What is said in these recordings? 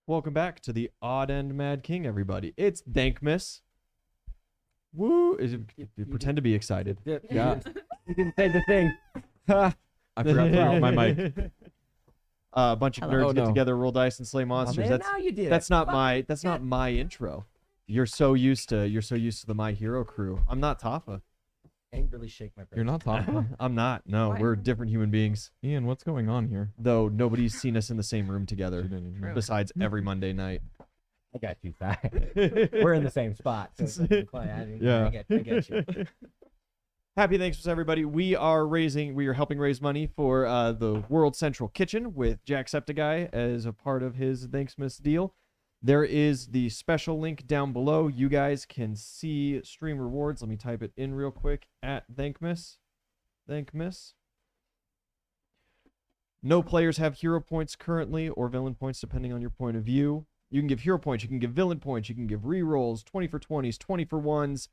Welcome back to the Odd End Mad King, everybody. It's Thankmas. Woo! Pretend to be excited. Yeah. You didn't say the thing. I forgot to turn off my mic. A bunch of Hello. nerds Oh, get no. together, roll dice, and slay Oh, monsters. man, now you did That's it. not Fuck. my intro. You're so used to the My Hero crew. I'm not Tafa. Angrily shake my brain. You're not Thankmas? I'm not. No, Why? we're different human beings. Ian, what's going on here? Though nobody's seen us in the same room together True. besides every Monday night. I got you, Si. We're in the same spot. So it's like funny. Yeah. I get you. Happy Thankmas, everybody. We are helping raise money for the World Central Kitchen with Jacksepticeye as a part of his Thanksmas deal. There is the special link down below. You guys can see stream rewards. Let me type it in real quick at Thankmas. Thankmas. No players have hero points currently or villain points depending on your point of view. You can give hero points, you can give villain points, you can give rerolls, 20 for 20s, 20 for 1s.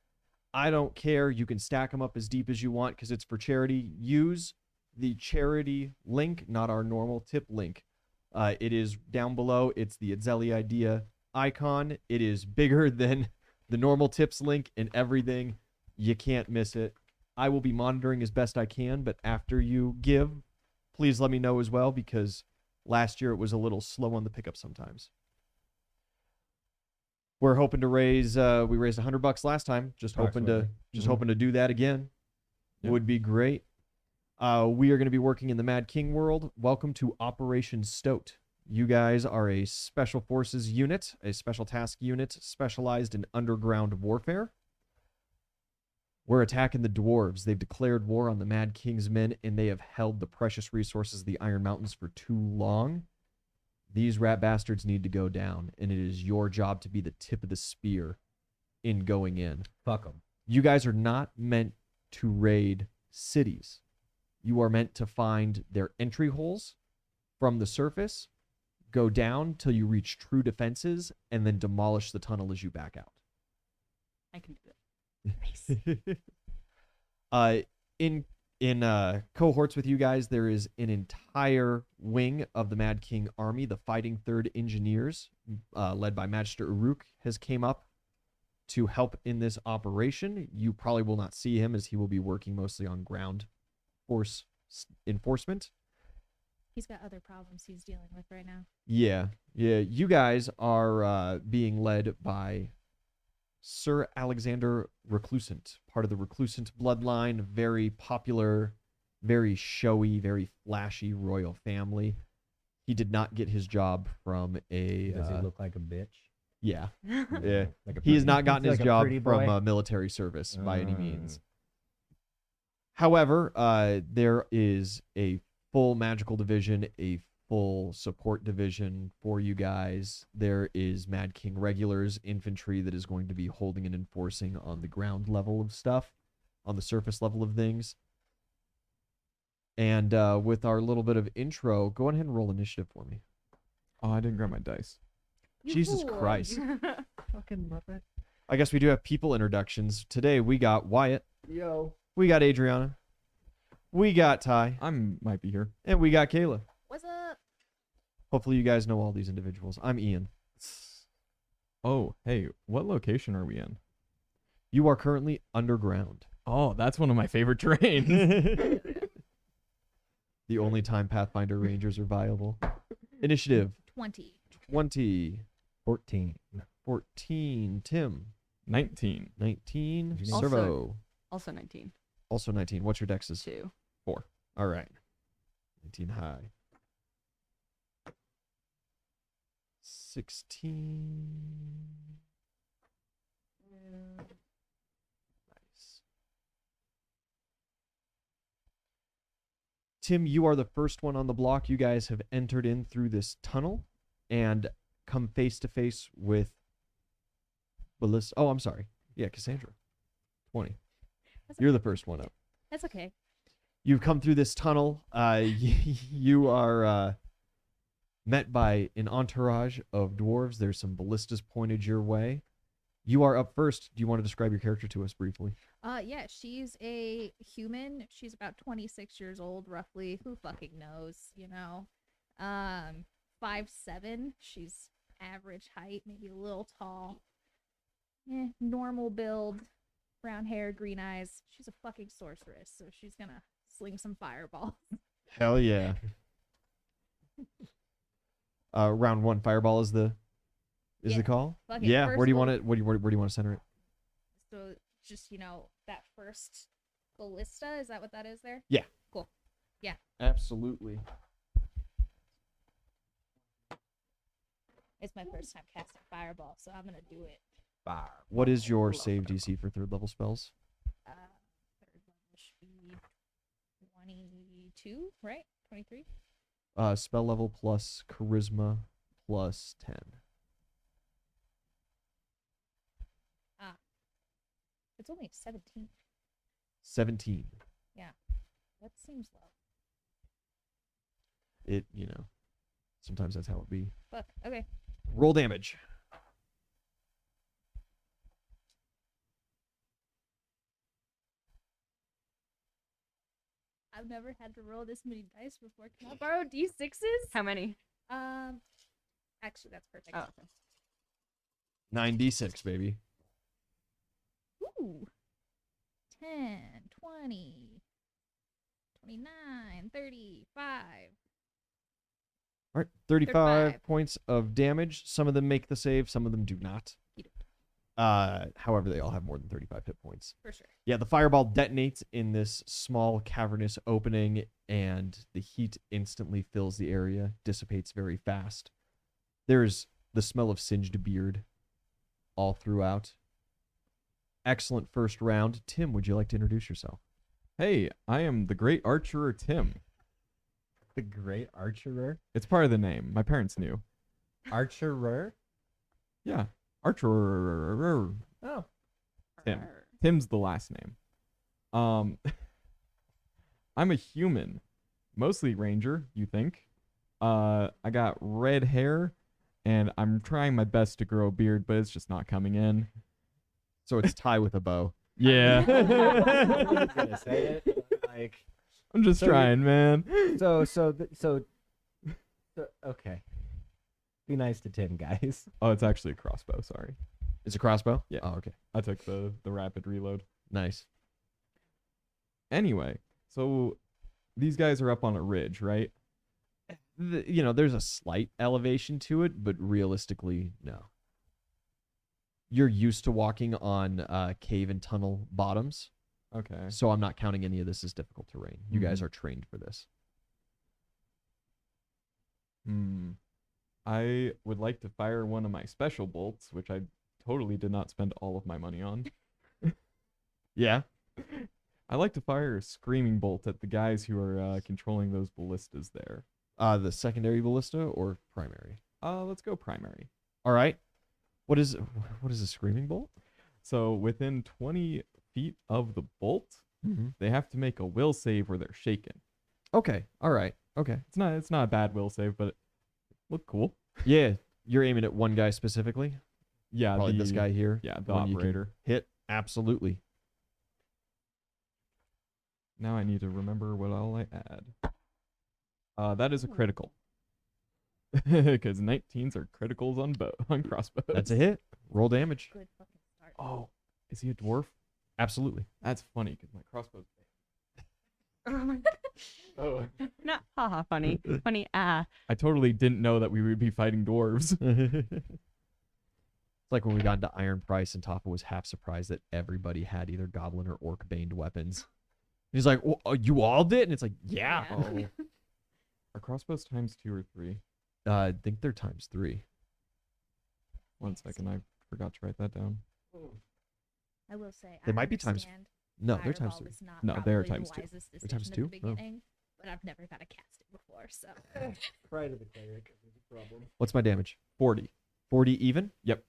I don't care. You can stack them up as deep as you want because it's for charity. Use the charity link, not our normal tip link. It is down below. It's the Itzeli idea icon. It is bigger than the normal tips link and everything. You can't miss it. I will be monitoring as best I can, but after you give, please let me know as well because last year it was a little slow on the pickup sometimes. We're hoping to raise. We raised $100 last time. Just hoping to do that again. Yep. Would be great. We are going to be working in the Mad King world. Welcome to Operation Stoat. You guys are a special forces unit, a special task unit specialized in underground warfare. We're attacking the dwarves. They've declared war on the Mad King's men, and they have held the precious resources of the Iron Mountains for too long. These rat bastards need to go down, and it is your job to be the tip of the spear in going in. Fuck them. You guys are not meant to raid cities. You are meant to find their entry holes from the surface, go down till you reach true defenses, and then demolish the tunnel as you back out. I can do it. Nice. In cohorts with you guys, there is an entire wing of the Mad King army. The Fighting Third Engineers, led by Magister Uruk, has came up to help in this operation. You probably will not see him as he will be working mostly on ground force enforcement. He's got other problems he's dealing with right now. Yeah. You guys are being led by Sir Alexander Reclusant, part of the Reclusant bloodline, very popular, very showy, very flashy royal family. He did not get his job from a... Does he look like a bitch? Yeah. Yeah. Like a He has pretty- not gotten his like a job pretty from boy? military service by any means. However, there is a full magical division, a full support division for you guys. There is Mad King regulars, infantry that is going to be holding and enforcing on the ground level of stuff, on the surface level of things. And with our little bit of intro, go ahead and roll initiative for me. Oh, I didn't grab my dice. Jesus fool. Christ. Fucking muppet. I guess we do have people introductions. Today we got Wyatt, Yo. we got Adriana, we got Ty, Might be here. and we got Kayla. What's up? Hopefully you guys know all these individuals. I'm Ian. Oh, hey, what location are we in? You are currently underground. Oh, that's one of my favorite terrains. The only time Pathfinder Rangers are viable. Initiative 20. 20. 14. 14. Tim. 19. 19. Also- Servo. Also 19. Also 19. What's your dexes? 2. 4. All right. 19 high. 16. Nice. Tim, you are the first one on the block. You guys have entered in through this tunnel and come face to face with Melissa. Oh, I'm sorry. Yeah, Cassandra. 20. You're the first one up. That's okay. You've come through this tunnel. You are met by an entourage of dwarves. There's some ballistas pointed your way. You are up first. Do you want to describe your character to us briefly? Yeah, she's a human. She's about 26 years old, roughly. Who fucking knows, you know? 5'7". She's average height, maybe a little tall. Normal build, brown hair, green eyes. She's a fucking sorceress, so she's gonna sling some fireballs. Hell yeah. Round 1 fireball is the Yeah, call. fuck it. Yeah. First Where do you want little- it? Where do you want to center it? So just that first ballista, is that what that is there? Yeah. Cool. Absolutely. It's my first time casting fireball, so I'm gonna do it. Fire. What is your save DC for 3rd level spells? Third level should be 22, right? 23. Spell level plus charisma plus 10. It's only 17. 17. That seems low. It, sometimes that's how it be. Fuck. Okay. Roll damage. I've never had to roll this many dice before. Can I borrow D6s? How many? Actually, that's perfect. Oh, okay. 9d6, baby. Ooh. 10, 20, 29, 35. All right, 35 35. points of damage. Some of them make the save, some of them do not. You However, they all have more than 35 hit points. For sure. Yeah, the fireball detonates in this small cavernous opening, and the heat instantly fills the area, dissipates very fast. There's the smell of singed beard all throughout. Excellent first round. Tim, would you like to introduce yourself? Hey, I am the great archerer Tim. The great archerer. It's part of the name. My parents knew. Archerer. Yeah. Archerer. Oh. Tim. Tim's the last name. I'm a human. Mostly ranger, you think. I got red hair, and I'm trying my best to grow a beard, but it's just not coming in. So it's tie with a bow. Yeah. I was gonna say it. Like. I'm just So trying, man. So. Okay. Be nice to Tim, guys. Oh, it's actually a crossbow, sorry. It's a crossbow? Yeah. Oh, okay. I took the rapid reload. Nice. Anyway, so these guys are up on a ridge, right? There's a slight elevation to it, but realistically, no. You're used to walking on cave and tunnel bottoms, Okay. so I'm not counting any of this as difficult terrain. You guys are trained for this. I would like to fire one of my special bolts, which I totally did not spend all of my money on. Yeah. I like to fire a screaming bolt at the guys who are controlling those ballistas there. The secondary ballista or primary? Let's go primary. All right. What is a screaming bolt? So within 20 feet of the bolt, Mm-hmm. they have to make a will save or they're shaken. Okay. All right. Okay. It's not a bad will save, but it looked cool. Yeah. You're aiming at one guy specifically? Yeah, Probably this guy here. Yeah, the one you can operator. hit. Absolutely. Now I need to remember what all I add. That is a critical. Because 19s are criticals on crossbows. That's a hit. Roll damage. Good fucking start. Oh, is he a dwarf? Absolutely. That's funny because my crossbow's Oh my Oh. Not haha funny. Funny I totally didn't know that we would be fighting dwarves. It's like when we got into Iron Price and Toppa was half surprised that everybody had either goblin or orc baned weapons. And he's like, oh, you all did? And it's like, yeah. Yeah. Oh. Are crossbows times 2 or 3? I think they're times 3. One second, I forgot to write that down. I will say They I might be times- understand No, they're Fireball times 3. was not No, they're probably times the 2. wisest They're times decision at the 2? Oh. beginning, but I've never got to cast it before, so Pride of the cleric is a problem. What's my damage? 40. 40 even? Yep.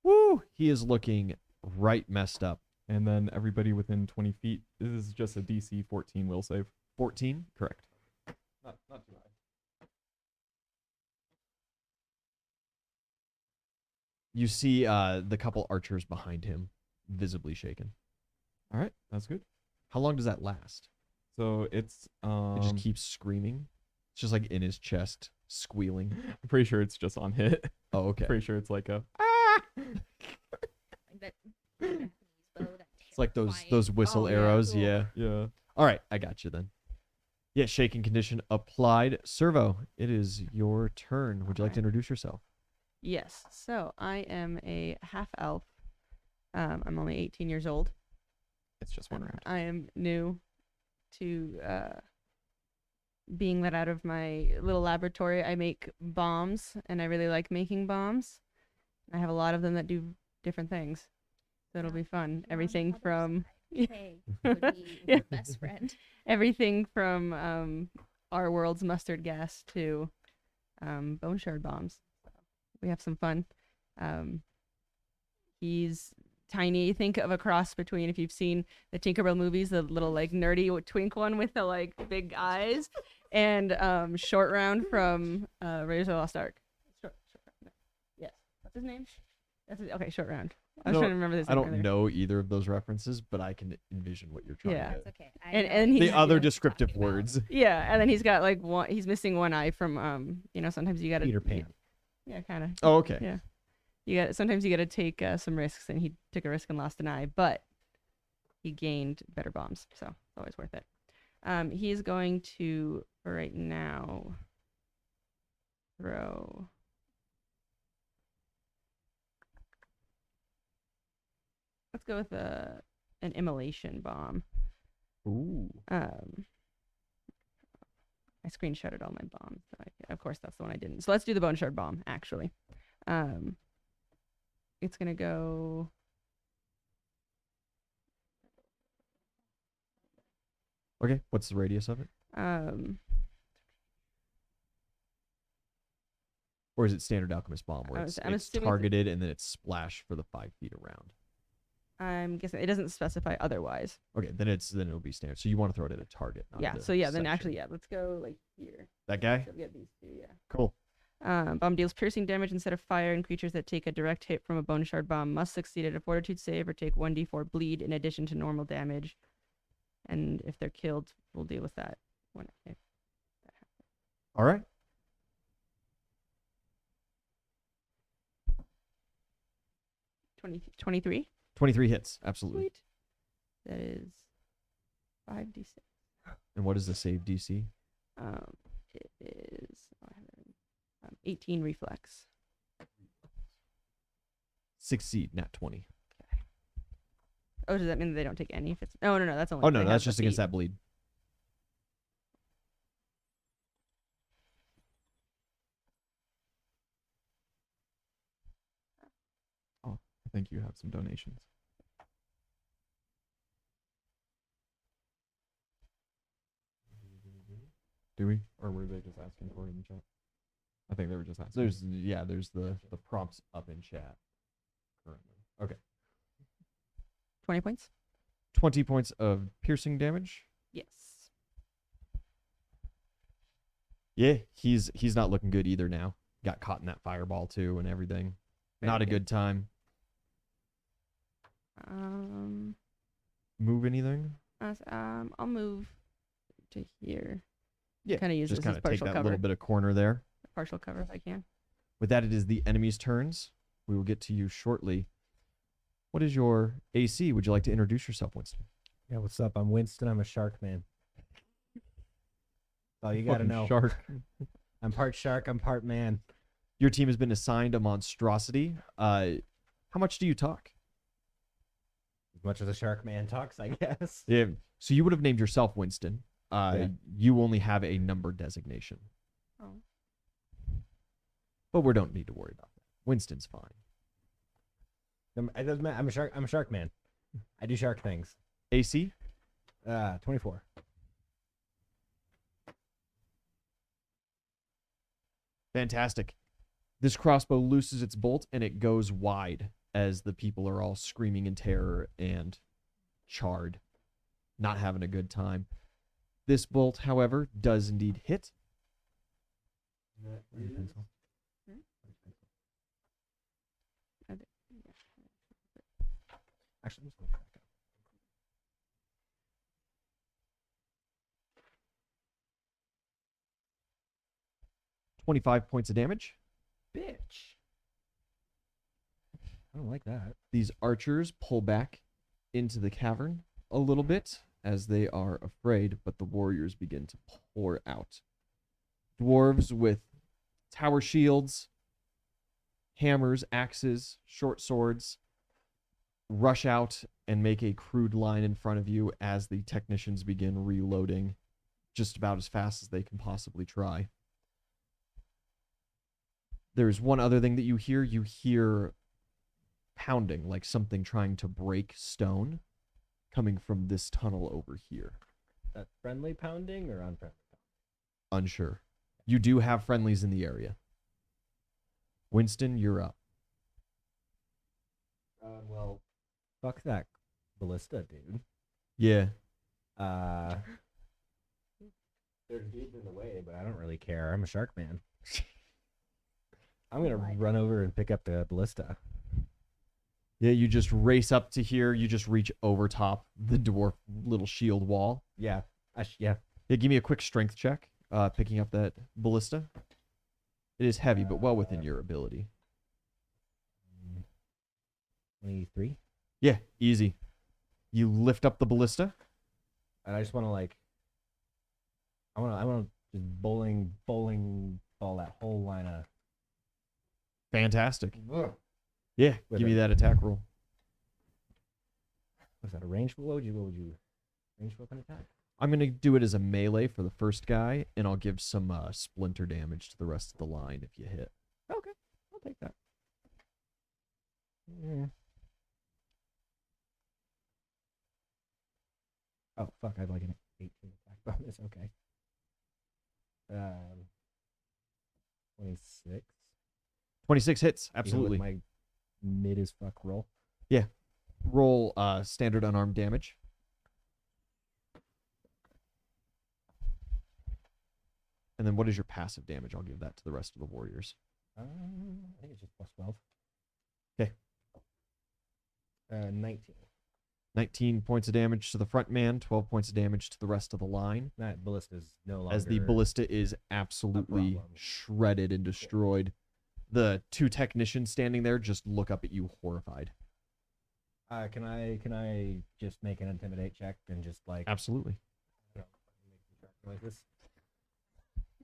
Woo! He is looking right messed up. And then everybody within 20 feet. This is just a DC 14 will save. 14? Correct. Not too high. You see the couple archers behind him visibly shaken. All right, that's good. How long does that last? So it's It just keeps screaming. It's just like in his chest, squealing. I'm pretty sure it's just on hit. Oh, okay. Pretty sure it's like a. Like that Japanese bow, that It's like terrifying- those whistle Oh, yeah. arrows. Cool. Yeah. Yeah. All right, I got you then. Yeah, shaking condition applied. Servo, it is your turn. Would you like to Alright. introduce yourself? Yes. So I am a half elf. I'm only 18 years old. It's just one round. I am new to being let out of my little laboratory. I make bombs, and I really like making bombs. I have a lot of them that do different things. So it'll Yeah. be fun. You're on the Everything other from side. Hey, would be Yeah. your best friend. everything from our world's mustard gas to bone shard bombs. We have some fun. He's tiny. Think of a cross between, if you've seen the Tinkerbell movies, the little like nerdy twink one with the like big eyes, and Short Round from Raiders of the Lost Ark. Short Round. Yes. What's his name? Okay, Short Round. I was don't- trying to remember this. I don't know either of those references, but I can envision what you're trying Yeah. to. That's okay. I And- know and exactly he's- The other what you're descriptive talking about. words. Yeah, and then he's got like one. He's missing one eye from sometimes you gotta Peter Pan. Yeah, kind of. Oh, okay. Yeah. Sometimes you gotta take some risks, and he took a risk and lost an eye, but he gained better bombs, so it's always worth it. He is going to right now throw. Let's go with an immolation bomb. Ooh. I screenshotted all my bombs. So of course, that's the one I didn't. So let's do the bone shard bomb. Actually, it's gonna go. Okay. What's the radius of it? Or is it standard alchemist bomb where I'm it's assuming targeted and then it's splashed for the 5 feet around? I'm guessing it doesn't specify otherwise. Okay, then it'll be standard. So you want to throw it at a target. Not Yeah. at a So yeah, then section. actually, yeah. Let's go like here. That guy. So we get these two. Yeah. Cool. Bomb deals piercing damage instead of fire, and creatures that take a direct hit from a bone shard bomb must succeed at a fortitude save or take 1d4 bleed in addition to normal damage. And if they're killed, we'll deal with that when if All right. 23. 23 hits. Absolutely. Sweet. That is 5d6. And what is the save DC? It is 18 reflex. Succeed, nat 20. Oh, does that mean they don't take any? If it's no, that's only. Oh, if no, they that's have the just against feat. that bleed. I think you have some donations. Do we? Or were they just asking for it in the chat? I think they were just asking. There's the prompts up in chat currently. Okay. 20 points. 20 points of piercing damage. Yes. Yeah, he's not looking good either now. Got caught in that fireball too and everything. Not a good time. Move anything? I'll move to here. Yeah. Kind of use Just this kind as of take partial that cover. little bit of corner there. Partial cover if I can. With that, it is the enemy's turns. We will get to you shortly. What is your AC? Would you like to introduce yourself, Winston? Yeah, what's up? I'm Winston. I'm a shark man. Oh, you gotta Fucking know. Shark. I'm part shark. I'm part man. Your team has been assigned a monstrosity. How much do you talk? As much as a shark man talks, I guess. Yeah. So you would have named yourself Winston. Yeah. You only have a number designation, Oh. but we don't need to worry about that. Winston's fine. It doesn't matter. I'm a shark. I'm a shark man. I do shark things. AC? 24. Fantastic. This crossbow looses its bolt and it goes wide as the people are all screaming in terror and charred, not having a good time. This bolt, however, does indeed hit. Actually, I'm just gonna crack it. 25 points of damage. Bitch. I don't like that. These archers pull back into the cavern a little bit as they are afraid, but the warriors begin to pour out. Dwarves with tower shields, hammers, axes, short swords rush out and make a crude line in front of you as the technicians begin reloading just about as fast as they can possibly try. There's one other thing that you hear. You hear pounding, like something trying to break stone, coming from this tunnel over here. That friendly pounding or unfriendly? Unsure. You do have friendlies in the area. Winston, you're up. Well, fuck that ballista, dude. Yeah. There's dudes in the way, but I don't really care. I'm a shark man. I'm gonna Like- run over and pick up the ballista. Yeah, you just race up to here. You just reach over top the dwarf little shield wall. Yeah. Yeah. Yeah, give me a quick strength check, picking up that ballista. It is heavy, but well within your ability. 23. Yeah, easy. You lift up the ballista. And I just want to I want to just bowling ball that whole line of. Fantastic. Ugh. Yeah, With give me it. that attack roll. Was that a range? What would you range weapon attack? I'm going to do it as a melee for the first guy, and I'll give some splinter damage to the rest of the line if you hit. Okay, I'll take that. Yeah. Oh fuck! I have like an 18 attack bonus. Okay. 26. 26 hits, Even with absolutely. my mid as fuck roll. Roll standard unarmed damage. And then what is your passive damage? I'll give that to the rest of the warriors. I think it's just plus 12. 'Kay. 19. 19 points of damage to the front man, 12 points of damage to the rest of the line. That ballista's no longer. As the ballista is absolutely problem. shredded and destroyed. The two technicians standing there just look up at you horrified. Can I just make an intimidate check and just like Absolutely. like this?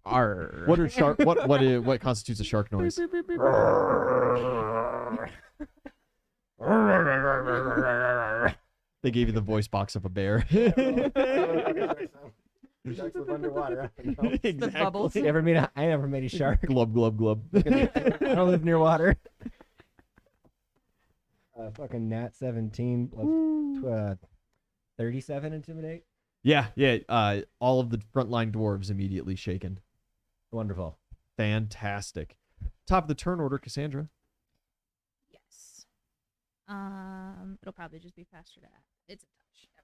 Arr. What are shark? What constitutes a shark noise? They gave you the voice box of a bear. Sharks live underwater. The bubbles. I never made a shark. Glub glub glub. I don't live near water. Fucking nat 17 plus 37 intimidate. Yeah. All of the frontline dwarves immediately shaken. Wonderful. Fantastic. Top of the turn order, Cassandra. Yes. It'll probably just be faster to add. It's a touch. Never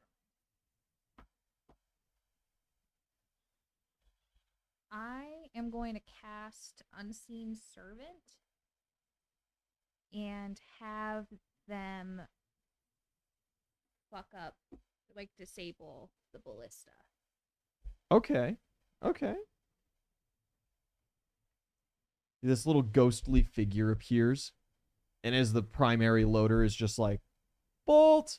mind. I am going to cast Unseen Servant and have them fuck up, like disable the ballista. Okay. This little ghostly figure appears, and as the primary loader is just like, bolt,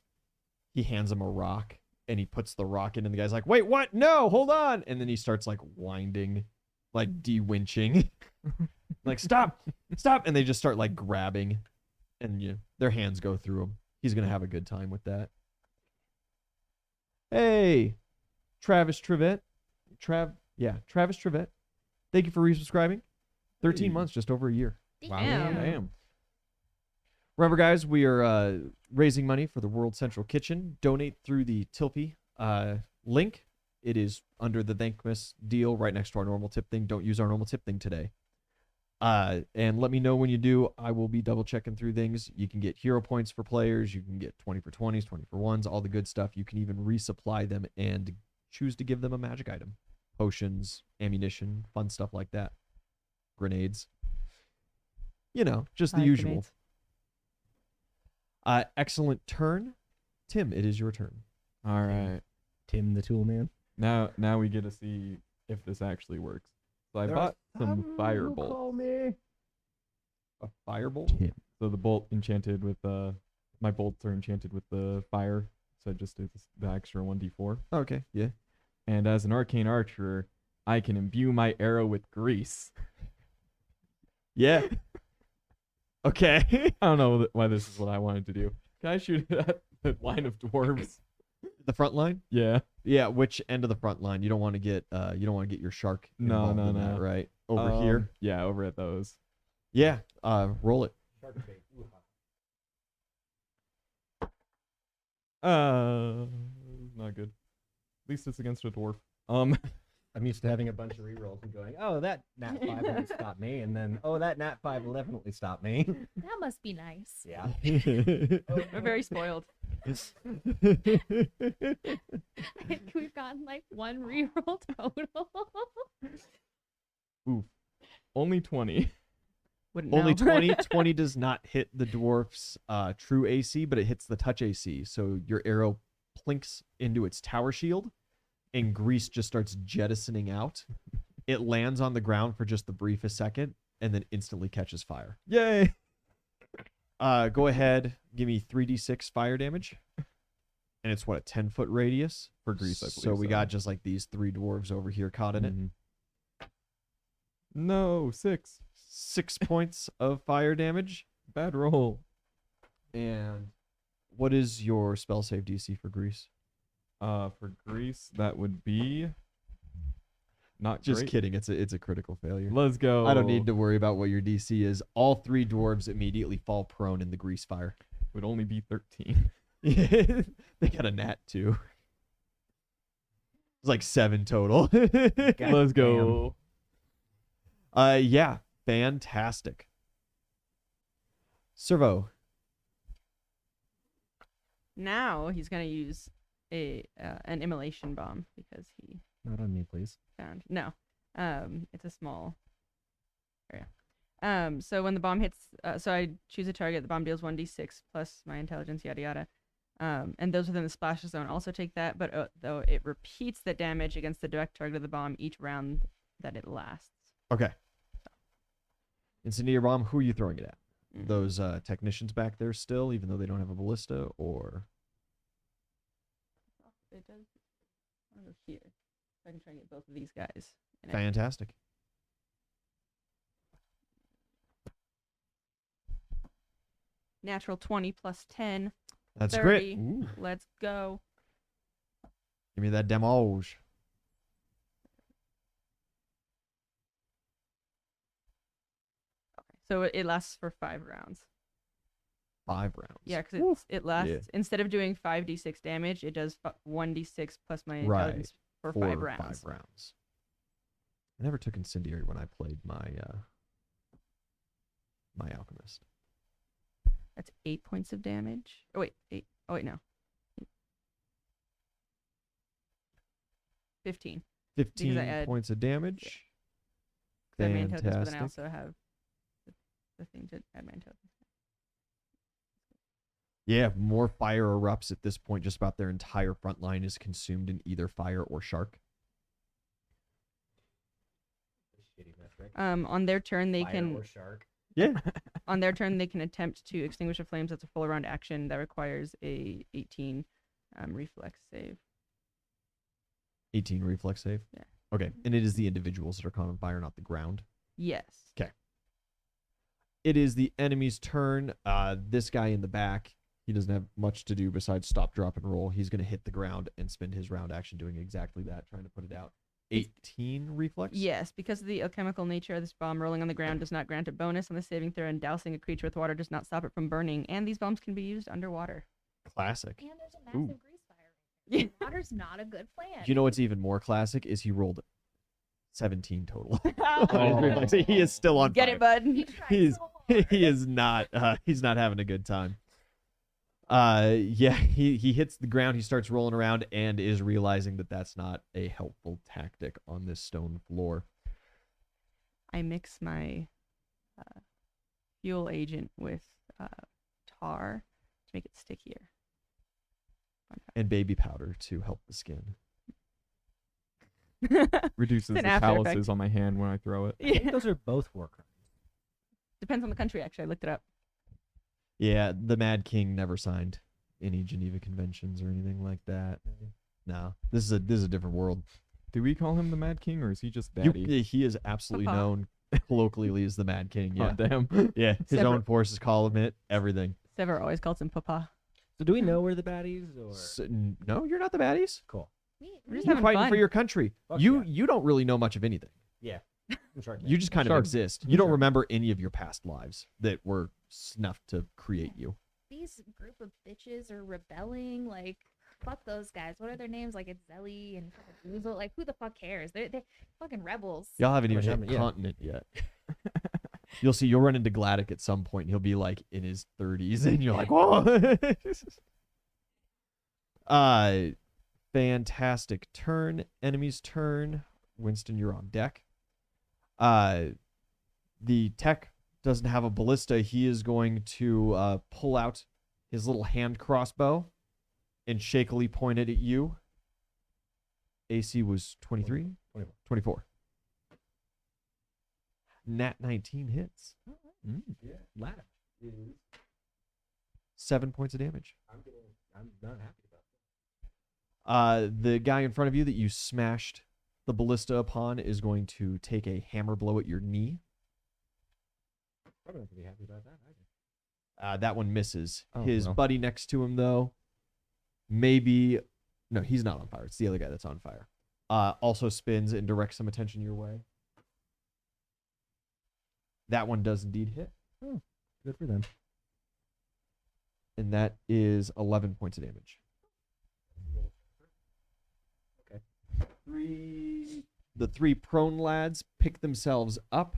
he hands him a rock, and he puts the rock in, and the guy's like, wait, what? No, hold on. And then he starts like winding, like de-winching. Like, stop, and they just start like grabbing, and their hands go through him. He's gonna have a good time with that. Hey, Travis Trevette. Travis Trevette. Thank you for resubscribing. 13 months, just over a year. Damn. Damn. Remember, guys, we are raising money for the World Central Kitchen. Donate through the Tilpy link. It is under the Thankmas deal right next to our normal tip thing. Don't use our normal tip thing today. And let me know when you do. I will be double checking through things. You can get hero points for players. You can get 20 for 20s, 20 for 1s, all the good stuff. You can even resupply them and choose to give them a magic item. Potions, ammunition, fun stuff like that. Grenades. Just the Hi, usual. grenades. Excellent turn. Tim, it is your turn. All right. Tim the Tool Man. Now we get to see if this actually works. So I bought some firebolt. Call me. A firebolt? Yeah. So the bolt enchanted with my bolts are enchanted with the fire. So it just is the extra 1d4. Okay, yeah. And as an arcane archer, I can imbue my arrow with grease. Yeah. Okay. I don't know why this is what I wanted to do. Can I shoot it at the line of dwarves? The front line? Yeah. Yeah, which end of the front line? You don't want to get your shark No, involved no, in that, no. right? Over here? Yeah, over at those. Yeah. Roll it. Not good. At least it's against a dwarf. I'm used to having a bunch of rerolls and going, oh, that nat 5 won't stop me, and then, oh, that nat 5 will definitely stop me. That must be nice. Yeah. We're very spoiled. I think we've gotten like 1 reroll total. Oof. Only 20. Wouldn't Only know. 20. 20 does not hit the dwarf's true AC, but it hits the touch AC. So your arrow plinks into its tower shield, and grease just starts jettisoning out. It lands on the ground for just the briefest second, and then instantly catches fire. Yay! Go ahead, give me 3d6 fire damage. And it's what, a 10-foot radius? For grease, I believe So we got just like these 3 dwarves over here caught in it. Mhm. No, 6. 6 points of fire damage. Bad roll. And what is your spell save DC for grease? For grease, that would be not Just great. kidding. It's a critical failure. Let's go. I don't need to worry about what your DC is. All 3 dwarves immediately fall prone in the grease fire. Would only be 13. They got a nat too. It's like 7 total. Let's go. Yeah, fantastic. Servo. Now he's gonna use an immolation bomb because he Not on me, please. found it's a small area. So when the bomb hits, so I choose a target. The bomb deals 1d6 plus my intelligence, yada yada. And those within the splash zone also take that, but though it repeats the damage against the direct target of the bomb each round that it lasts. Okay. Incendiary bomb, who are you throwing it at? Mhm. Those technicians back there still, even though they don't have a ballista, or It does. I don't know here. So I can try and get both of these guys. in it. fantastic. Natural 20 plus 10. That's 30. great. Ooh, Let's go. give me that damage. Okay. So it lasts for 5 rounds. 5 rounds. Yeah, because it lasts, Yeah. instead of doing 5d6 damage, it does 1d6 plus my Right. intelligence for 4 5 or rounds. 5 rounds. I never took incendiary when I played my my alchemist. That's 8 points of damage. Oh, wait. 8. Oh, wait, no. 15. 15 add- points of damage. I have my intelligence, but then I Fantastic. also have the thing to add my intelligence. Yeah, more fire erupts at this point. Just about their entire front line is consumed in either fire or shark. Shitty metric. On their turn, they Fire can or shark. Yeah. on their turn they can attempt to extinguish the flames. That's a full round action that requires a 18 reflex save. 18 reflex save. Yeah. Okay, and it is the individuals that are caught on fire, not the ground. Yes. It is the enemy's turn. This guy in the back, he doesn't have much to do besides stop, drop, and roll. He's going to hit the ground and spend his round action doing exactly that, trying to put it out. 18 reflex? Yes, because of the alchemical nature of this bomb, rolling on the ground does not grant a bonus on the saving throw, and dousing a creature with water does not stop it from burning. And these bombs can be used underwater. Classic. And there's a massive Ooh. grease fire. Yeah. Water's not a good plan. You know what's even more classic is he rolled 17 total. Oh. He is still on Get fire. it, bud. He tried He's so hard. he is not he's not having a good time. Yeah, he hits the ground, he starts rolling around and is realizing that that's not a helpful tactic on this stone floor. I mix my fuel agent with tar to make it stickier. And baby powder to help the skin. Reduces It's the an after effect. calluses on my hand when I throw it. I think Yeah. those are both war crimes. Depends on the country. Actually, I looked it up. Yeah, the Mad King never signed any Geneva Conventions or anything like that. No, this is a different world. Do we call him the Mad King, or is he just You- Daddy? he is absolutely Papa. known colloquially as the Mad King. Oh Yeah, damn. yeah. His Sever- own forces call him it. Everything. Sever always calls him Papa. So do we know we're the baddies or No, you're not the baddies. cool? We're just You're having fighting fun. for your country. Fuck You yeah. don't really know much of anything. Yeah. I'm Shark You just kind of Shark. exist. You don't Shark. remember any of your past lives that were snuffed to create you. These group of bitches are rebelling. Like, fuck those guys. What are their names? Like, it's Zelly and Boozle. Like, who the fuck cares? They're fucking rebels. Y'all haven't even How hit much- yeah. continent yet. You'll see. You'll run into Gladdock at some point. And he'll be like in his 30s, and you're like, whoa. Fantastic turn. Enemy's turn. Winston, you're on deck. The tech doesn't have a ballista. He is going to pull out his little hand crossbow and shakily point it at you. AC was 23? 24. 24. Nat 19 hits. Mm. Yeah. Laugh. 7 points of damage. I'm not happy about that. The guy in front of you that you smashed the ballista upon is going to take a hammer blow at your knee. Probably not gonna be happy about that either. That one misses. Oh, His well. buddy next to him, though, maybe... No, he's not on fire. It's the other guy that's on fire. Also spins and directs some attention your way. That one does indeed hit. Good for them. And that is 11 points of damage. Okay. The three prone lads pick themselves up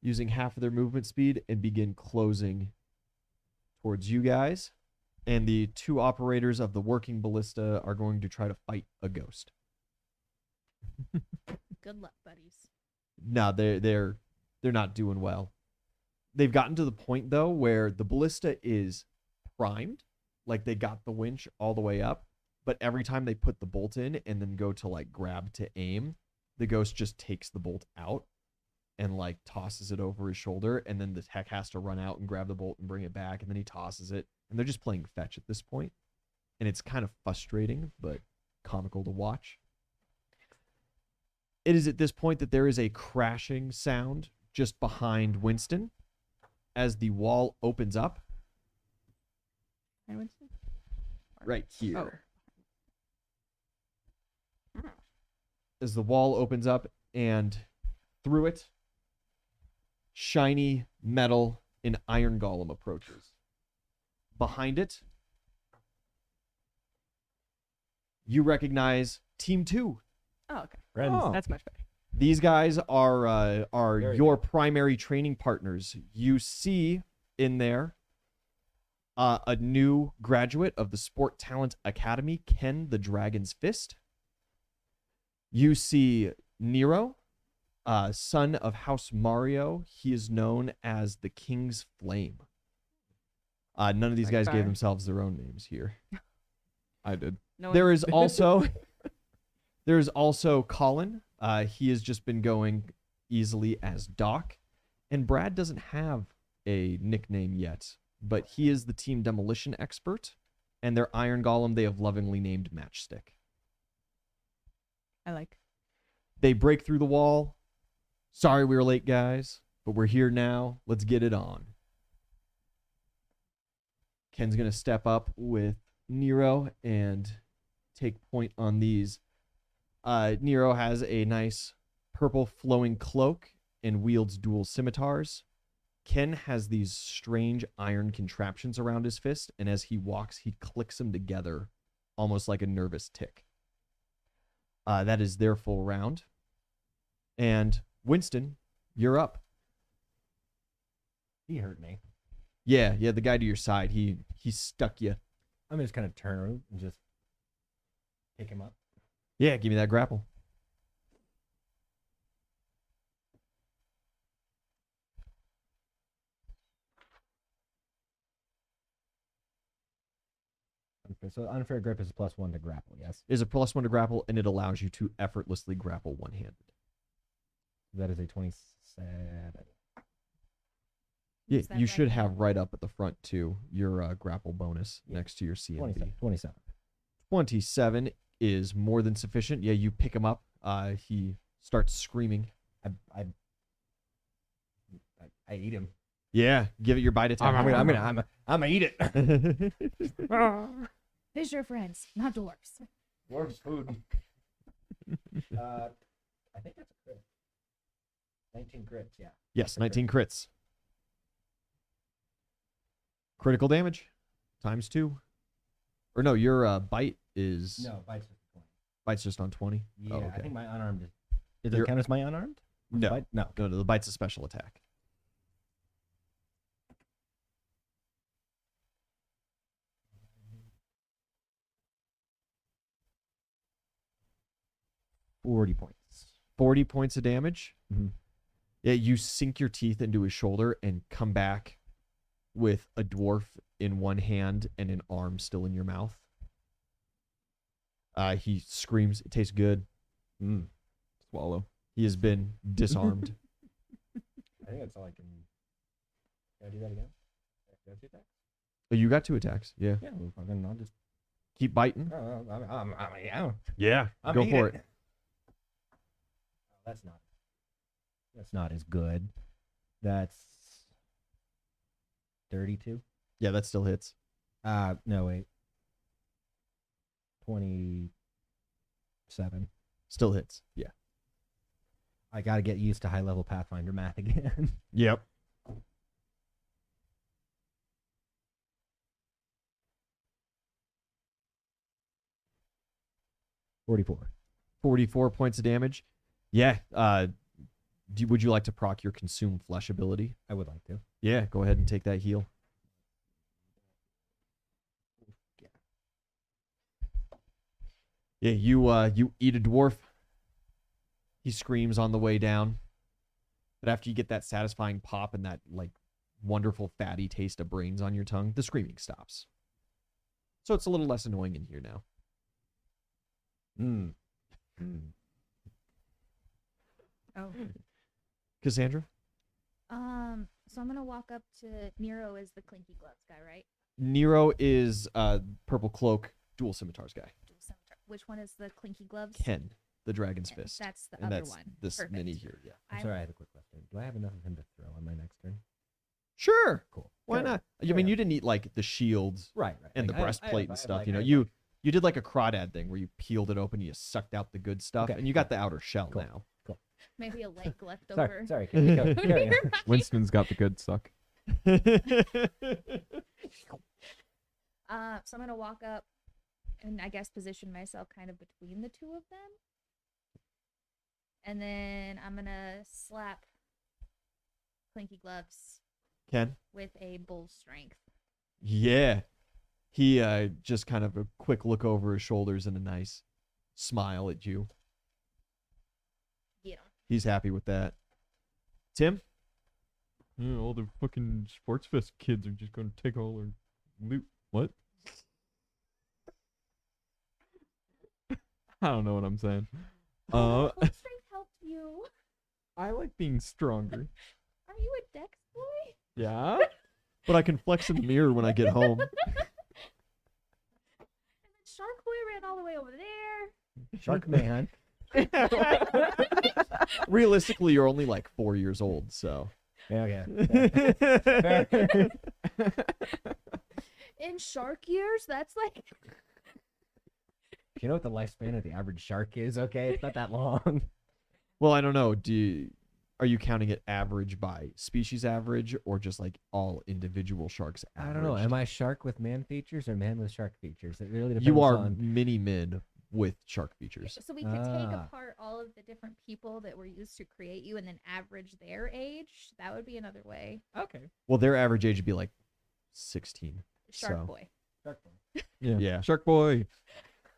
using half of their movement speed and begin closing towards you guys. And the two operators of the working ballista are going to try to fight a ghost. Good luck, buddies. No, they're not doing well. They've gotten to the point though where the ballista is primed, like they got the winch all the way up, but every time they put the bolt in and then go to like grab to aim, the ghost just takes the bolt out and like tosses it over his shoulder, and then the tech has to run out and grab the bolt and bring it back, and then he tosses it, and they're just playing fetch at this point. And it's kind of frustrating, but comical to watch. It is at this point that there is a crashing sound just behind Winston as the wall opens up Hi, Winston. right here. Oh. As the wall opens up, and through it, shiny metal and iron golem approaches. Behind it, you recognize Team 2. Oh, okay. Friends. Oh. That's much better. These guys are Very your good. primary training partners. You see in there a new graduate of the Sport Talent Academy, Ken the Dragon's Fist. You see Nero, son of House Mario. He is known as the King's Flame. None of these Like guys fire. gave themselves their own names here. I did. No There one- is also Colin. He has just been going easily as Doc, and Brad doesn't have a nickname yet, but he is the team demolition expert, and their iron golem they have lovingly named Matchstick. I like. They break through the wall. Sorry we were late, guys, but we're here now. Let's get it on. Ken's gonna step up with Nero and take point on these. Nero has a nice purple flowing cloak and wields dual scimitars. Ken has these strange iron contraptions around his fist, and as he walks, he clicks them together almost like a nervous tick. That is their full round. And Winston, you're up. He hurt me. Yeah, the guy to your side, he stuck you. I'm gonna just kind of turn around and just pick him up. Yeah, give me that grapple. Okay, so unfair grip is +1 to grapple, yes? Is a +1 to grapple, and it allows you to effortlessly grapple one-handed. That is a 27. Yeah, Use that you right should hand. have right up at the front too your grapple bonus Yeah. next to your CMB. 27. 27 is more than sufficient. Yeah, you pick him up. He starts screaming. I eat him. Yeah, give it your bite attack. I'm gonna eat it. Fish are friends, not dwarves. Dwarf's food. I think that's a crit. 19 crits, yeah. Yes, 19 crits. Critical damage times 2. Or no, your bite is No, bites just 20. bite's just on 20. Yeah, Oh, okay. I think my unarmed is. Does Your- it count as my unarmed? No. Bite? No. No, the bite's a special attack. $40 points. 40 points of damage. Mhm. Yeah, you sink your teeth into his shoulder and come back with a dwarf in one hand and an arm still in your mouth. He screams. It tastes good. Swallow. He has been disarmed. I think that's all I can. Can I do that again? Can I do that? Oh, you got 2 attacks. Yeah. Yeah, well, fucking, I'll just. Keep biting. Yeah. Yeah. Go for it. That's not. That's not as good. That's 32. Yeah, that still hits. No wait. 27. Still hits. Yeah. I gotta get used to high level Pathfinder math again. Yep. $44. 44 points of damage. Yeah. Would you like to proc your consume flesh ability? I would like to. Yeah, go ahead and take that heal. Yeah, you eat a dwarf. He screams on the way down. But after you get that satisfying pop and that like wonderful fatty taste of brains on your tongue, the screaming stops. So it's a little less annoying in here now. Oh. Cassandra? So I'm gonna walk up to Nero as the clinky gloves guy, right? Nero is purple cloak, dual scimitars guy. Dual scimitar. Which one is the clinky gloves? Ken, the dragon's Ken. fist. That's the and other that's one. this Perfect. mini here, yeah. I'm sorry, I have a quick question. Do I have enough of him to throw on my next turn? Sure. Cool. Why Carry on. not? I Carry mean, on. you didn't eat like the shields Right. and Like, the breastplate and stuff. You know, you did like a crawdad thing where you peeled it open, you sucked out the good stuff, Okay, and you got the outer shell Cool. now. Maybe a leg left over. Sorry. Carry on. Winston's got the good suck. So I'm gonna walk up and I guess position myself kind of between the two of them. And then I'm gonna slap Clinky Gloves Ken? with a bull strength. Yeah. He just kind of a quick look over his shoulders and a nice smile at you. Get him. He's happy with that. Tim? Yeah, all the fucking Sports Fest kids are just gonna take all their loot. What? I don't know what I'm saying. Bull strength helped you. I like being stronger. Are you a dex boy? Yeah. But I can flex in the mirror when I get home. And then Shark Boy ran all the way over there. Shark Man. Realistically, you're only like 4 years old, so. Yeah. In shark years, that's like Do you know what the lifespan of the average shark is? Okay, it's not that long. Well, I don't know. Are you counting it average by species average or just like all individual sharks average? I don't know. Am I shark with man features or man with shark features? It really depends. You are on... mini mid with shark features. so we could take Ah. apart all of the different people that were used to create you and then average their age. That would be another way. Okay. Well, their average age would be like 16. Shark So- Boy. Shark Boy. Yeah. Shark Boy.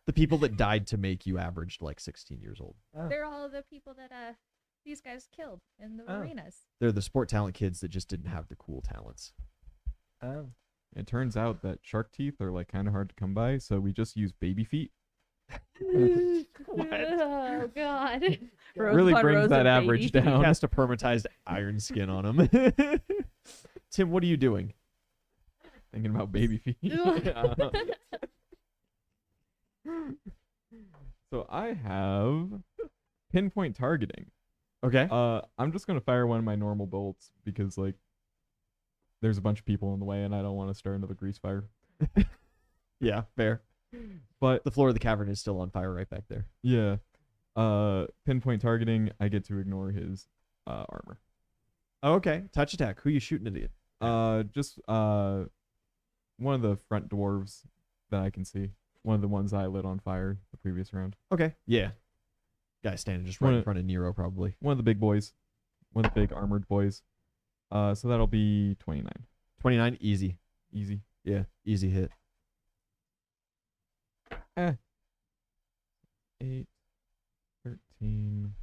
The people that died to make you averaged like 16 years old. Oh. They're all the people that these guys killed in the Oh. arenas. They're the sport talent kids that just didn't have the cool talents. Oh. It turns out that shark teeth are like kind of hard to come by, so we just use baby feet. Oh God. Rows Really upon brings rows that of average baby. He down. cast a permatized iron skin on him. Tim, what are you doing? Thinking about baby feet. So I have pinpoint targeting. Okay. I'm just gonna fire one of my normal bolts because like there's a bunch of people in the way and I don't want to start another grease fire. Yeah, fair. But The floor of the cavern is still on fire right back there. yeah, pinpoint targeting, I get to ignore his armor. Oh, okay. Touch attack. Who you shooting it at? Just one of the front dwarves that I can see. One of the ones I lit on fire the previous round. Okay. Yeah. Guy standing just right One in of- front of Nero, probably. One of the big boys. One of the big armored boys. So that'll be 29. 29, easy. Easy. Yeah, easy hit. 8, 13,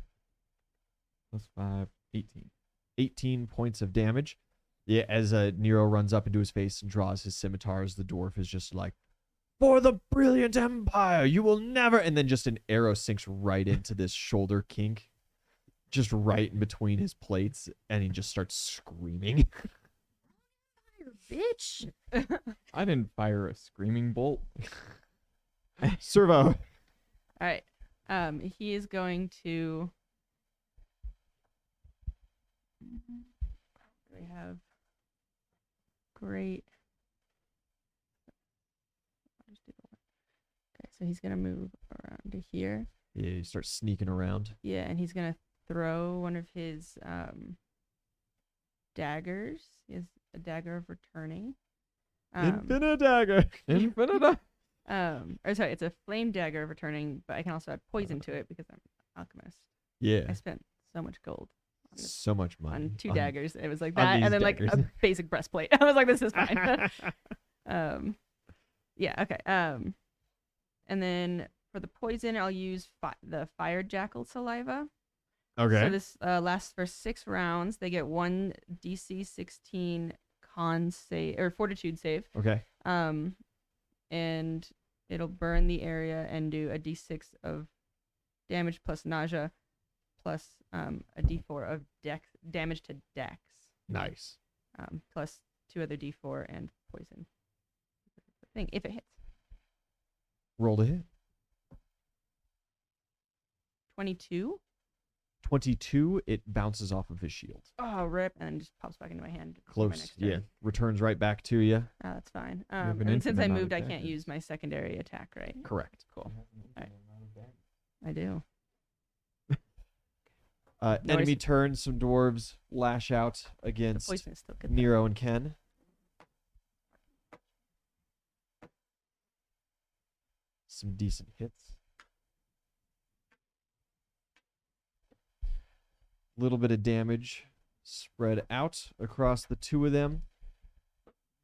plus 5, 18. 18 points of damage. Yeah, as Nero runs up into his face and draws his scimitars, the dwarf is just like, "For the brilliant empire, you will never," and then just an arrow sinks right into this shoulder kink, just right in between his plates, and he just starts screaming. Bitch. I didn't fire a screaming bolt. Servo. All right. He is going to. We have great. I'll just do the one. Okay, so he's gonna move around to here. Yeah, he starts sneaking around. Yeah, and he's gonna throw one of his daggers. He has a dagger of returning. Infinite dagger. Infinita. Or sorry, it's a flame dagger of returning, but I can also add poison to it because I'm an alchemist. Yeah. I spent so much gold on, this, So much money. on two daggers. It was like on that, these and then like daggers. a basic breastplate. I was like, this is fine. Yeah, okay. And then for the poison, I'll use the fire jackal saliva. Okay. So this lasts for 6 rounds. They get 1 DC 16 con save or fortitude save. Okay. And it'll burn the area and do a D6 of damage plus nausea, plus a D4 of dex damage to dex, Nice. plus 2 other D4 and poison. Thing if it hits. Roll to hit. 22. 22, it bounces off of his shield. Oh, rip, and then just pops back into my hand. for my Close. next Yeah. turn. Returns right back to you. Oh, that's fine. have an And since I infinite amount of moved, I can't daggers. use my secondary attack, right? Correct. Cool. I do. Enemy Noise. turn. Some dwarves lash out The against poison is still good. though. Nero and Ken. Some decent hits. Little bit of damage spread out across the two of them.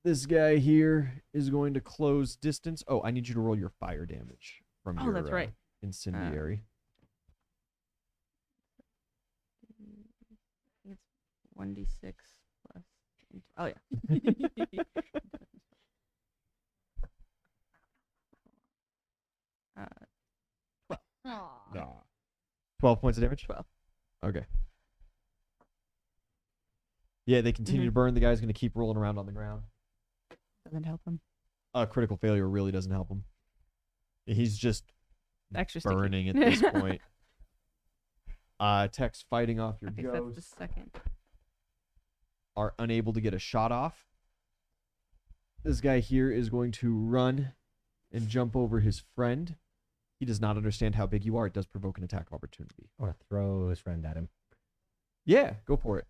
This guy here is going to close distance. Oh, I need you to roll your fire damage from Oh, your that's right. incendiary. It's 1d6 plus. Oh yeah. Aw. 12 points of damage? 12. Okay. Yeah, they continue Mhm. to burn. The guy's going to keep rolling around on the ground. Doesn't help him. Critical failure really doesn't help him. He's just Extra sticky. burning at this point. Techs fighting off your Okay, so that's the ghosts second. are unable to get a shot off. This guy here is going to run and jump over his friend. He does not understand how big you are. It does provoke an attack of opportunity. I want to throw his friend at him. Yeah, go for it.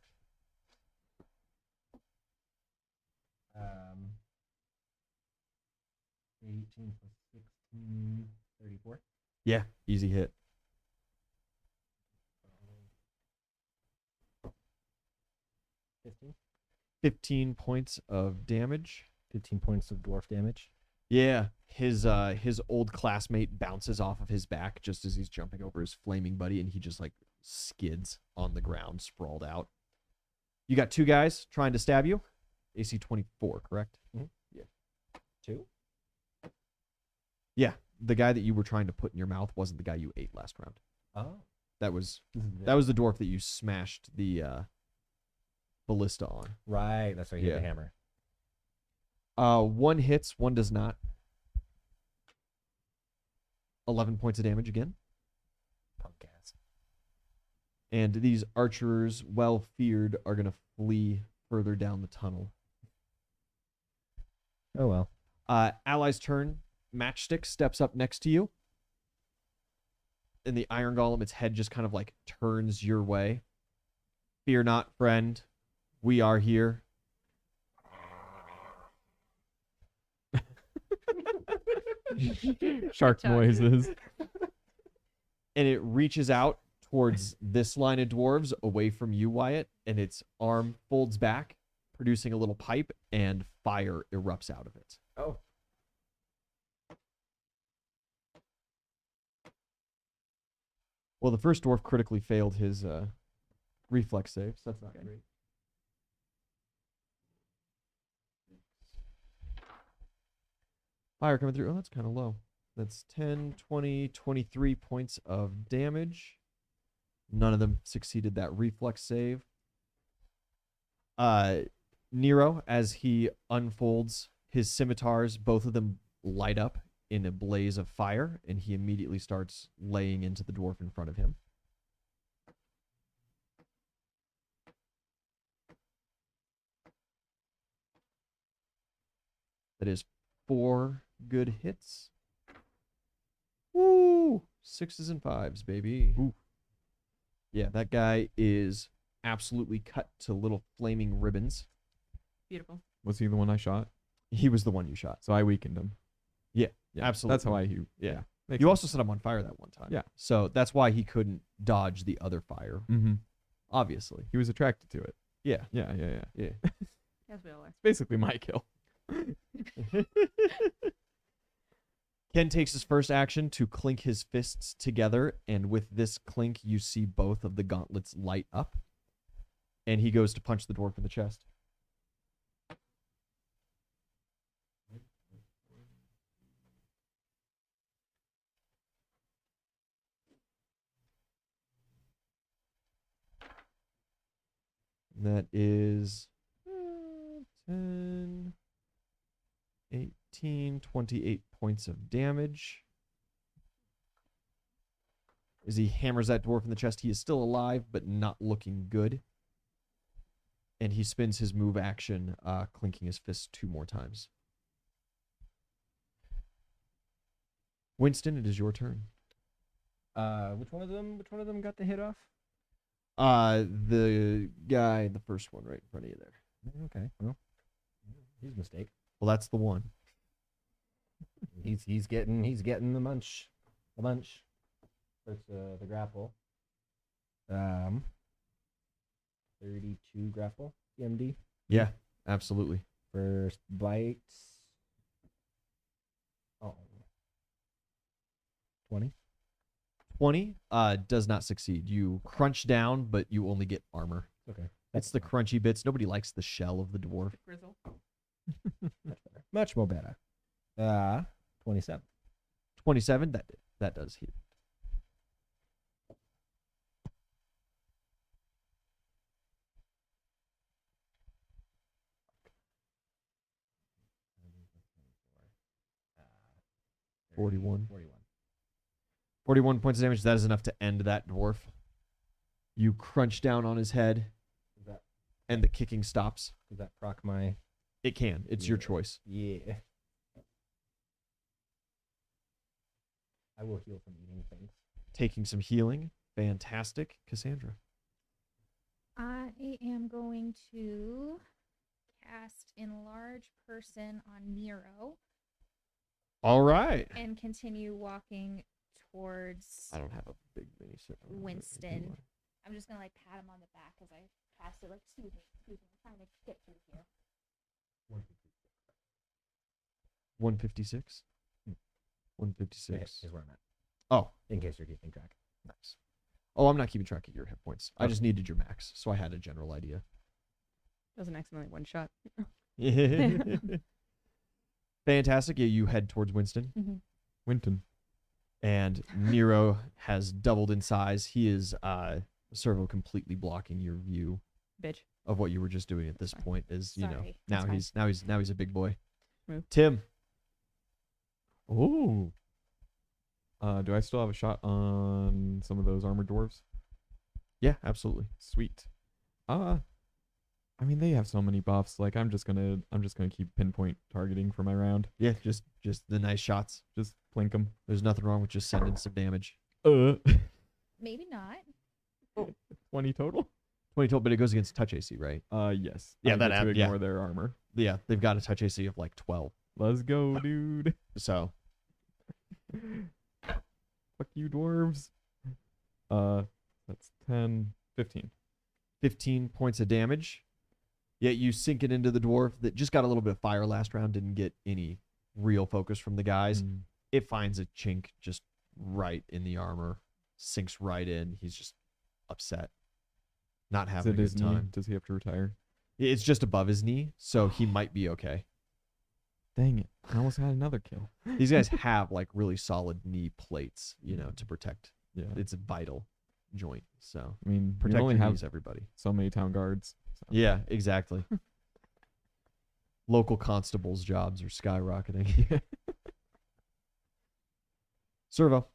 18 plus 16, 34. Yeah, easy hit. Um, 15. 15 points of damage. 15 points of dwarf damage. Yeah, his old classmate bounces off of his back just as he's jumping over his flaming buddy, and he just like skids on the ground, sprawled out. You got two guys trying to stab you. AC 24, correct? Mhm. Yeah. 2? Yeah, the guy that you were trying to put in your mouth wasn't the guy you ate last round. Oh. That was the dwarf that you smashed the ballista on. Right. That's why he hit Yeah. the hammer. One hits, one does not. 11 points of damage again. Punk ass. And these archers, well feared, are going to flee further down the tunnel. Oh, well. Ally's turn. Matchstick steps up next to you. And the iron golem, its head just kind of like turns your way. Fear not, friend. We are here. Shark Good job. noises. And it reaches out towards this line of dwarves away from you, Wyatt, and its arm folds back, producing a little pipe, and fire erupts out of it. Oh. Well, the first dwarf critically failed his reflex save, so that's not great. Fire coming through. Oh, that's kind of low. That's 10, 20, 23 points of damage. None of them succeeded that reflex save. Nero, as he unfolds his scimitars, both of them light up in a blaze of fire, and he immediately starts laying into the dwarf in front of him. That is 4 good hits. Woo! 6s and 5s, baby. Ooh. Yeah, that guy is absolutely cut to little flaming ribbons. Beautiful. Was he the one I shot? He was the one you shot. So I weakened him. Yeah, Yeah, absolutely. That's how I. Yeah. Makes You sense. also set him on fire that one time. Yeah. So that's why he couldn't dodge the other fire, Mm-hmm. obviously. He was attracted to it. Yeah. Yeah. Yeah. As we all are. It's basically my kill. Ken takes his first action to clink his fists together, and with this clink, you see both of the gauntlets light up. And he goes to punch the dwarf in the chest. That is 10, 18, 28 points of damage. As he hammers that dwarf in the chest, he is still alive, but not looking good. And he spins his move action, clinking his fist 2 more times. Winston, it is your turn. Which one of them got the hit off? The guy, the first one right in front of you there. Okay. Well, he's a mistake. Well, that's the one. He's getting the munch. The munch. First the grapple. 32 grapple. EMD. Yeah, absolutely. First bite. Oh. 20. 20 does not succeed. You crunch down, but you only get armor. Okay. That's the crunchy bits. Nobody likes the shell of the dwarf. Grizzle. Much better. Much more better. 27. 27, that does hit. Uh, 41. 41. 41 points of damage. That is enough to end that dwarf. You crunch down on his head, Does that and the kicking stops. proc my? It can. It's your Yeah. choice. Yeah. I will heal from eating things. Taking some healing. Fantastic. Cassandra. I am going to cast Enlarge Person on Nero All right. and continue walking towards. I don't have a big mini set. Winston. I'm just gonna like pat him on the back as I cast it. Like, excuse me, I'm trying to get through here. 156. Hmm. 156. Is where I'm at. Oh, In case you're keeping track. nice. Oh, I'm not keeping track of your hit points. I Okay. just needed your max, so I had a general idea. Doesn't accidentally one shot. Fantastic. Yeah, you head towards Winston. Mm-hmm. Winton. And Nero has doubled in size. He is Servo completely blocking your view Bitch. of what you were just doing at this Fine. point. Is you know Sorry. now That's fine. he's a big boy. Move. Tim, Oh. Do I still have a shot on some of those armored dwarves? yeah, absolutely. Sweet. I mean, they have so many buffs. Like, I'm just gonna keep pinpoint targeting for my round. Yeah, just the nice shots. Just plink them. There's nothing wrong with just sending some damage. Maybe not. 20 total. 20 total, but it goes against touch AC, right? Yes. Yeah, I that get to add- yeah. ignore their armor. Yeah, they've got a touch AC of like 12. Let's go, dude. So Fuck you, dwarves. That's 10, 15. 15 points of damage. Yet you sink it into the dwarf that just got a little bit of fire last round, didn't get any real focus from the guys. Mm. It finds a chink just right in the armor, sinks right in. He's just upset, not Is having it a his good knee? time. Does he have to retire? It's just above his knee, so he might be okay. Dang it. I almost had another kill. These guys have like really solid knee plates, you know, to protect. Yeah. It's a vital joint, so I mean, you protect only your have knees, everybody. so many town guards. So. Yeah, exactly. Local constables' jobs are skyrocketing. Servo.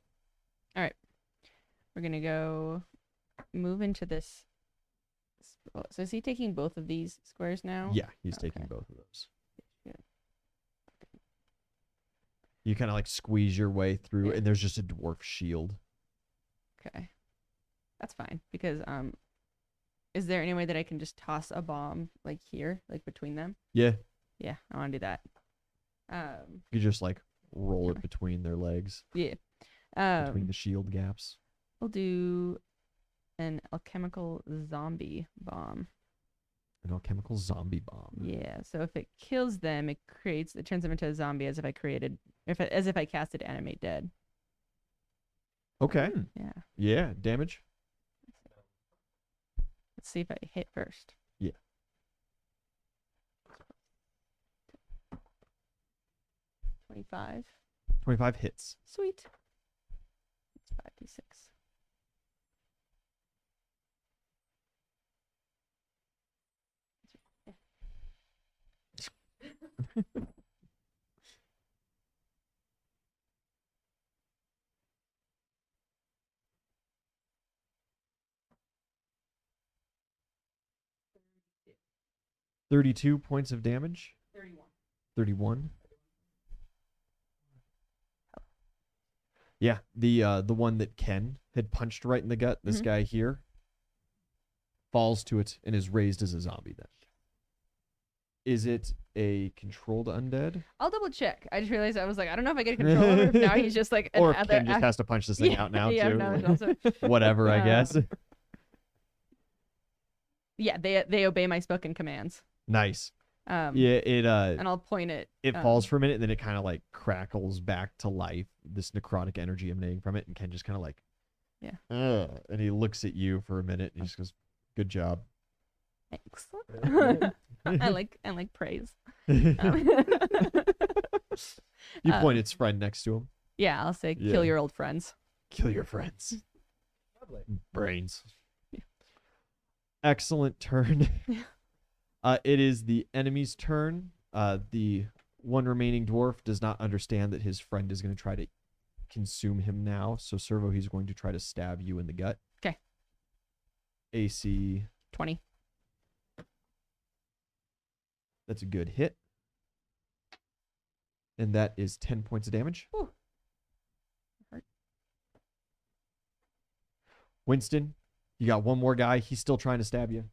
We're gonna go move into this. So is he taking both of these squares now? Yeah, he's taking Okay. both of those. Yeah. You kind of like squeeze your way through, Yeah. and there's just a dwarf shield. Okay. That's fine because is there any way that I can just toss a bomb like here, like between them? Yeah, Yeah, I want to do that. you just like roll it between their legs, Yeah. between the shield gaps. We'll do an alchemical zombie bomb. An alchemical zombie bomb. Yeah. So if it kills them, it turns them into a zombie as if I casted animate dead. Okay. Yeah. Yeah, damage. Let's see if I hit first. Yeah. 25. 25 hits. Sweet. It's 5d6. Yeah. 32 points of damage. 31. 31. Yeah, the one that Ken had punched right in the gut, this Mhm. guy here, falls to it and is raised as a zombie then. Is it a controlled undead? I'll double check. I just realized I was like, I don't know if I get control over if now he's just like Or if another Ken just has to punch this thing out now yeah, too? no, it's also, Whatever, I guess. yeah, they obey my spoken commands. Nice. Yeah, it and I'll point it. falls for a minute, and then it kind of like crackles back to life, this necrotic energy emanating from it, and Ken just kind of like, Yeah. and he looks at you for a minute, and he just goes, "Good job." Thanks. I like praise. You Um, point its friend next to him. Yeah, I'll say Yeah. kill your old friends. Kill your friends. Lovely. Brains. Yeah. Excellent turn. Yeah. It is the enemy's turn. The one remaining dwarf does not understand that his friend is going to try to consume him now. So, Servo, he's going to try to stab you in the gut. 'Kay. AC, 20. that's a good hit. And that is 10 points of damage. Ooh. Hurt. Winston, you got one more guy. He's still trying to stab you.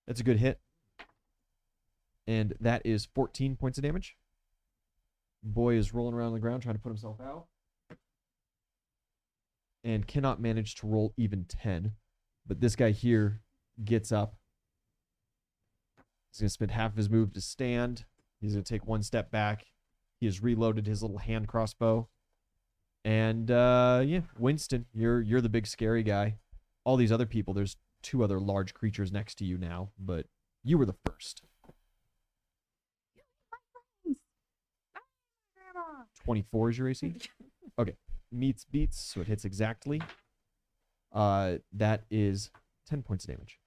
That's a good hit. And that is 14 points of damage. Boy is rolling around on the ground trying to put himself out. And cannot manage to roll even 10. But this guy here gets up. He's going to spend half of his move to stand. He's going to take one step back. He has reloaded his little hand crossbow. And yeah, Winston, you're the big scary guy. All these other people, there's two other large creatures next to you now, but you were the first. 24 is your AC? Okay. Meets beats, so it hits exactly. That is 10 points of damage.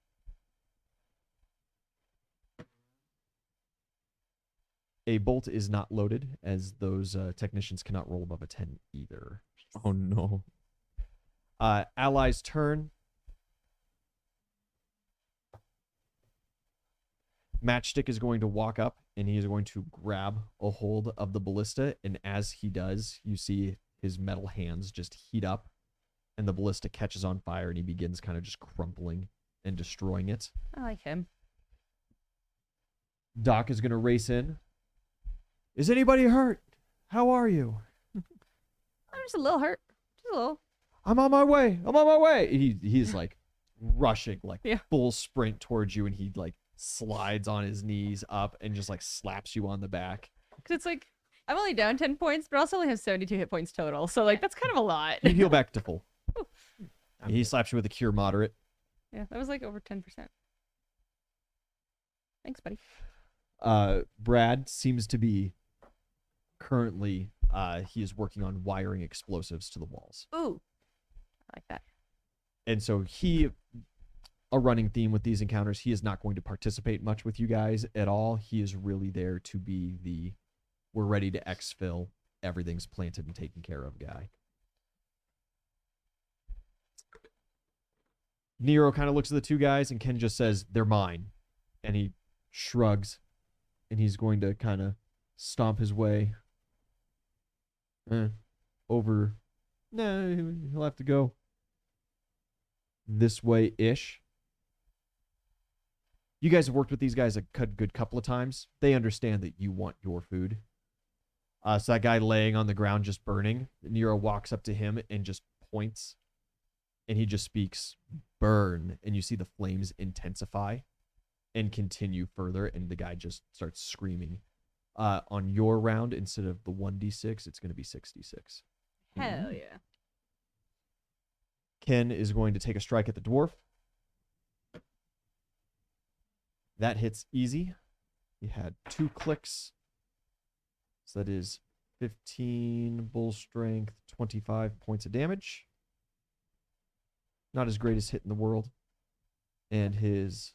A bolt is not loaded, as those technicians cannot roll above a 10 either. Oh no. Ally's turn. Matchstick is going to walk up, and he is going to grab a hold of the ballista, and as he does, you see his metal hands just heat up, and the ballista catches on fire, and he begins kind of just crumpling and destroying it. I like him. Doc is going to race in. Is anybody hurt? How are you? I'm just a little hurt. Just a little. I'm on my way. I'm on my way. He's like rushing, like Yeah. full sprint towards you, and he like slides on his knees up and just like slaps you on the back. Because it's like, I'm only down 10 points, but I also only have 72 hit points total. So, like, that's kind of a lot. You heal back to full. I'm He good. slaps you with a cure moderate. Yeah, that was like over 10%. Thanks, buddy. Brad seems to be currently he is working on wiring explosives to the walls. Ooh. I like that. And so a running theme with these encounters, he is not going to participate much with you guys at all. He is really there to be we're ready to exfil, everything's planted and taken care of guy. Nero kind of looks at the two guys, and Ken just says, "They're mine." And he shrugs, and he's going to kind of stomp his way over. No, he'll have to go this way-ish. You guys have worked with these guys a good couple of times. They understand that you want your food. So that guy laying on the ground just burning, Nero walks up to him and just points, and he just speaks, "Burn," and you see the flames intensify and continue further, and the guy just starts screaming. On your round, instead of the 1d6, it's going to be 6d6. Hell yeah. Ken is going to take a strike at the dwarf. That hits easy. He had 2 clicks. So that is 15 bull strength, 25 points of damage. Not his greatest hit in the world. And his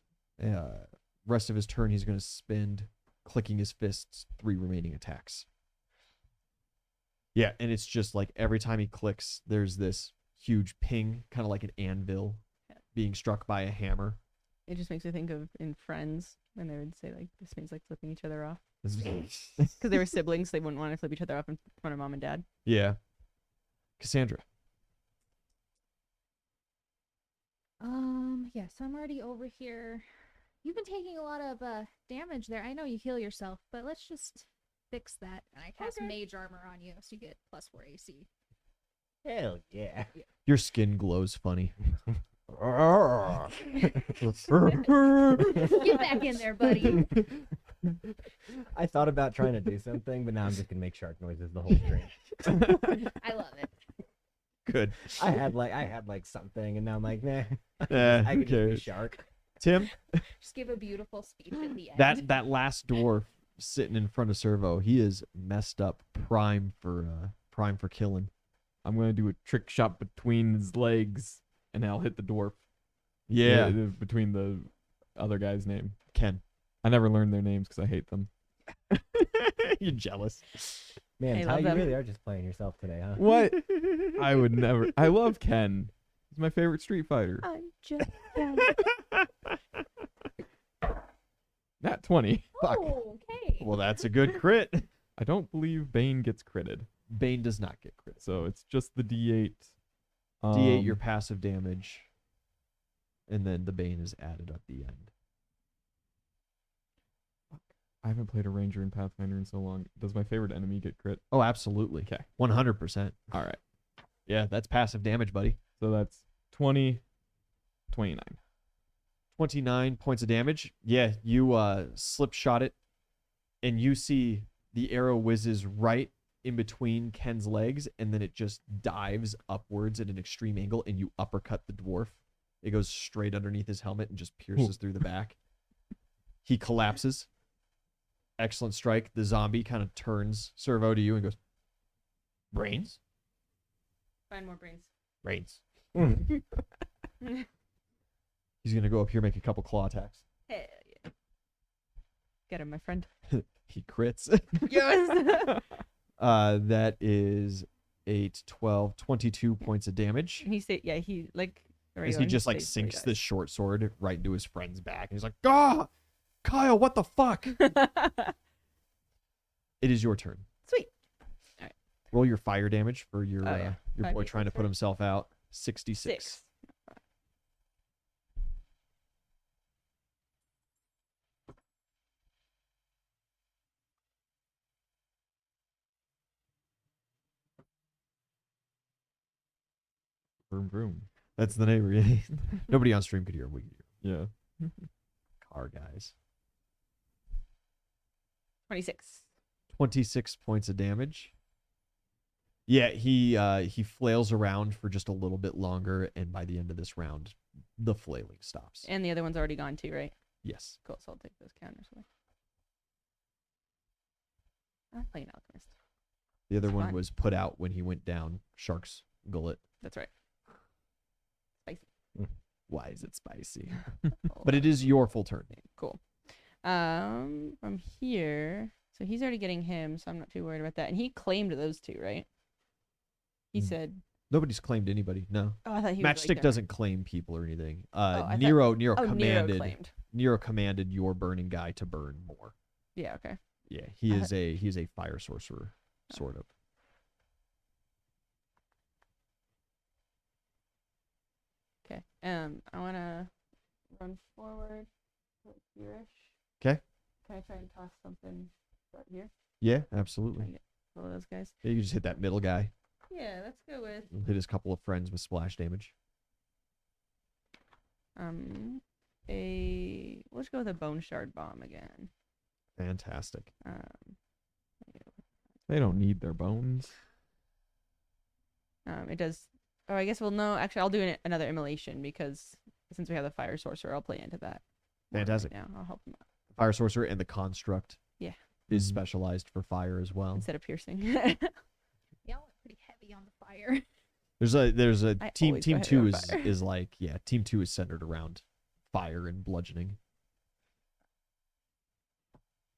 rest of his turn, he's going to spend clicking his fists 3 remaining attacks. Yeah, and it's just like every time he clicks, there's this huge ping, kind of like an anvil being struck by a hammer. It just makes me think of in Friends when they would say, like, this means like flipping each other off. This- Because they were siblings, they wouldn't want to flip each other off in front of mom and dad. yeah. Cassandra. Yeah, so I'm already over here. You've been taking a lot of damage there. I know you heal yourself, but let's just fix that. And I cast Okay. mage armor on you, so you get +4 AC. Hell yeah. Your skin glows funny. Get back in there, buddy. I thought about trying to do something, but now I'm just gonna make shark noises the whole stream. I love it. Good. I had like something, and now I'm like, nah. Yeah, I who could just be cares? shark. Tim, Just give a beautiful speech at the end. that last dwarf sitting in front of Servo, he is messed up, prime for killing. I'm gonna do a trick shot between his legs, and I'll hit the dwarf. Yeah, between the other guy's name. Ken. I never learned their names because I hate them. You're jealous. Man, I Ty, love you them. really are just playing yourself today, huh? What? I would never. I love Ken. He's my favorite Street Fighter. I'm just Nat 20. Fuck. Oh, okay. Well, that's a good crit. I don't believe Bane gets critted, Bane does not get crit. so it's just the D8. D8 your passive damage, and then the Bane is added at the end. I haven't played a ranger in Pathfinder in so long. Does my favorite enemy get crit? Oh, absolutely. Okay. 100%. All right. Yeah, that's passive damage, buddy. So that's 20, 29. 29 points of damage. Yeah, you slip shot it, and you see the arrow whizzes right in between Ken's legs, and then it just dives upwards at an extreme angle, and you uppercut the dwarf. It goes straight underneath his helmet and just pierces through the back. He collapses. Excellent strike. The zombie kind of turns Servo to you and goes, Brains. Find more brains. Brains. Mm. He's gonna go up here, make a couple claw attacks. Hell yeah. Get him, my friend. He crits. Yes. That is 8, 12, 22 points of damage. And he say, yeah, he like. there we As go, he and just like stays where he sinks this dies. short sword right into his friend's back. And he's like, "Ah, Kyle, what the fuck?" It is your turn. Sweet. Roll your fire damage for your Oh, yeah. your boy 5d6, trying to put right? himself out. 66. 6. Vroom vroom. That's the name. Nobody on stream could hear him. We could hear Yeah. him. Car guys. 26. 26 points of damage. Yeah, he flails around for just a little bit longer, and by the end of this round, the flailing stops. And the other one's already gone too, right? Yes. Cool. So I'll take those counters away. I'm playing Alchemist. The other It's one fun. was put out when he went down Shark's gullet. That's right. Spicy. Why is it spicy? Hold But on. it is your full turn. Cool. From here, so he's already getting him, so I'm not too worried about that. And he claimed those two, right? He Mm. said, Nobody's claimed anybody. No. "Oh, I thought he was like Matchstick there." doesn't claim people or anything. I thought- Nero Oh, Nero commanded claimed. commanded your burning guy to burn more. Yeah. Okay. Yeah, he Uh, is a fire sorcerer, Oh. sort of. Okay. I wanna run forward like here-ish. 'Kay. Can I try and toss something right here? Yeah, Try absolutely. and get all of those guys. Yeah, you can just hit that middle guy. Yeah. Let's go with Hit his couple of friends with splash damage. let's go with a bone shard bomb again. Fantastic. They don't need their bones. It does. Oh, I guess. Well, no. Actually, I'll do another immolation because since we have the fire sorcerer, I'll play into that. more right Fantastic. now, I'll help him out Fire sorcerer and the construct. Yeah. Is Mhm. specialized for fire as well. instead of piercing. Y'all went pretty heavy on the fire. There's a I team always go team heavy 2 on is fire. is like team 2 is centered around fire and bludgeoning.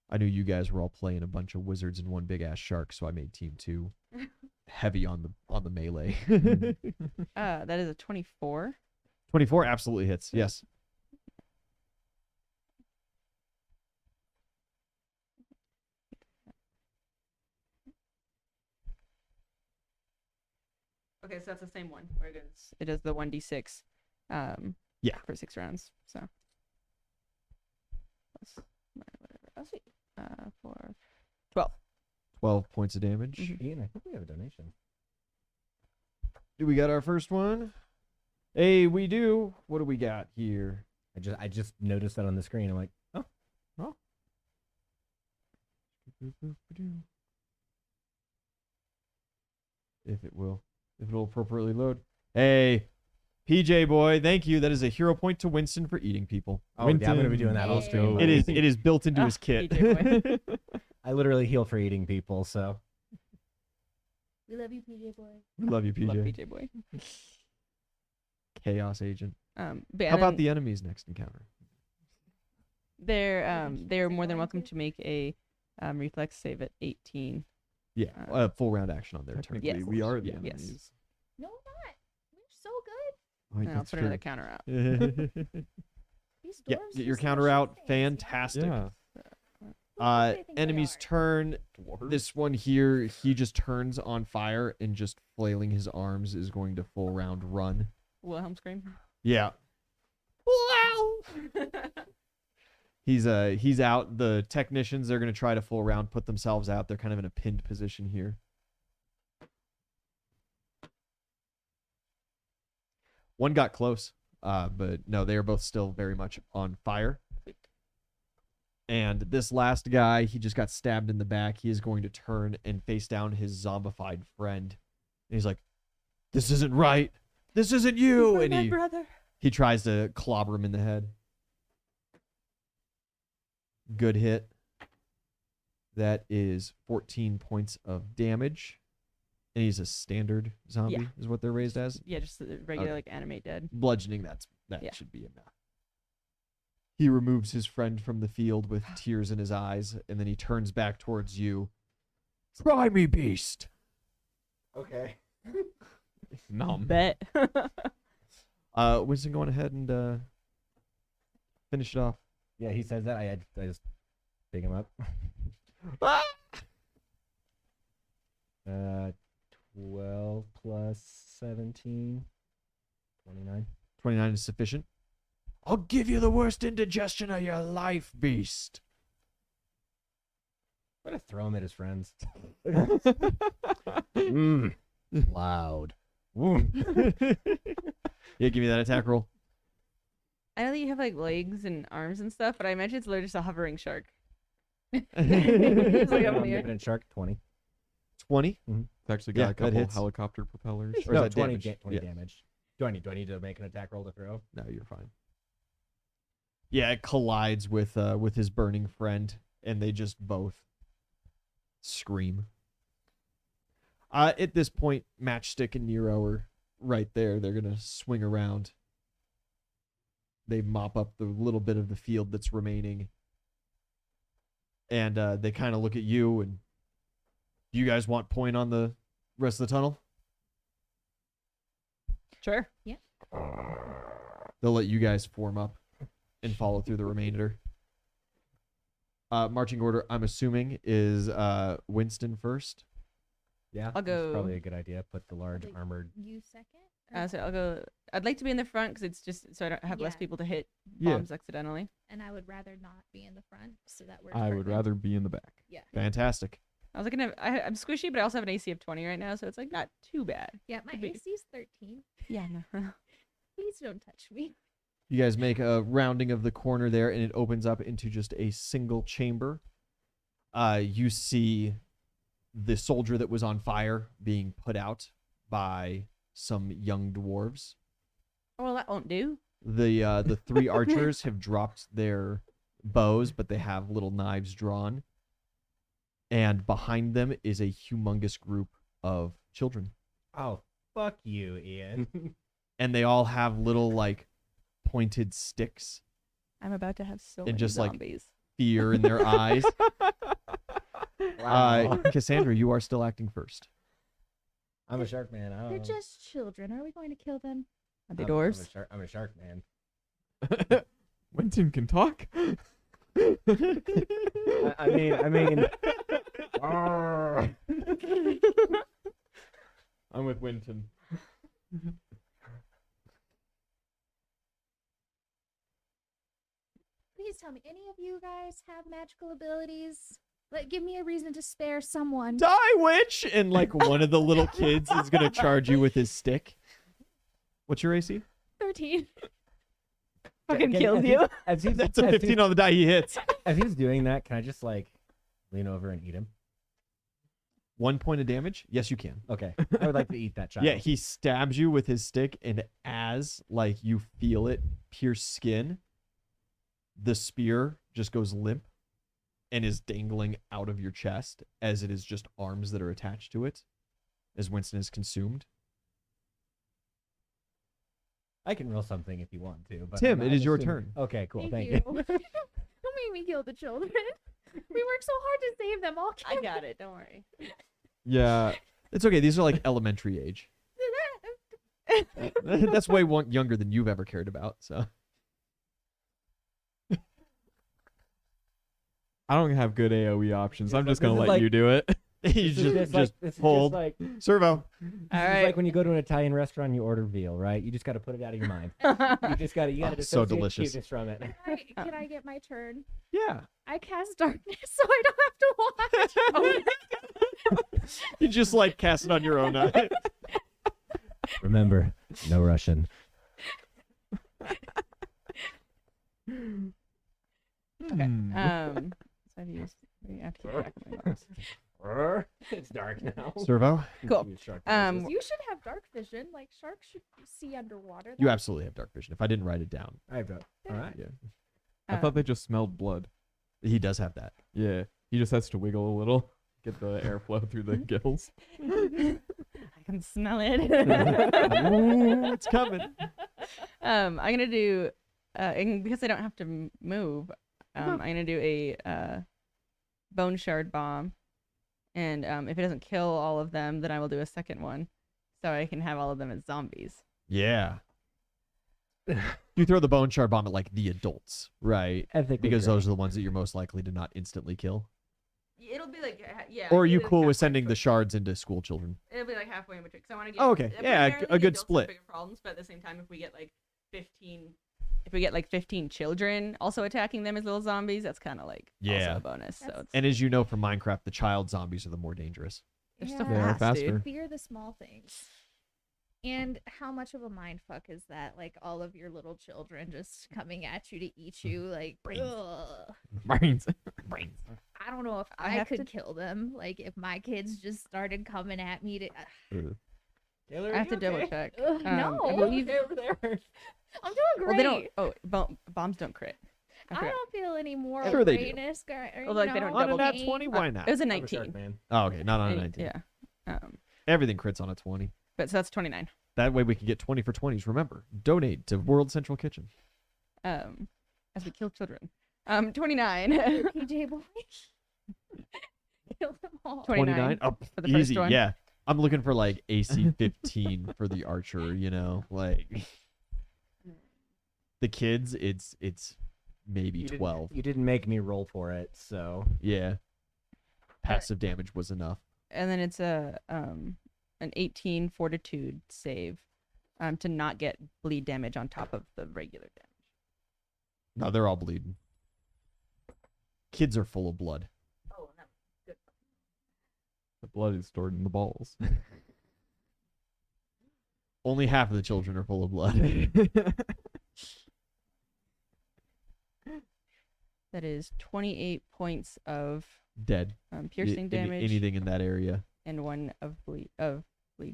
I knew you guys were all playing a bunch of wizards and one big ass shark, so I made team 2 heavy on the melee. That is a 24. 24 absolutely hits. Yes. Okay, so that's the same one where it is the 1d6. Yeah. For 6 rounds. So. Plus whatever. Oh, sweet. For 12. 12 points of damage. Mhm. Ian, I think we have a donation. Do we got our first one? Hey, we do. What do we got here? I just noticed that on the screen. I'm like, oh, If it'll appropriately load. Hey, PJ boy, thank you. That is a hero point to Winston for eating people. oh yeah, I'm gonna be doing that all Hey. stream. It is built into Ah, his kit. PJ I literally heal for eating people, so We love you, PJ boy. We love you, PJ. Love PJ boy. Chaos agent. But How about then the enemy's next encounter? they're more than welcome to make a reflex save at 18. Yeah, full round action on their turn. Technically, Yes. we are the Yeah. Yes. enemies. No, we're not. We're so good. Oh, And I'll that's put another true. counter out. These Yeah, dwarves get your do counter special out. things. Fantastic. Yeah. Who do they think they Enemy's are? turn. This one here, he just turns on fire and just flailing his arms is going to full round run. Wilhelm scream. Yeah. He's out. The technicians, they're gonna try to full round put themselves out. They're kind of in a pinned position here. One got close, but no, they are both still very much on fire. And this last guy, he just got stabbed in the back. He is going to turn and face down his zombified friend. And he's like, "This isn't right. This isn't you." And my brother. he tries to clobber him in the head. Good hit. That is 14 points of damage. And he's a standard zombie, Yeah. is what they're raised as. Yeah, just the regular Okay. like animate dead. Bludgeoning, that Yeah. should be enough. He removes his friend from the field with tears in his eyes, and then he turns back towards you. Try me, beast. Okay. Numb. Bet. Winston, going ahead and finish it off. Yeah, he says that. I just pick him up. 12 plus 17. 29. 29 is sufficient. I'll give you the worst indigestion of your life, beast. I'm gonna throw him at his friends. Loud. Yeah, give me that attack roll. I know that you have like legs and arms and stuff, but I imagine it's literally just a hovering shark. Like I'm up in the air. giving it shark 20. 20? It's actually Yeah, got a that couple hits. helicopter propellers. Or No, is that 20 damage? 20 Yeah. damage. Do I need to make an attack roll to throw? No, you're fine. Yeah, it collides with his burning friend, and they just both scream. At this point, Matchstick and Nero are right there. They're gonna swing around. They mop up the little bit of the field that's remaining, and they kind of look at you. And do you guys want point on the rest of the tunnel? Sure. They'll let you guys form up and follow through the remainder. Marching order, I'm assuming, is Winston first. Yeah. I'll that's go- probably a good idea. Put the large Like, armored. You second? Or- So I'll go. I'd like to be in the front because it's just so I don't have less Yeah. people to hit Yeah. bombs accidentally. and I would rather not be in the front, so that we're. I would rather be in the back. Yeah. Fantastic. I was looking at. I'm squishy, but I also have an AC of 20 right now, so it's like not too bad. Yeah, my Could be. AC's 13. Yeah. No. Please don't touch me. You guys make a rounding of the corner there, and it opens up into just a single chamber. You see the soldier that was on fire being put out by some young dwarves. Well, that won't do. The three archers have dropped their bows, but they have little knives drawn. And behind them is a humongous group of children. Oh, fuck you, Ian. And they all have little, like, pointed sticks, I'm about to have so And many just, like, zombies. fear in their eyes. Wow. Cassandra, you are still acting first. I'm a shark man. I don't They're know. just children. Are we going to kill them? Are they I'm a dwarves? I'm a shark man. Winton can talk. I mean. Arrgh. I'm with Winton. Please tell me, any of you guys have magical abilities? Like, give me a reason to spare someone. Die, witch! And, like, one of the little kids is going to charge you with his stick. What's your AC? 13. Fucking Can- kills as you. he- As he's, That's a as 15 he's, on the die he hits. as he's doing that, can I just like lean over and eat him? 1 point of damage? Yes, you can. Okay. I would like to eat that child. Yeah, he stabs you with his stick, and as, like, you feel it pierce skin, the spear just goes limp and is dangling out of your chest, as it is just arms that are attached to it, as Winston is consumed. I can roll something if you want to. But Tim, I'm it is your assuming- turn. Okay, cool. Thank you. Don't make me kill the children. We worked so hard to save them all. I got it. Don't worry. Yeah, it's okay. These are like elementary age. That's way younger than you've ever cared about. So I don't have good AoE options. I'm just This gonna is let like- you do it. you This is just like, this is hold. just like, Servo. this All is right. like when you go to an Italian restaurant and you order veal, right? You just got to put it out of your mind. You just got to Oh, so dissociate delicious. cuteness from it. Can I get my turn? Yeah. I cast darkness so I don't have to watch. You just like cast it on your own. Remember, no Russian. Okay. Hmm. So I've used. I have to keep track of my rolls. It's dark now. Servo. Cool. Um, You should have dark vision. Like sharks should see underwater. You absolutely have dark vision. If I didn't write it down, I have dark. All right. yeah, I thought they just smelled blood. he does have that. Yeah, he just has to wiggle a little, get the airflow through the gills. can smell it. Ooh, it's coming. I'm gonna do, and because I don't have to move, I'm gonna do a bone shard bomb, and if it doesn't kill all of them, then I will do a second one, so I can have all of them as zombies. Yeah. You throw the bone shard bomb at like the adults, right? Ethically Because great. those are the ones that you're most likely to not instantly kill. It'll be like yeah. Or are you cool with sending the shards into school children? It'll be like halfway in between. Cause I want to get. Oh, okay. Yeah, primarily a the good adults have split. Bigger problems, but at the same time, if we get like 15 children also attacking them as little zombies, that's kind of like Yeah. also a bonus. So That's- it's, And as you know from Minecraft, the child zombies are the more dangerous. they're so Yeah. They are fast, faster. dude. Fear the small things. And how much of a mind fuck is that? Like all of your little children just coming at you to eat you. Like, Brains. ugh. Brains. I don't know if I I have could to- kill them. Like if my kids just started coming at me to. Taylor, I have to double check. Ugh, no. I believe. over there. I'm doing great. Well, they don't. Oh, bombs don't crit. I I forgot. don't feel any more Sure they do. greatness. Well, like, they don't On a double nat pain. 20, why not? It was a I'm a shark 19. man. Oh, okay, not on a 19. Yeah. Everything crits on a 20. But so that's 29. That way we can get 20 for 20s. Remember, donate to World Central Kitchen. As we kill children. 29. PJ boy. Kill them all. 29 Oh, for the first easy. one. Yeah. I'm looking for like AC 15 for the archer, like the kids, it's maybe You 12. You didn't make me roll for it, so Yeah. Passive damage was enough. And then it's an 18 fortitude save to not get bleed damage on top of the regular damage. No, they're all bleeding. Kids are full of blood. Oh, that's good. The blood is stored in the balls. Only half of the children are full of blood. That is 28 points of Dead. piercing Any- damage anything in that area. and 1 of bleed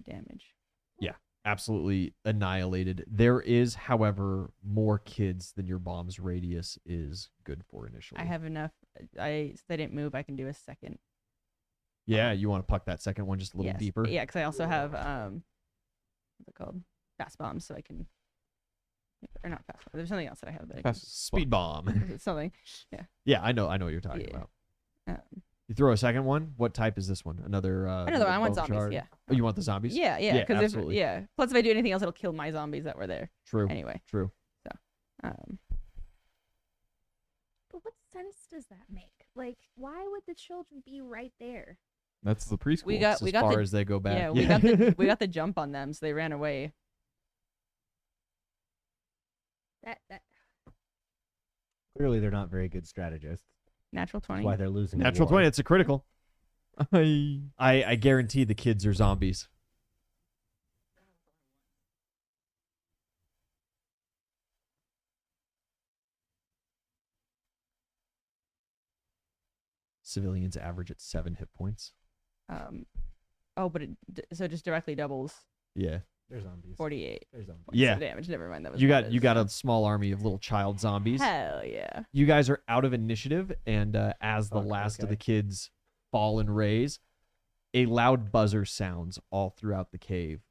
damage. Absolutely annihilated. There is, however, more kids than your bomb's radius is good for initially. I have enough. Since I didn't move, I can do a second. Yeah, you want to puck that second one just a little Yes. deeper? Yeah, because I also have what's it called? Fast bombs, so I can. Or not fast. There's something else that I have that I can. Speed bomb. It's something. Yeah, I know what you're talking Yeah. about. Um, You throw a second one. What type is this one? Another. Another one. I want bone zombies. shard? Yeah. Oh, you want the zombies? Yeah. Yeah, Because absolutely. Plus, if I do anything else, it'll kill my zombies that were there True. anyway. True. Um, But what sense does that make? Like, why would the children be right there? That's the preschool. We got It's as the far as they go back. yeah. We got the jump on them, so they ran away. That clearly they're not very good strategists. Natural That's 20. why they're losing. the Natural war. 20. It's a critical. I I guarantee the kids are zombies. Civilians average at 7 hit points. Oh, but so it just directly doubles Yeah. They're zombies. 48 They're zombies. points Yeah. of damage. Never mind. That was You not got as- a small army of little child zombies. Hell yeah. You guys are out of initiative, and as the Fuck, last of okay. the kids fall and raise, a loud buzzer sounds all throughout the cave.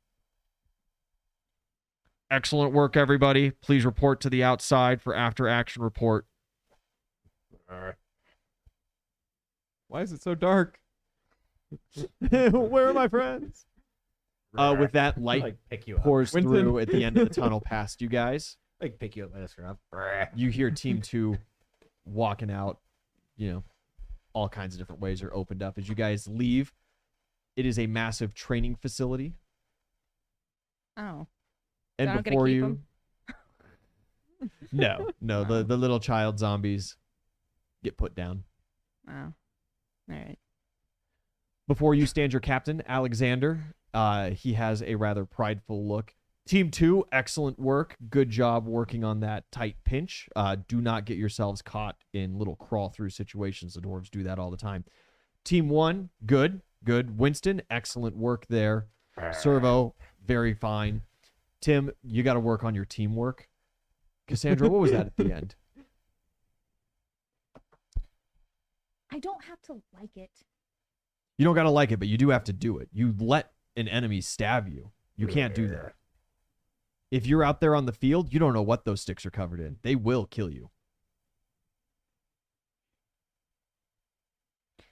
Excellent work, everybody. Please report to the outside for after action report. Why is it so dark? Where are my friends? With that, light like pick you up. pours Winston. through at the end of the tunnel past you guys. Like pick you up, let us run up. You hear Team 2 walking out. All kinds of different ways are opened up. As you guys leave, it is a massive training facility. Oh. And I don't get to before keep you... 'em? No, the little child zombies get put down. Oh. All right. Before you stand your captain, Alexander. He has a rather prideful look. Team 2, excellent work. Good job working on that tight pinch. Do not get yourselves caught in little crawl through situations. The dwarves do that all the time. Team 1, good. Winston, excellent work there. Servo, very fine. Tim, you got to work on your teamwork. Cassandra, what was that at the end? I don't have to like it. You don't got to like it, but you do have to do it. You let an enemy stab you. You can't do that. If you're out there on the field, you don't know what those sticks are covered in. They will kill you.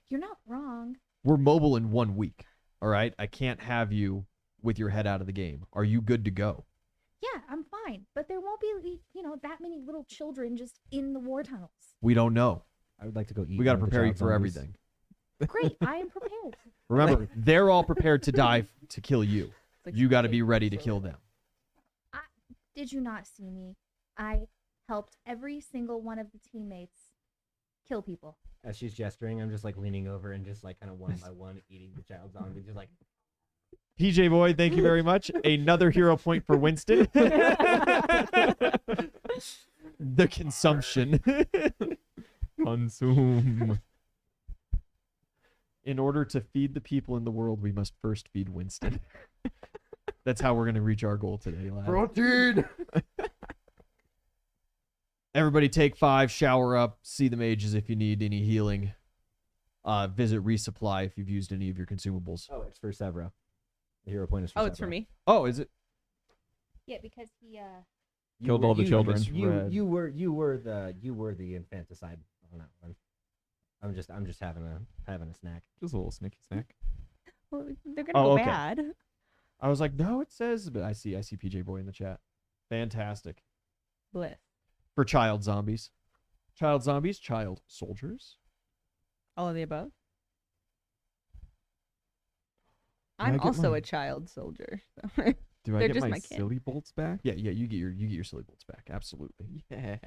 You're not wrong. We're mobile in 1 week. All right? I can't have you with your head out of the game. Are you good to go? Yeah, I'm fine. But there won't be, that many little children just in the war tunnels. We don't know. I would like to go eat. We got to one of the prepare you child for zombies. everything. Great, I am prepared. Remember, they're all prepared to die to kill you. It's like You got to be big ready to sword. kill them. Did you not see me? I helped every single one of the teammates kill people. As she's gesturing, I'm just like leaning over and just like kind of one by one eating the child zombie, just like. PJ Boy, thank you very much. Another hero point for Winston. The consumption. Consume. In order to feed the people in the world, we must first feed Winston. That's how we're going to reach our goal today, lad. Protein. Everybody take 5, shower up, see the mages if you need any healing. Visit resupply if you've used any of your consumables. Oh, it's for Severo. The hero point is for Oh, it's for Severo. me. Oh, is it? Yeah, because he You Killed were- all the you- children. You were the infanticide on that one. I'm just having a snack. Just a little snicky snack. Well, they're gonna Oh, go okay. bad. I was like, no, it says, but I see PJ Boy in the chat. Fantastic. Bliss. For child zombies. Child zombies, child soldiers. All of the above. I I'm get also my- a child soldier. So. Do I They're get just my my kin. silly bolts back? Yeah, you get your silly bolts back. Absolutely. Yeah.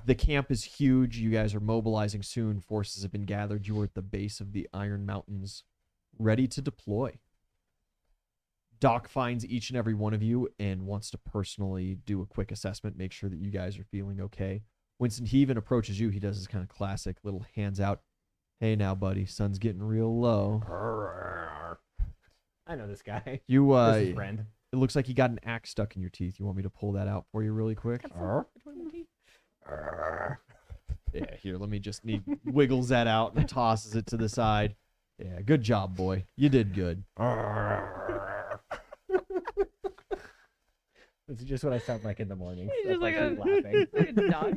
The camp is huge. You guys are mobilizing soon. Forces have been gathered. You are at the base of the Iron Mountains, ready to deploy. Doc finds each and every one of you and wants to personally do a quick assessment, make sure that you guys are feeling okay. Winston, he even approaches you. He does his kind of classic little hands out. Hey now, buddy, sun's getting real low. I know this guy. You This is friend. it looks like you got an axe stuck in your teeth. You want me to pull that out for you really quick? Yeah, here, let me just wiggles that out and tosses it to the side. Yeah, good job, boy. You did good. This is just what I sound like in the morning. He's so just like I'm a- laughing. like a dog.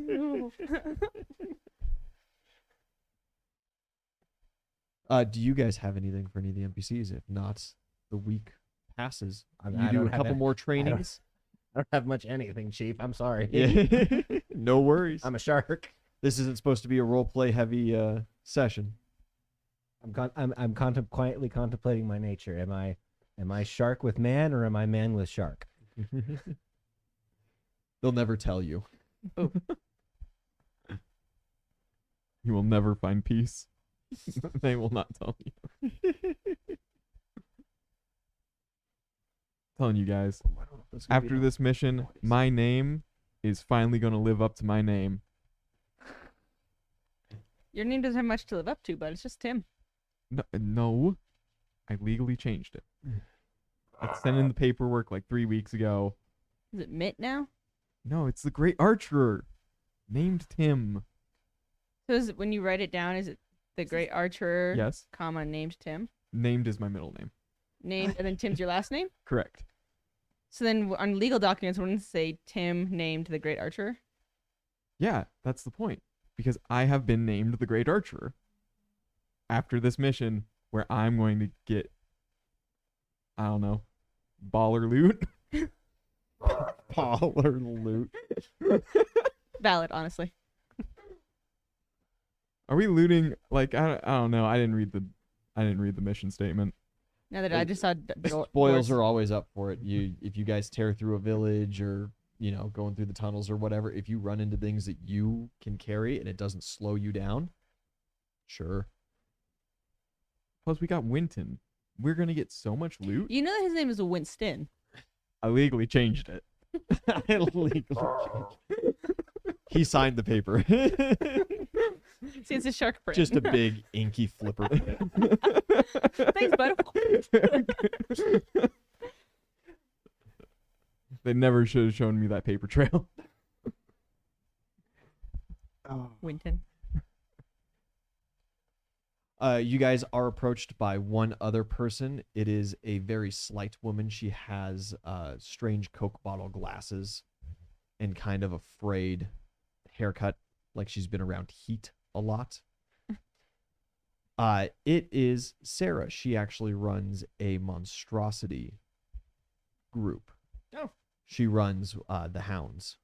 Do you guys have anything for any of the NPCs? If not, the week passes. I You don't do a have couple any- more trainings. I don't have much anything, Chief. I'm sorry. Yeah. No worries. I'm a shark. This isn't supposed to be a role play heavy session. I'm quietly contemplating my nature. Am I shark with man or am I man with shark? They'll never tell you. You will never find peace. They will not tell you. Telling you guys, after this mission, my name is finally going to live up to my name. Your name doesn't have much to live up to, but it's just Tim. No, I legally changed it. I sent in the paperwork like 3 weeks ago. Is it Mitt now? No, it's the Great Archer, named Tim. So is it, when you write it down, is it the Great Archer, Yes, comma, named Tim? named is my middle name. Named, and then Tim's your last name? Correct. So then on legal documents, wouldn't it say Tim named the Great Archer? Yeah, that's the point. Because I have been named the Great Archer after this mission where I'm going to get, I don't know, baller loot. Baller loot. Valid, honestly. Are we looting? Like I don't know. I didn't read the mission statement. Now that I just saw Spoils are always up for it. If you guys tear through a village or going through the tunnels or whatever, if you run into things that you can carry and it doesn't slow you down, sure. Plus, we got Winton. We're gonna get so much loot. You know that his name is Winston. I legally changed it. I legally changed. He signed the paper. See, it's a shark print. Just a big inky flipper. Thanks, bud. They never should have shown me that paper trail. Winton. You guys are approached by one other person. It is a very slight woman. She has strange Coke bottle glasses and kind of a frayed haircut, like she's been around heat a lot. It is Sarah. She actually runs a monstrosity group. Oh. She runs the Hounds.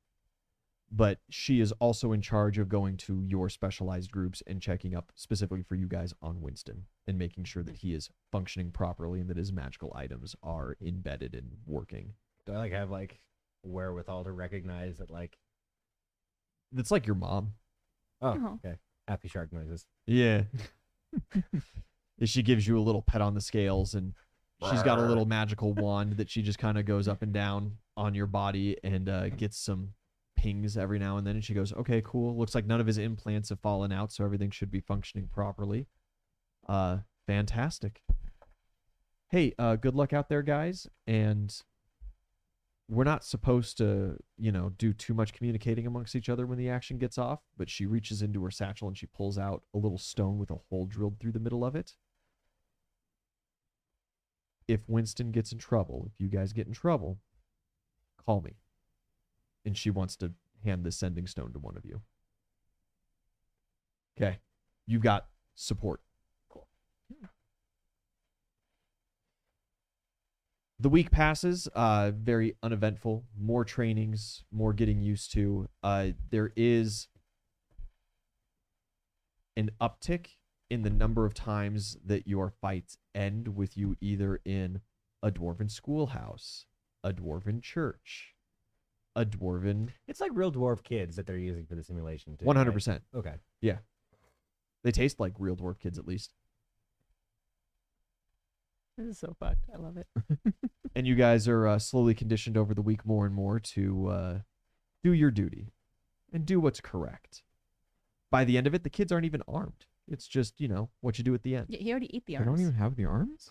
But she is also in charge of going to your specialized groups and checking up specifically for you guys on Winston and making sure that he is functioning properly and that his magical items are embedded and working. Do I like have like wherewithal to recognize that like? It's like your mom. Oh, Oh. okay. Happy shark noises. Yeah. She gives you a little pet on the scales, and she's got a little magical wand that she just kind of goes up and down on your body and gets some pings every now and then. And she goes, okay, cool. Looks like none of his implants have fallen out, so everything should be functioning properly. Fantastic. Hey, good luck out there, guys. And we're not supposed to, do too much communicating amongst each other when the action gets off, but she reaches into her satchel and she pulls out a little stone with a hole drilled through the middle of it. If Winston gets in trouble, if you guys get in trouble, call me. And she wants to hand the sending stone to one of you. Okay. You've got support. Cool. The week passes, very uneventful. More trainings, more getting used to. There is an uptick in the number of times that your fights end with you either in a dwarven schoolhouse, a dwarven church, a dwarven... It's like real dwarf kids that they're using for the simulation too. 100%. Right? Okay. They taste like real dwarf kids, at least. This is so fucked. I love it. And you guys are slowly conditioned over the week more and more to do your duty and do what's correct. By the end of it, the kids aren't even armed. It's just, what you do at the end. Yeah, he already ate the They don't arms. even have the arms?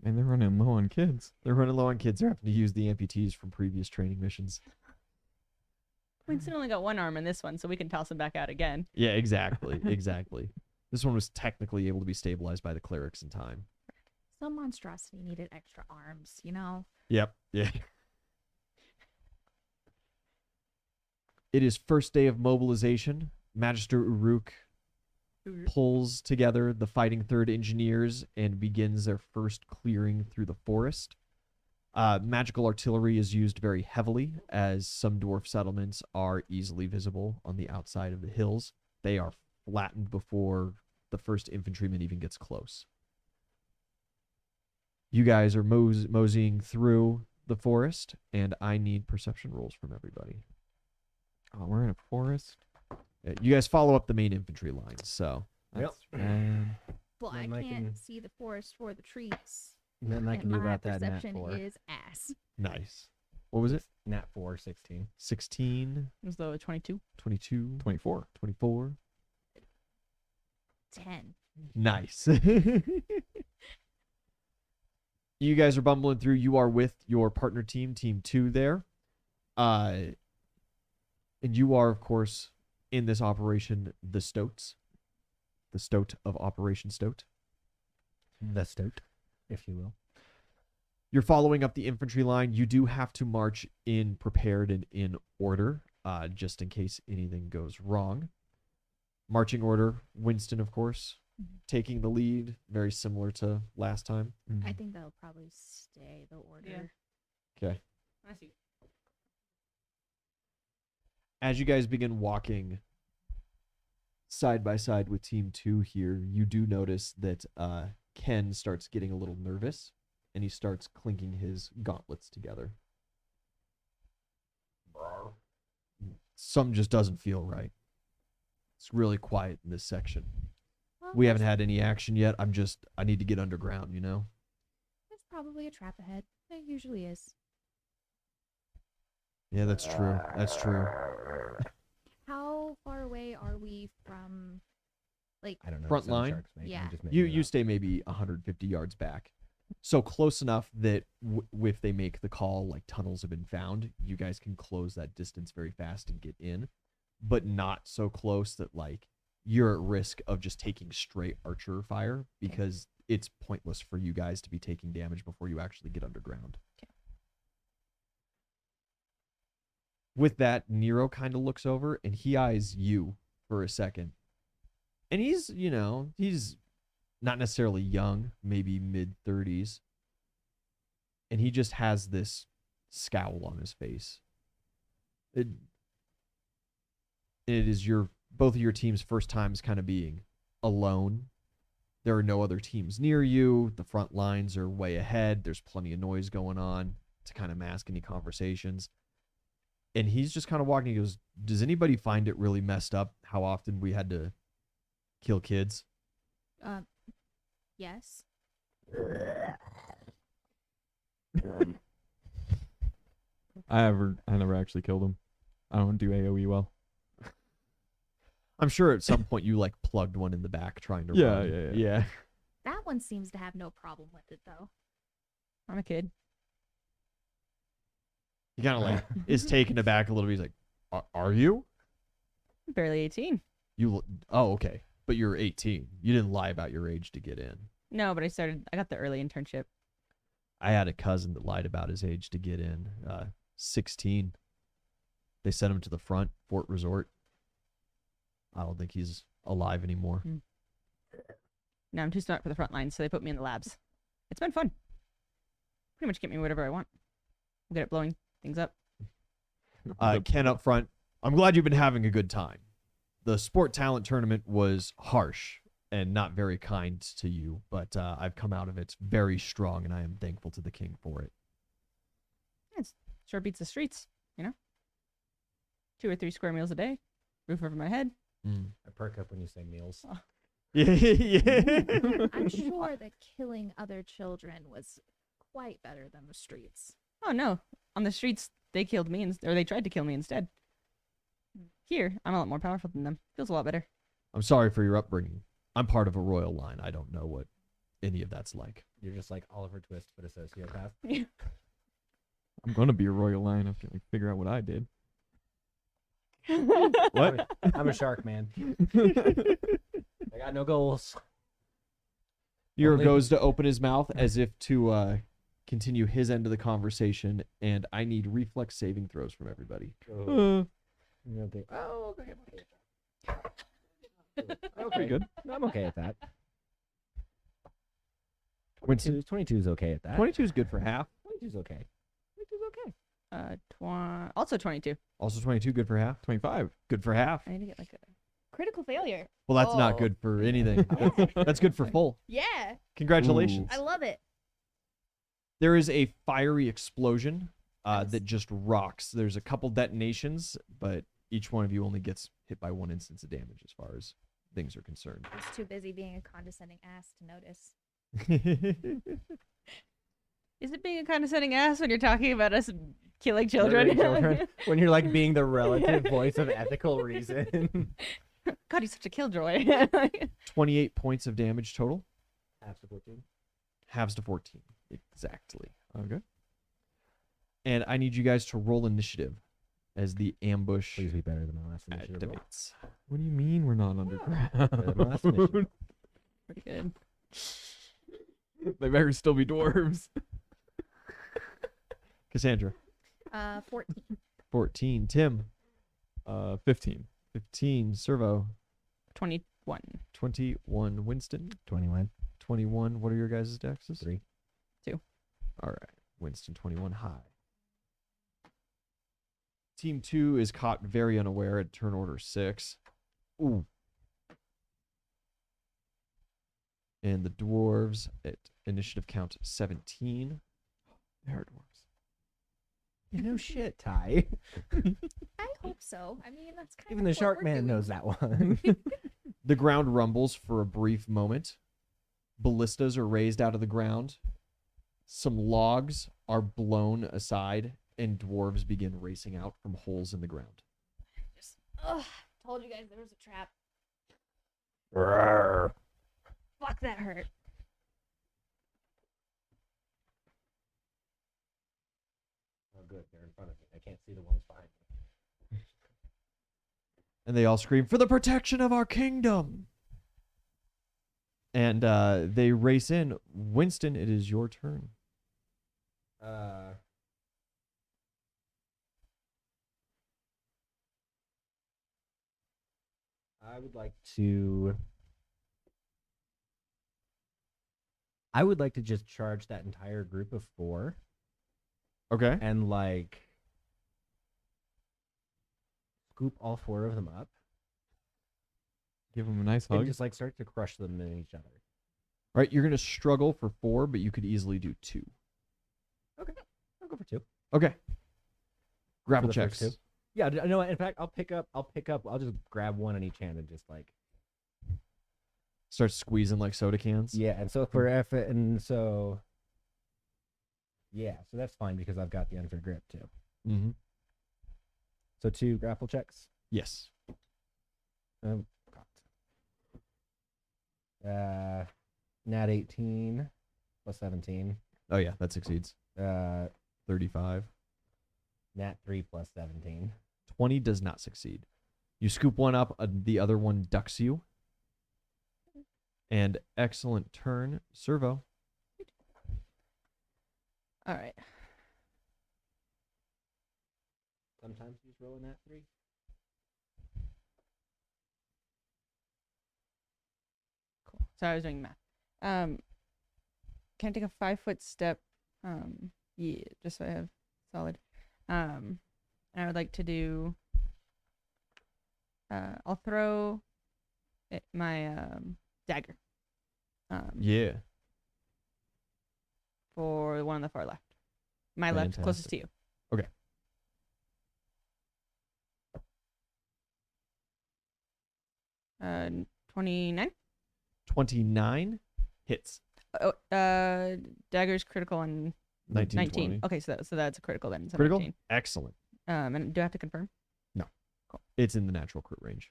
And they're running low on kids. They're running low on kids. They're having to use the amputees from previous training missions. Winston only got one arm in this one, so we can toss him back out again. Yeah, exactly. Exactly. This one was technically able to be stabilized by the clerics in time. Some monstrosity needed extra arms, Yep. Yeah. It is first day of mobilization. Magister Uruk pulls together the Fighting Third Engineers and begins their first clearing through the forest. Magical artillery is used very heavily, as some dwarf settlements are easily visible on the outside of the hills. They are flattened before the first infantryman even gets close. You guys are moseying through the forest, and I need perception rolls from everybody. Oh, we're in a forest. You guys follow up the main infantry lines, so That's bad. Well, I Then I can't can- see the forest for the trees. Nothing I and can do my about that. Nat perception 4. is ass. nice. What was it? Nat 4, 16. 16, As though 22. 22, 24. 24. 10. Nice. You guys are bumbling through. You are with your partner team, Team 2 there. And you are, of course, in this operation, the Stoats. The Stoat of Operation Stoat. The Stoat, if you will. You're following up the infantry line. You do have to march in prepared and in order, just in case anything goes wrong. Marching order, Winston, of course, taking the lead, very similar to last time. I think that'll probably stay the order. Okay. I see. As you guys begin walking side by side with Team 2 here, you do notice that Ken starts getting a little nervous, and he starts clinking his gauntlets together. Something just doesn't feel right. It's really quiet in this section. Well, We haven't there's- had any action yet. I need to get underground, There's probably a trap ahead. There usually is. Yeah, that's true. That's true. How far away are we from, like, I don't know. Front Some line? sharks make. I'm Yeah. just making You it you up. stay maybe 150 yards back. So close enough that if they make the call, like tunnels have been found, you guys can close that distance very fast and get in, but not so close that like you're at risk of just taking straight archer fire because it's pointless for you guys to be taking damage before you actually get underground. Okay. With that, Nero kind of looks over and he eyes you for a second. And he's, he's not necessarily young, maybe mid-30s. And he just has this scowl on his face. It is both of your team's first times kind of being alone. There are no other teams near you. The front lines are way ahead. There's plenty of noise going on to kind of mask any conversations. And he's just kind of walking. He goes, does anybody find it really messed up how often we had to kill kids? Yes. I never actually killed him. I don't do AoE well. I'm sure at some point you like plugged one in the back trying to Yeah, run. yeah. That one seems to have no problem with it, though. I'm a kid. He kind of like is taken aback a little bit. He's like, are you? I'm barely 18. Oh, okay. But you're 18. You didn't lie about your age to get in. No, but I got the early internship. I had a cousin that lied about his age to get in. 16. They sent him to the front, Fort Resort. I don't think he's alive anymore. No, I'm too smart for the front lines, so they put me in the labs. It's been fun. Pretty much get me whatever I want. I'm good at blowing things up. Ken up front, I'm glad you've been having a good time. The sport talent tournament was harsh and not very kind to you, but I've come out of it very strong, and I am thankful to the king for it. Sure beats the streets, 2 or 3 square meals a day, roof over my head. I perk up when you say meals. Yeah. I'm sure that killing other children was quite better than the streets. Oh no, on the streets they killed me, or they tried to kill me instead. Here, I'm a lot more powerful than them. Feels a lot better. I'm sorry for your upbringing. I'm part of a royal line. I don't know what any of that's like. You're just like Oliver Twist, but a sociopath. I'm gonna be a royal lion after I figure out what I did. What? I'm a shark, man. I got no goals. Nero Only- goes to open his mouth as if to continue his end of the conversation, and I need reflex saving throws from everybody. Oh, you know, okay. Pretty good. I'm okay at that. Winston, 22 is okay at that. 22 is good for half. 22 is okay. 22 is okay. Also 22. Also 22, good for half. 25. Good for half. I need to get like a. Critical failure. Well, that's not Oh. good for anything. That's good for full. Yeah, Congratulations. I love it. There is a fiery explosion Nice. that just rocks. There's a couple detonations, but each one of you only gets hit by 1 instance of damage as far as things are concerned. I was too busy being a condescending ass to notice. Is it being a condescending ass when you're talking about us killing children? Literally children. When you're like being the relative voice of ethical reason. God, he's such a killjoy. 28 points of damage total. Half to 14. Halves to 14. Exactly. Okay. And I need you guys to roll initiative as the ambush Please be better than my last initiative. roll. activates. What do you mean we're not underground? Better than my last initiative. Pretty good. They better still be dwarves. Cassandra. 14. 14. Tim. 15. 15. Servo. 21. 21. Winston. 21. 21. What are your guys' dexes? 3. All right. Winston, 21 high. Team 2 is caught very unaware at turn order 6. Ooh. And the dwarves at initiative count 17. They are dwarves. No shit, Ty. I hope so. I mean, that's kind Even of the shark man knows that one. The ground rumbles for a brief moment. Ballistas are raised out of the ground. Some logs are blown aside, and dwarves begin racing out from holes in the ground. Just, told you guys there was a trap. Fuck, that hurt. Oh, good. They're in front of me. I can't see the ones behind me. And they all scream, "For the protection of our kingdom!" And they race in. Winston, it is your turn. I would like to. I would like to just charge that entire group of 4 Okay. and like scoop all 4 of them up Give him a nice and hug. just like start to crush them in each other. All right, you're going to struggle for 4, but you could easily do 2. I'll go for 2. Okay. Grapple the first checks. 2? Yeah, you know what? In fact, I'll just grab one in each hand and just like. Start squeezing like soda cans. Yeah, and so for effort, and so. Yeah, so that's fine because I've got the unfair grip too. Mm-hmm. So 2 grapple checks. Yes. Nat 18 plus 17. Oh, yeah, that succeeds. 35. Nat 3 plus 17. 20 does not succeed. You scoop one up, the other one ducks you. And excellent turn. Servo. All right. Sometimes you just roll a nat 3. Cool. Sorry, I was doing math. Can I take a 5-foot step? Yeah, just so I have solid. And I would like to do. I'll throw my dagger. Yeah. For the one on the far left. My left, closest to you. Okay. Uh, 29. 29 hits. Oh, dagger's critical on 19, 19. 20. Okay, so that's a critical then. So Critical? 19. Excellent. And do I have to confirm? It's in the natural crit range.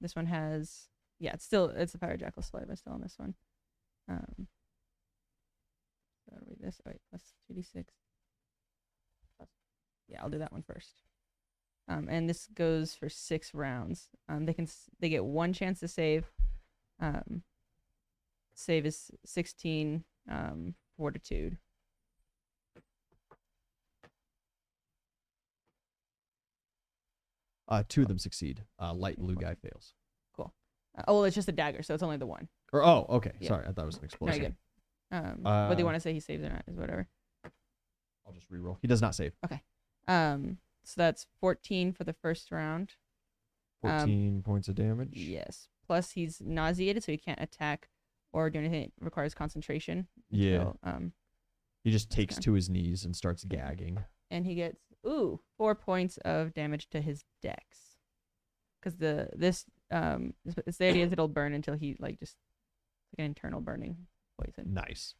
This one has it's a fire jackal slide, but still on this one. So read this. Oh, wait, plus 2d6. Yeah, I'll do that one first. And this goes for 6 rounds. They get 1 chance to save. Save is 16 fortitude. Two of them succeed. Light blue guy fails. Cool. Well, it's just a dagger, so it's only the one. Or okay. Yeah. Sorry, I thought it was an Very explosive. good. Whether you want to say he saves or not is whatever. I'll just reroll. He does not save. So that's 14 for the first round. 14 points of damage. Yes. Plus he's nauseated, so he can't attack or do anything that requires concentration. Yeah. So, He just takes okay. to his knees and starts gagging. and he gets 4 points of damage to his dex. Because it's the idea is it'll burn until he just like an internal burning poison. Nice.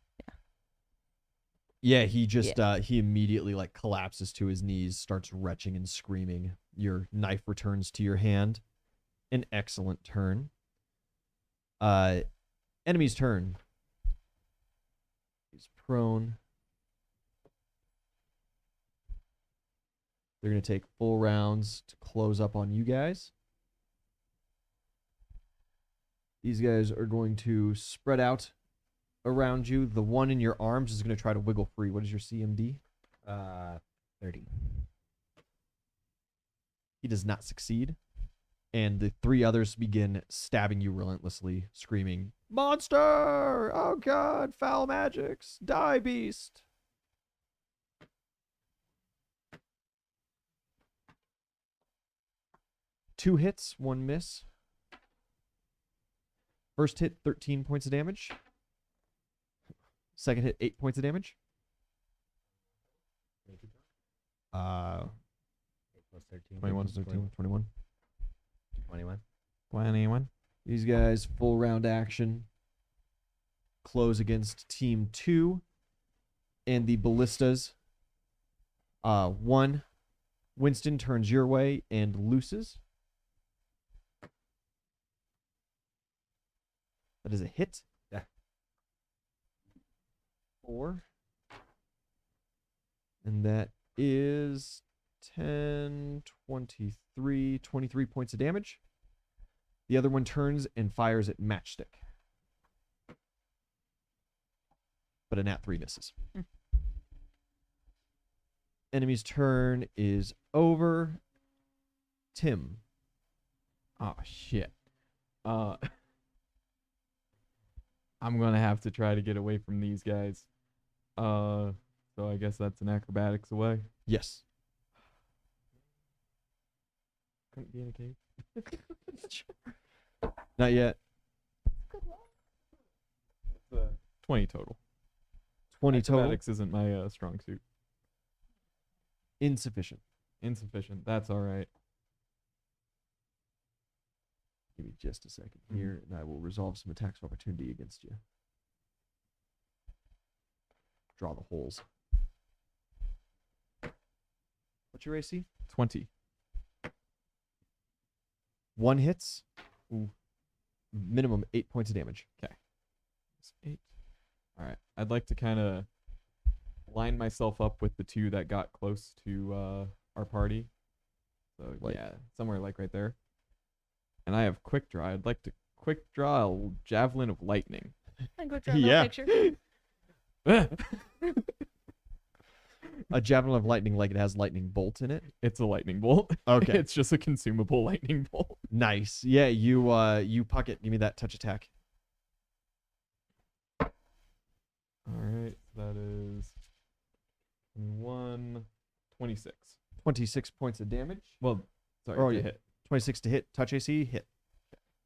Yeah, he just he immediately collapses to his knees, starts retching and screaming. Your knife returns to your hand. An excellent turn. Enemy's turn. He's prone. They're going to take full rounds to close up on you guys. These guys are going to spread out around you. The one in your arms is going to try to wiggle free. What is your CMD? 30. He does not succeed. And the 3 others begin stabbing you relentlessly, screaming, "Monster! Oh god, foul magics! Die, beast!" Two hits, 1 miss. First hit, 13 points of damage. Second hit, 8 points of damage. 8 plus 13. 21, 13, 21. 21. 21. These guys, full round action. Close against team 2. And the ballistas. 1. Winston turns your way and looses. That is a hit. Yeah. 4. And that is 10, 23, 23 points of damage. The other one turns and fires at Matchstick. But a nat 3 misses. Mm. Enemy's turn is over. Tim. Oh shit. I'm gonna have to try to get away from these guys. So I guess that's an acrobatics away. Yes. Couldn't be in a cave. Not yet. 20 total. 20 total. Acrobatics isn't my strong suit. Insufficient. Insufficient. That's all right. Give me just a second here, and I will resolve some attacks of opportunity against you. Draw the holes. What's your AC? 20. 1 hits. Ooh. Minimum 8 points of damage. That's 8. All right. I'd like to kind of line myself up with the 2 that got close to our party. So Like- yeah, somewhere like right there. And I have quick draw. I'd like to quick draw a javelin of lightning. I go draw a Yeah. little picture. A javelin of lightning, like it has lightning bolt in it. It's a lightning bolt. Okay. It's just a consumable lightning bolt. Nice. Yeah, you puck it. Give me that touch attack. All right. That is 21, 26. 26 points of damage. Well, sorry, Oh, to yeah. hit. 26 to hit. Touch AC, hit.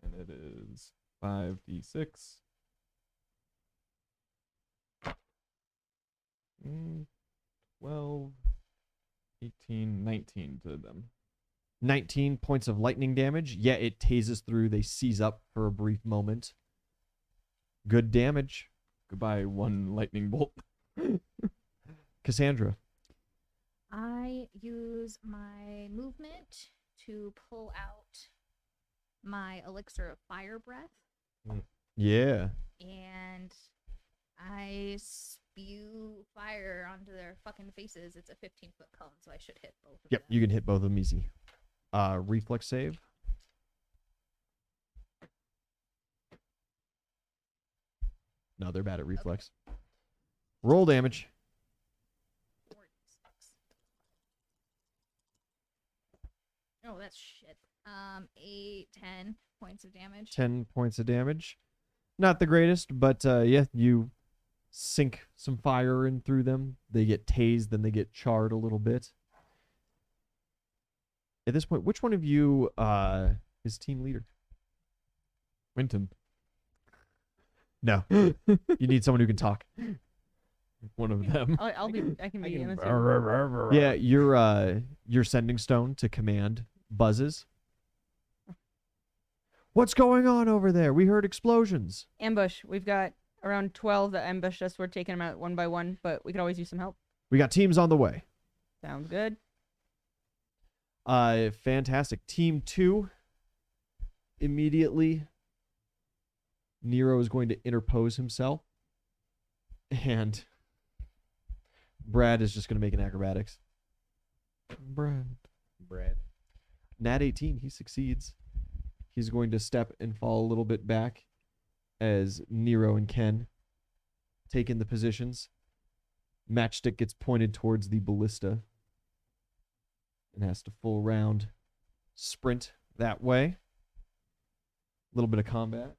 And it is 5d6. 12, 18, 19 to them. 19 points of lightning damage. Yeah, it tases through. They seize up for a brief moment. Good damage. Goodbye, 1 lightning bolt. Cassandra. I use my movement to pull out my elixir of fire breath, Yeah. and I spew fire onto their fucking faces. It's a 15-foot cone, so I should hit both of Yep, them. you can hit both of them easy. Reflex save. No, they're bad at reflex. Roll damage. 46. Oh, that's shit. 8, 10 points of damage. 10 points of damage. Not the greatest, but yeah, you sink some fire in through them. They get tased, then they get charred a little bit. At this point, which one of you is team leader? Winton. No. You need someone who can talk. One of them. I'll be. I can be in this. Yeah, your sending stone to command buzzes. What's going on over there? We heard explosions. Ambush. We've got around 12 that ambushed us. We're taking them out one by one, but we could always use some help. We got teams on the way. Sounds good. Fantastic. Team 2. Immediately, Nero is going to interpose himself. And Brad is just going to make an acrobatics. Brad. Nat 18, he succeeds. He's going to step and fall a little bit back as Nero and Ken take in the positions. Matchstick gets pointed towards the ballista and has to full round sprint that way. A little bit of combat.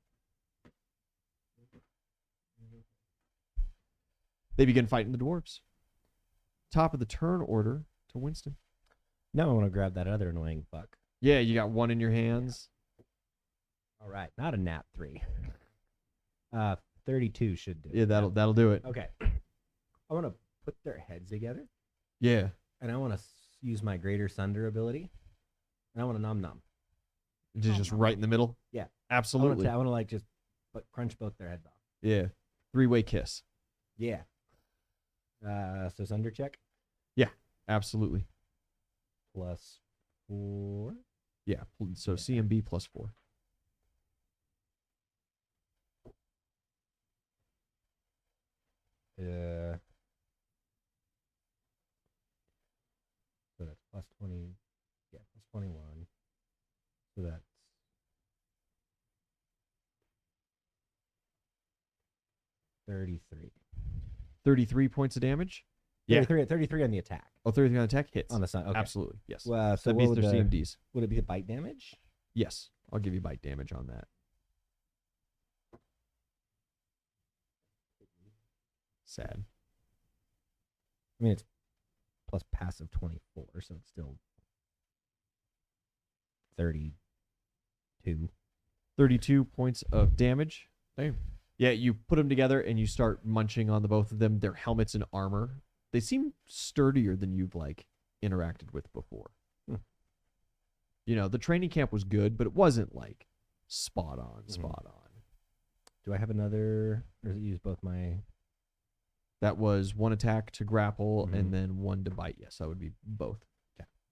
They begin fighting the dwarves. Top of the turn order to Winston. Now I want to grab that other annoying fuck. Yeah, you got one in your hands. All right, not a nat 3. 32 should do. Yeah, that'll do it. Okay. I want to put their heads together, Yeah. and I want to use my Greater Sunder ability, and I want to nom nom. Just right in the middle. Yeah. Absolutely. I want to like just crunch both their heads off. Yeah. 3-way kiss. Yeah. So Sunder check Absolutely. +4. Yeah. So Yeah. CMB +4. plus 20. Yeah, plus 21. So that's 33. 33 points of damage. Yeah. 33 on the attack. Oh, 33 on attack hits. On the sun. Okay. Absolutely. Yes. Well, so that what beats would their the- CMDs. Would it be the bite damage? Yes. I'll give you bite damage on that. Sad. I mean, it's plus passive 24, so it's still 32. 32 points of damage. Damn. Yeah, you put them together and you start munching on the both of them. Their helmets and armor. They seem sturdier than you've like interacted with before. Hmm. You know, the training camp was good, but it wasn't like spot on. Do I have another, or does it use both my... That was one attack to grapple Mhm. and then one to bite. Yes, that would be both.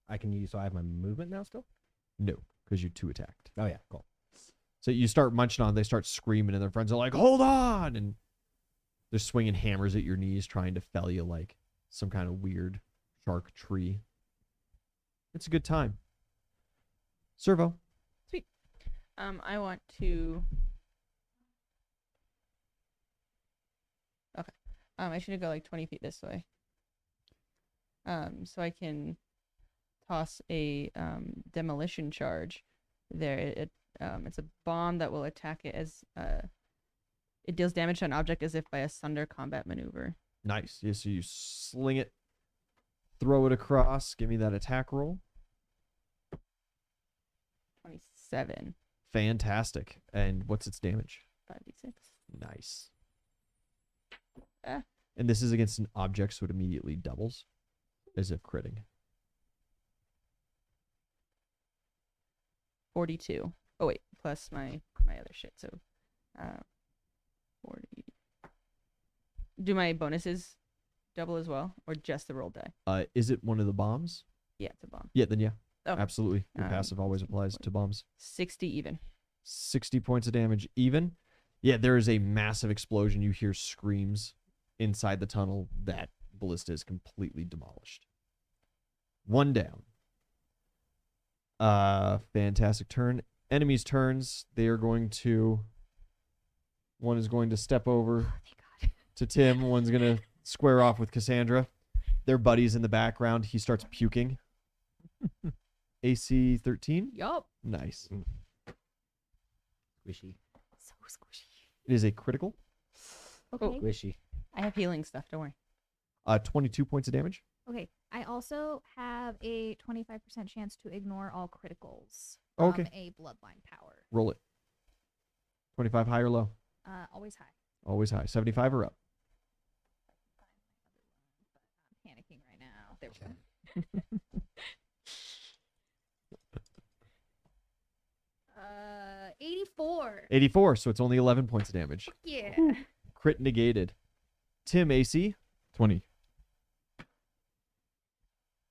I can use, so I have my movement now still? No, because you two attacked. Oh, yeah, cool. So you start munching on, they start screaming, and their friends are like, hold on! And they're swinging hammers at your knees, trying to fell you like some kind of weird shark tree. It's a good time. Servo. I want to. Okay. I should go like 20 feet this way. So I can toss a demolition charge there. It's a bomb that will attack it as it deals damage to an object as if by a thunder combat maneuver. Nice. Yeah, so you sling it, throw it across. Give me that attack roll. 27. Fantastic. And what's its damage? 5d6. Nice. Ah. And this is against an object, so it immediately doubles as if critting. 42. Oh wait, plus my other shit. So, 40. Do my bonuses double as well, or just the roll die? Is it one of the bombs? Yeah, it's a bomb. Yeah, then yeah. Okay. Absolutely. Your Um, passive always applies to bombs. 60 even. 60 points of damage even. Yeah, there is a massive explosion. You hear screams inside the tunnel. That ballista is completely demolished. One down. Fantastic turn. Enemies' turns. They are going to... One is going to step over to Tim. One's going to square off with Cassandra. Their buddy's in the background. He starts puking. AC 13? Yup. Nice. Squishy. So squishy. It is a critical. Okay. Squishy. I have healing stuff. Don't worry. 22 points of damage. Okay. I also have a 25% chance to ignore all criticals. Okay. From a bloodline power. Roll it. 25 high or low? Always high. Always high. 75 or up. I'm panicking right now. There we go. 84. 84, so it's only 11 points of damage. Yeah. Crit negated. Tim, AC. 20.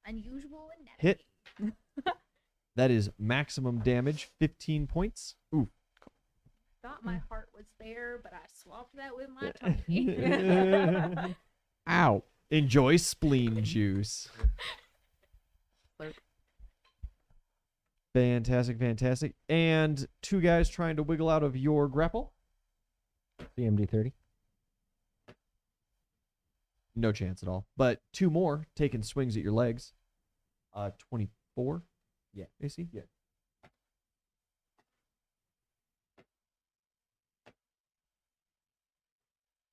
Unusual and Hit. That is maximum damage, 15 points. Ooh. Thought my heart was there, but I swapped that with my tummy. Ow. Enjoy spleen juice. Slurp. Fantastic, fantastic. And two guys trying to wiggle out of your grapple. CMD 30. No chance at all. But two more taking swings at your legs. 24. Yeah. AC? Yeah.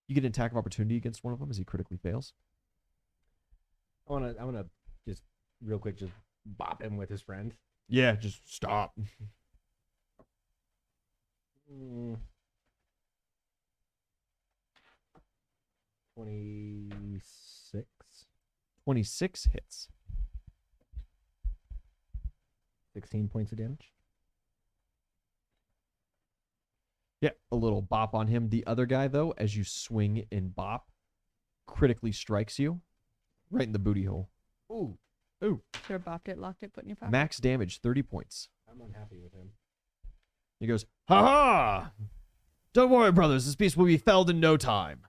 You get an attack of opportunity against one of them as he critically fails. I wanna just real quick just bop him with his friend. Yeah, just stop. 26. 26 hits. 16 points of damage. Yeah, a little bop on him. The other guy, though, as you swing and bop, critically strikes you right in the booty hole. Ooh, Ooh. Should have bopped it, locked it, put in your pocket. Max damage, 30 points. I'm unhappy with him. He goes, ha ha! Don't worry, brothers. This beast will be felled in no time.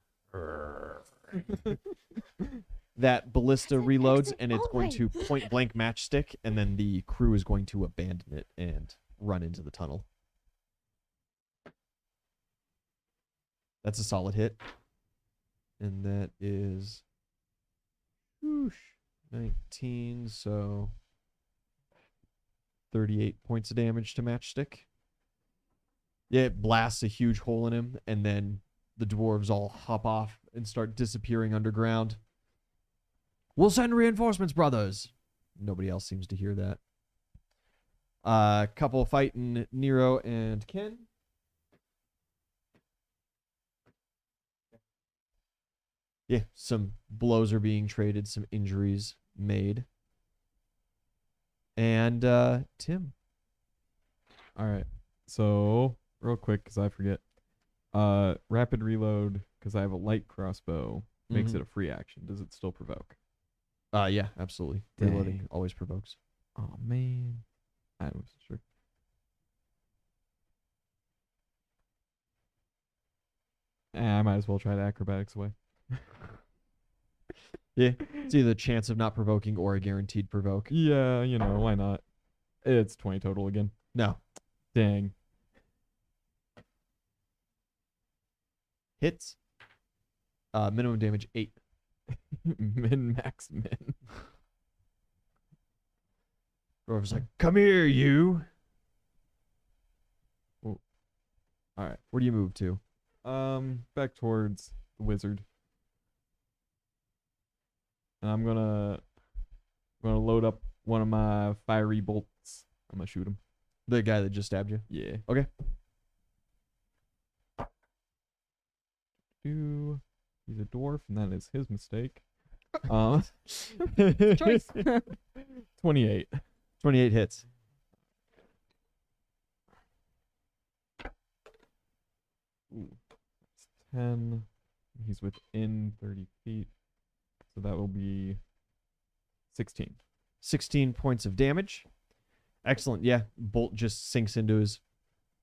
that ballista Exit, reloads, exit, and it's going to hallway. point blank matchstick, and then the crew is going to abandon it and run into the tunnel. That's a solid hit. And that is 19, so 38 points of damage to matchstick. Yeah, it blasts a huge hole in him, and then the dwarves all hop off and start disappearing underground. We'll send reinforcements, brothers. Nobody else seems to hear that. Couple fighting Nero and Ken. Yeah, some blows are being traded, some injuries made. And Tim. All right. So real quick, because I forget. Rapid reload, because I have a light crossbow, makes Mhm. it a free action. Does it still provoke? Yeah, absolutely. Reloading Dang. always provokes. Oh man, I wasn't sure. I might as well try the acrobatics away. Yeah, it's either a chance of not provoking or a guaranteed provoke. Yeah, why not? It's 20 total again. No. Dang. Hits. Minimum damage 8. Max min. Dwarf's like, come here, you. All right. Where do you move to? Back towards the wizard. And I'm gonna load up one of my fiery bolts. I'm gonna shoot him. The guy that just stabbed you. Yeah. Okay. He's a dwarf, and that is his mistake. Choice. 28. 28 hits. Ooh, that's 10. He's within 30 feet, so that will be 16. 16 points of damage. Excellent. Yeah, bolt just sinks into his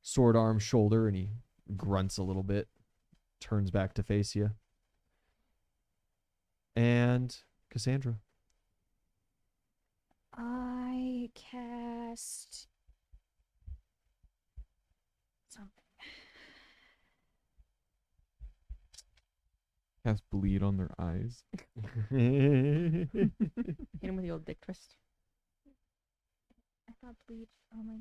sword arm shoulder, and he grunts a little bit, turns back to face you. And Cassandra. I cast something. Cast bleed on their eyes. Hit him with the old dick twist. I thought bleed. Oh my.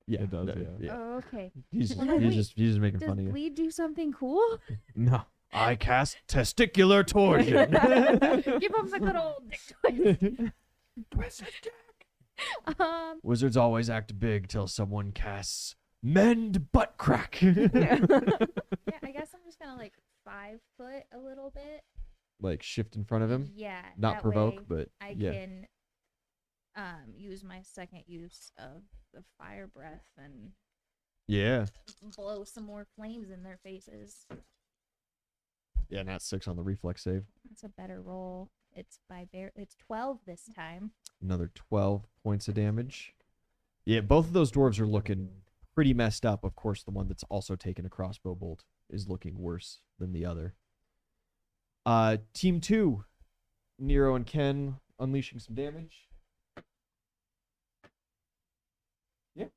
Yeah, It does, no, yeah. Oh, okay. He's just, I'm like, he's wait, just he's just making Does fun of you. bleed do something cool? No. I cast testicular torsion. Give him the good old dick twist. Wizards always act big till someone casts mend butt crack. Yeah, I guess I'm just gonna like 5 foot a little bit. Like shift in front of him, Yeah. not that provoke, way but I yeah. can use my second use of the fire breath and Yeah. blow some more flames in their faces. Yeah, not 6 on the reflex save. That's a better roll. It's it's 12 this time. Another 12 points of damage. Yeah, both of those dwarves are looking pretty messed up. Of course, the one that's also taken a crossbow bolt is looking worse than the other. Team 2, Nero and Ken unleashing some damage. Yeah.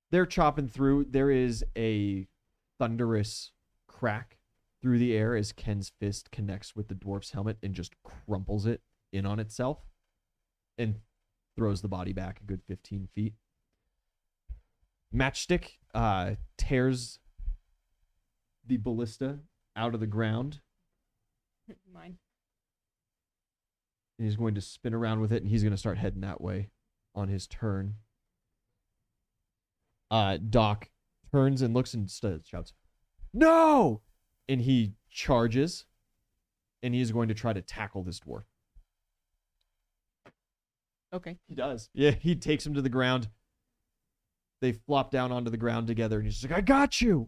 They're chopping through. There is a thunderous crack through the air as Ken's fist connects with the dwarf's helmet and just crumples it in on itself and throws the body back a good 15 feet. Matchstick tears the ballista out of the ground. Mine. And he's going to spin around with it, and he's going to start heading that way on his turn. Doc turns and looks and shouts, "No!" And he charges, and he is going to try to tackle this dwarf. Okay. He does. Yeah, he takes him to the ground. They flop down onto the ground together, and he's just like, I got you,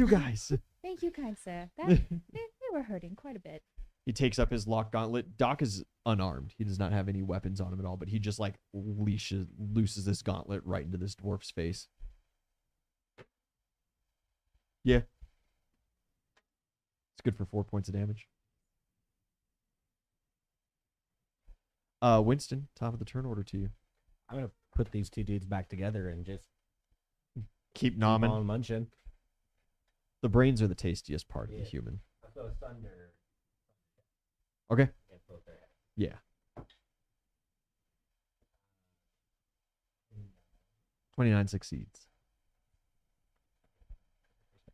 guys." Thank you, kind sir. They were hurting quite a bit. He takes up his lock gauntlet. Doc is unarmed. He does not have any weapons on him at all, but he just like looses this gauntlet right into this dwarf's face. Yeah. It's good for 4 points of damage. Winston, top of the turn order to you. I'm gonna put these two dudes back together and just Keep keep nomming. on munching. The brains are the tastiest part of Yeah. the human. So thunder. Okay. Against both their heads. Yeah. 29 succeeds.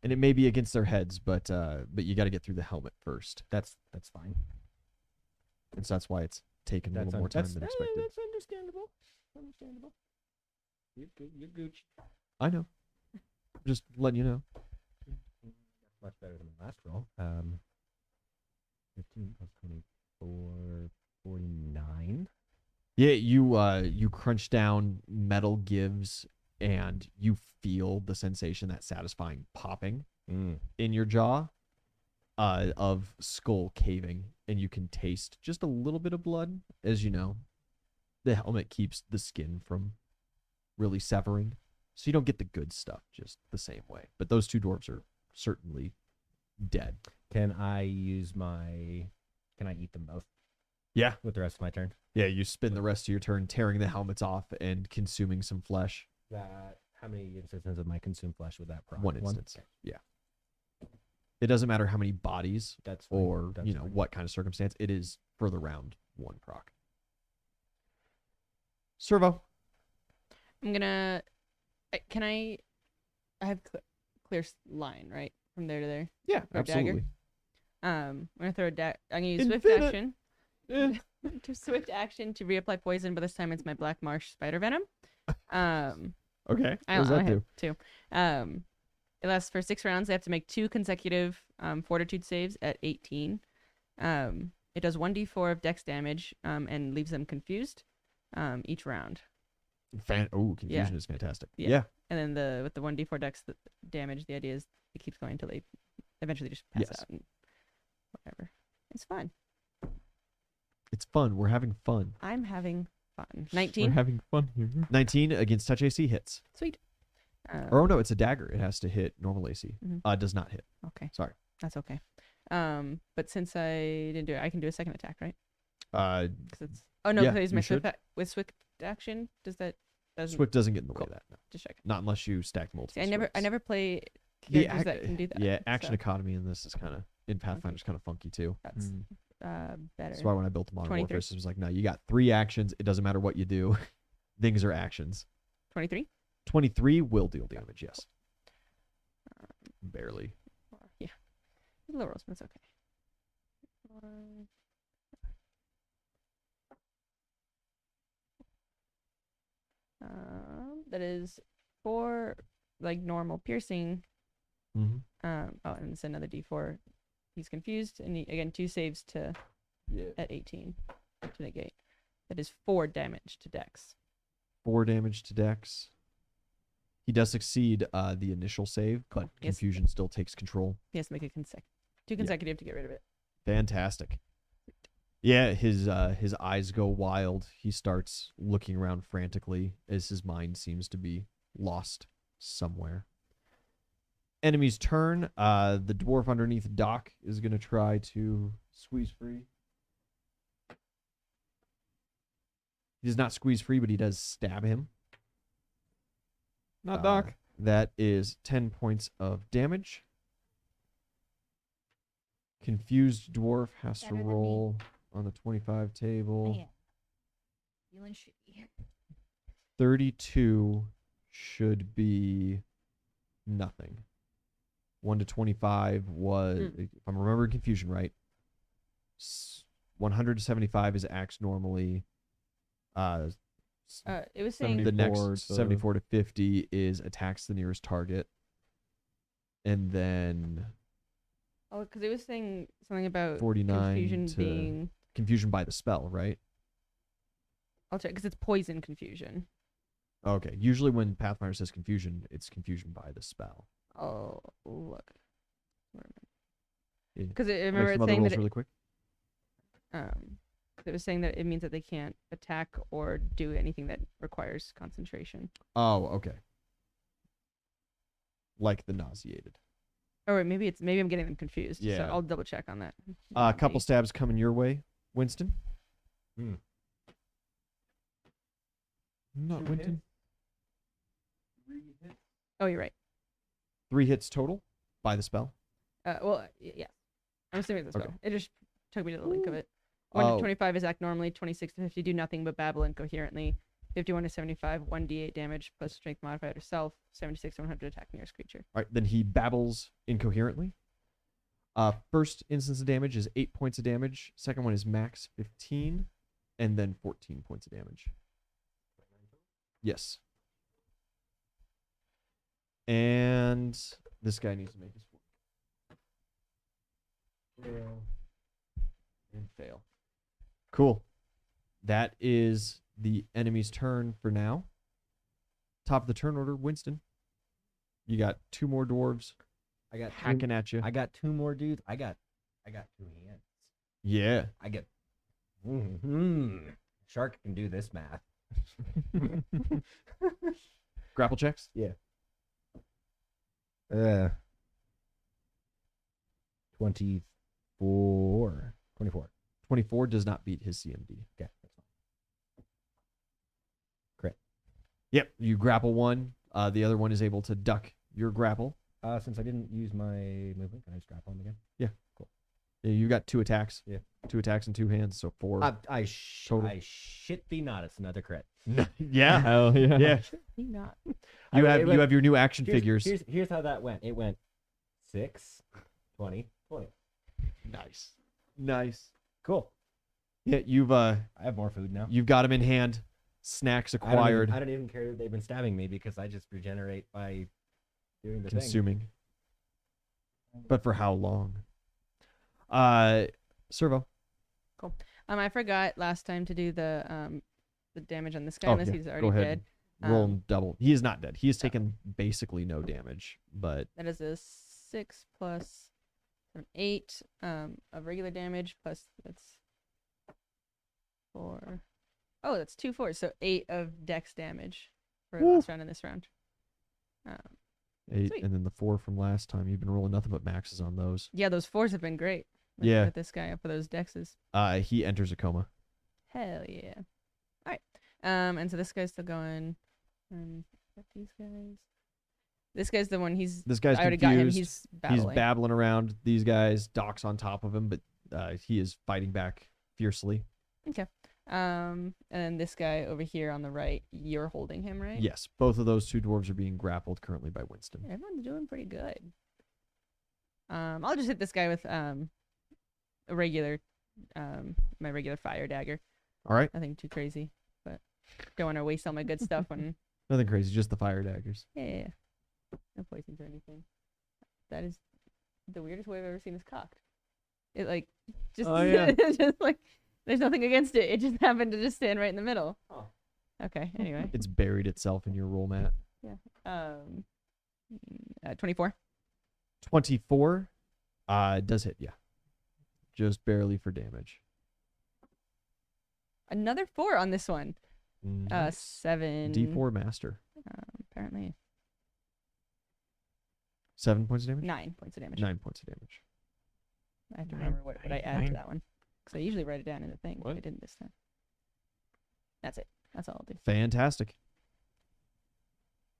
And it may be against their heads, but you got to get through the helmet first. That's fine. And so that's why it's taken a little more time than expected. That's understandable. Understandable. You're Gooch. I know. Just letting you know. Much better than my last roll. 15 plus 24, 49. Yeah, you crunch down, metal gives, and you feel the sensation, that satisfying popping in your jaw of skull caving, and you can taste just a little bit of blood. As you know, the helmet keeps the skin from really severing, so you don't get the good stuff just the same way. But those two dwarves are certainly dead. Can I use my... Can I eat them both Yeah. with the rest of my turn? Yeah, you spend the rest of your turn tearing the helmets off and consuming some flesh. How many instances of my consumed flesh would that proc? One instance. Yeah. It doesn't matter how many bodies That's fine. or That's fine. what kind of circumstance. It is for the round one proc. Servo. I'm gonna. I have clear line, right, from there to there. Yeah, Or dagger? absolutely. I'm gonna throw a dagger. I'm gonna use swift Infinite. action. To swift action to reapply poison, but this time it's my black marsh spider venom. Okay. I What does that have do? 2. It lasts for 6 rounds. They have to make 2 consecutive fortitude saves at 18. It does 1d4 of dex damage and leaves them confused each round. Confusion is fantastic. Yeah. Yeah. And then with the 1d4 dex damage, the idea is it keeps going until they eventually just pass Yes. out and whatever. It's fun. It's fun. We're having fun. I'm having fun. We're 19. having fun here. 19 against touch AC hits. Sweet. Or no, it's a dagger. It has to hit normal AC. Mhm. Does not hit. Okay. Sorry. That's okay. But since I didn't do it, I can do a second attack, right? 'Cause it's no, yeah, because you my should. with swift action. Doesn't Swift doesn't get in the way Cool. of that. No. just check. Not unless you stack multiple. See, I never swifts. play The characters that can do that. Yeah, action so economy in this is kind of in Pathfinder's kind of funky too. that's Mm. better. That's why when I built the modern 23. warfare system, it was like, no, you got 3 actions. It doesn't matter what you do. Things are actions. 23. 23 will deal damage. Yes. Barely. Yeah. Low rolls, but it's okay. 1. That is 4 like normal piercing. Mm-hmm. And it's another d4. He's confused, and again 2 saves to Yeah. at 18 to negate. That is 4 damage to Dex. 4 damage to Dex. He does succeed the initial save, but Cool. Yes. confusion still takes control. He has to make a 2 consecutive to get rid of it. Fantastic. Yeah, his eyes go wild. He starts looking around frantically as his mind seems to be lost somewhere. Enemy's turn. The dwarf underneath Doc is going to try to squeeze free. He does not squeeze free, but he does stab him. Not Doc. That is 10 points of damage. Confused dwarf has Better to than me. roll on the 25 table. Man. Feeling shitty. 32 should be nothing. 1 to 25 was, if I'm remembering confusion right, 175 is axed normally. It was saying The 74 next to- 74 to 50 is attacks the nearest target. And then because it was saying something about 49 confusion to being. confusion by the spell, right? I'll check because it's poison confusion. Okay. Usually when Pathfinder says confusion, it's confusion by the spell. Oh, look. Yeah. Because I Make remember some it other saying rolls that really quick. it was saying that it means that they can't attack or do anything that requires concentration. Oh, okay. Like the nauseated. Or maybe I'm getting them confused. So Yeah. I'll double check on that. A couple stabs coming your way, Winston. Not Two Winton. Oh, you're right. 3 hits total by the spell. Yeah. I'm assuming it's a spell. Okay. It just took me to the link of it. 1 Oh. to 25 is act normally. 26 to 50 do nothing but babble incoherently. 51 to 75, 1d8 damage plus strength modifier to self. 76 to 100 attack nearest creature. All right, then he babbles incoherently. First instance of damage is 8 points of damage. Second one is max 15, and then 14 points of damage. Yes. And this guy needs to make his fail and fail. Cool. That is the enemy's turn for now. Top of the turn order, Winston. You got 2 more dwarves I got hacking at you. I got 2 more dudes. I got 2 hands. Yeah. I get. Shark can do this math. Grapple checks. 24. 24. 24 does not beat his CMD. Okay, that's fine. Yep. You grapple one. The other one is able to duck your grapple. Since I didn't use my movement, can I just grapple him again? Yeah, you got 2 attacks. Yeah. 2 attacks and 2 hands, so 4. I total. shit thee not. It's another crit. Yeah. Hell yeah. Yeah. You not. You I- have it you went- have your new action figures. Here's how that went. It went 6, 20, 20. Nice. Nice. Cool. Yeah, I have more food now. you've got him in hand. Snacks acquired. I don't even care that they've been stabbing me because I just regenerate by doing the thing. Consuming. But for how long? Servo. I forgot last time to do the damage on this guy Oh, unless yeah. he's already Go ahead. dead. Roll Um, him double. He is not dead. He has taken basically no damage, but That is a 6 plus 8 of regular damage plus that's 4. Oh, that's 2 4s, so 8 of dex damage for Woo. last round and this round. 8, Sweet. and then the 4 from last time. You've been rolling nothing but maxes on those. Yeah, those 4s have been great. Yeah. With this guy up for those dexes. He enters a coma. Hell yeah. All right. And so this guy's still going. Got these guys. This guy's the one. This guy's I already got him. confused. He's babbling. He's babbling around. These guys, Doc's on top of him, but he is fighting back fiercely. And then this guy over here on the right, you're holding him, right? Yes, both of those 2 dwarves are being grappled currently by Winston. Everyone's doing pretty good. I'll just hit this guy with a regular, my regular fire dagger. All right, Nothing too crazy, but don't want to waste all my good stuff when. nothing crazy, just the fire daggers. Yeah. No poisons or anything. That is the weirdest way I've ever seen this cocked. It like just Oh, yeah. just like there's nothing against it. It just happened to just stand right in the middle. Oh. Okay. Anyway. It's buried itself in your roll mat. 24. 24 does hit, yeah. Just barely for damage. Another 4 on this one. Nice. 7. D4 master. Apparently 7 points of damage? 9 points of damage. 9 points of damage. I have to remember what I add to Nine. that one. Because I usually write it down in the thing. What? I didn't this time. That's it. That's all I'll do. Fantastic.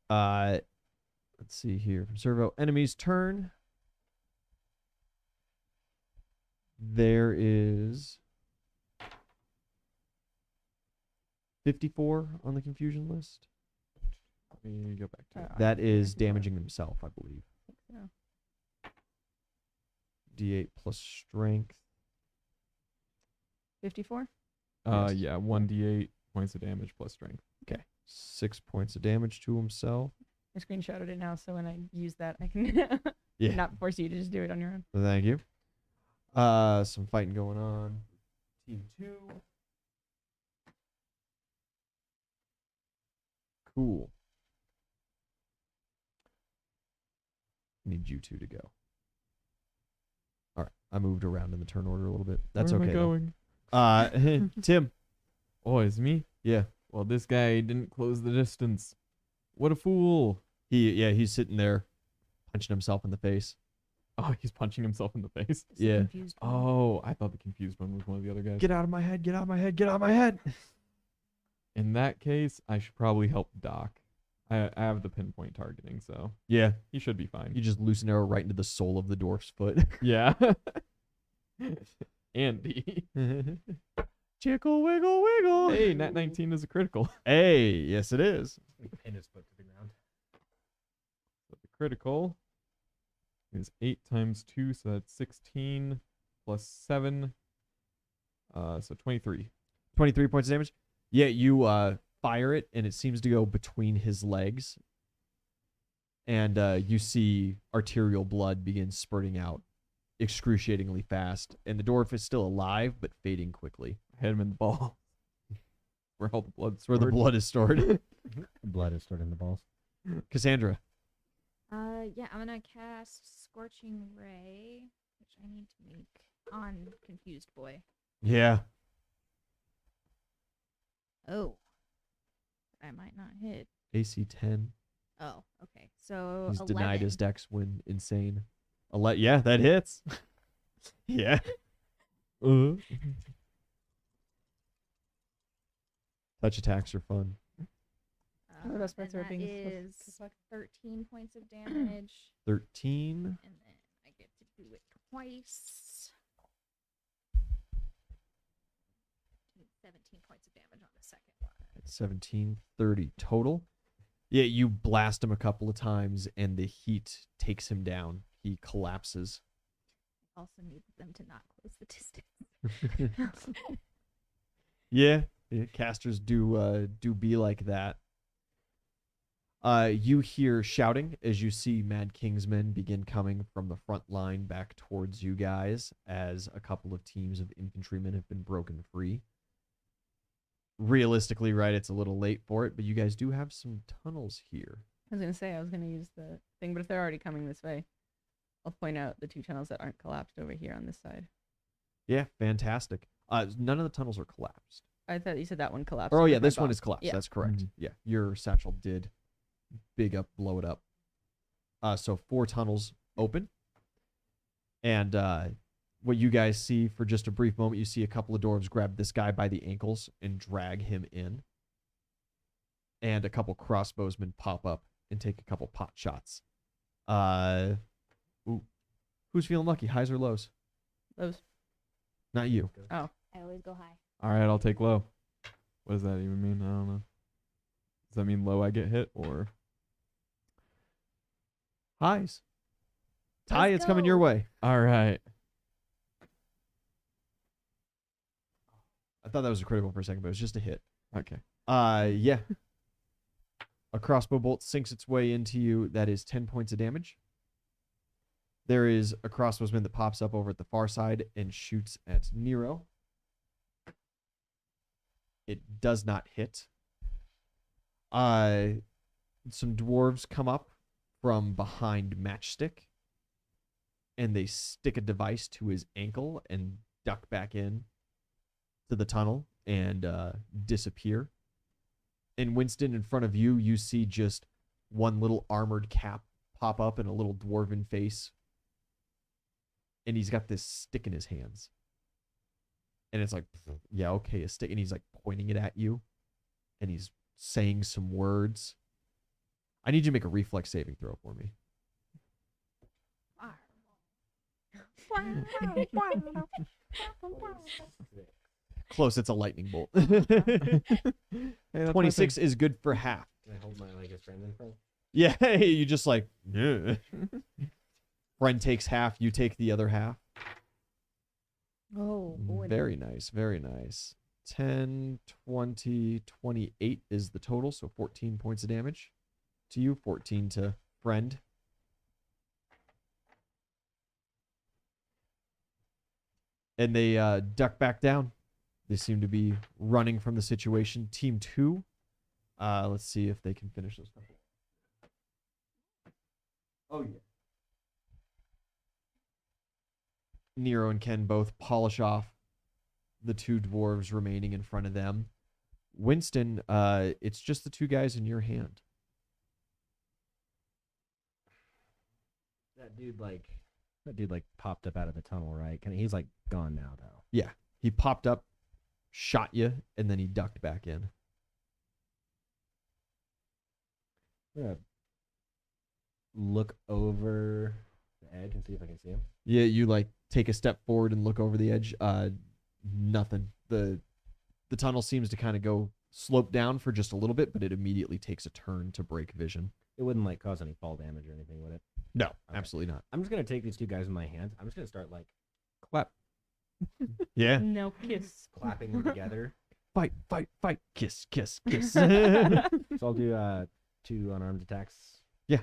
Let's see here. From Servo, enemy's turn. There is 54 on the confusion list. Let me go back to it. That is damaging himself, I believe. So, D8 plus strength. 54? Yes. Yeah, 1d8 points of damage plus strength. 6 points of damage to himself. I screenshotted it now, so when I use that, I can Yeah. not force you to just do it on your own. Thank you. Some fighting going on. Team 2. Cool. Need you 2 to go. All right. I moved around in the turn order a little bit. That's Where am okay. I though. going? Tim. Oh, it's me? Yeah. Well, this guy didn't close the distance. What a fool. He's sitting there punching himself in the face. Oh, he's punching himself in the face. It's the Yeah. confused one. Oh, I thought the confused one was one of the other guys. Get out of my head. Get out of my head. Get out of my head. In that case, I should probably help Doc. I have the pinpoint targeting, so Yeah. he should be fine. You just loose an arrow right into the sole of the dwarf's foot. Yeah. Andy. Chickle, wiggle, wiggle. Hey, nat 19 is a critical. Hey, yes, it is. Pin his foot to the ground. So the critical is 8 times 2, so that's 16 plus 7. So 23. 23 points of damage. Yeah, you fire it, and it seems to go between his legs. And you see arterial blood begin spurting out excruciatingly fast. And the dwarf is still alive, but fading quickly. Hit him in the ball. Where all the blood's Where the stored. blood is stored. Blood is stored in the balls. Cassandra. Yeah, I'm gonna cast Scorching Ray, which I need to make on Confused Boy. Yeah. Oh. I might not hit. AC 10. Oh, okay. So He's 11. denied his dex when insane. Yeah, that hits. Yeah. Touch attacks are fun. Oh, those and parts are that being is 13 points of damage, 13. and then I get to do it twice. 17 points of damage on the second one. 17, 30 total. Yeah, you blast him a couple of times, and the heat takes him down. He collapses. Also need them to not close the distance. Yeah, casters do be like that. You hear shouting as you see Mad King's men begin coming from the front line back towards you guys, as a couple of teams of infantrymen have been broken free. Realistically, right, it's a little late for it, but you guys do have some tunnels here. I was gonna say I was gonna use the thing, but if they're already coming this way, I'll point out the 2 tunnels that aren't collapsed over here on this side. Yeah, fantastic. None of the tunnels are collapsed. I thought you said that one collapsed. Oh with yeah, my this one bomb. is collapsed. Yeah. That's correct. Mhm. Yeah, your satchel did blow it up. So 4 tunnels open, and what you guys see for just a brief moment, you see a couple of dwarves grab this guy by the ankles and drag him in, and a couple crossbowsmen pop up and take a couple pot shots. Ooh, who's feeling lucky? Highs or lows? Those. Not you. Oh, I always go high. All right, I'll take low. What does that even mean? I don't know. Does that mean low I get hit or? Highs. Ty, Let's it's coming your go. way. All right. I thought that was a critical for a second, but it was just a hit. Okay. Yeah. A crossbow bolt sinks its way into you. That is 10 points of damage. There is a crossbowsman that pops up over at the far side and shoots at Nero. It does not hit. Some dwarves come up from behind Matchstick, and they stick a device to his ankle and duck back in to the tunnel and disappear. And Winston, in front of you, you see just one little armored cap pop up and a little dwarven face. And he's got this stick in his hands. And it's like, yeah, okay, a stick. And he's like pointing it at you. And he's saying some words. I need you to make a reflex saving throw for me. Close, it's a lightning bolt. Hey, that's my 26 is good for half. Can I hold my leg as friend in front? Yeah, you just like, "Nah." Friend takes half, you take the other half. Oh, boy. Very nice, very nice. 10, 20, 28 is the total, so 14 points of damage to you, 14 to friend. And they duck back down. They seem to be running from the situation. Team 2, let's see if they can finish this. Oh, yeah. Nero and Ken both polish off the 2 dwarves remaining in front of them. Winston, it's just the 2 guys in your hand. That dude like popped up out of the tunnel, right? He's like gone now though. Yeah, he popped up, shot you, and then he ducked back in. I'm gonna look over the edge and see if I can see him. Yeah, you like take a step forward and look over the edge. Nothing. The tunnel seems to kind of go slope down for just a little bit, but it immediately takes a turn to break vision. It wouldn't like cause any fall damage or anything, would it? No, absolutely not. I'm just gonna take these two guys in my hands. I'm just gonna start like Clap. Yeah. No kiss. clapping them together. Fight, fight, fight. Kiss, kiss, kiss. So I'll do 2 unarmed attacks. Yeah.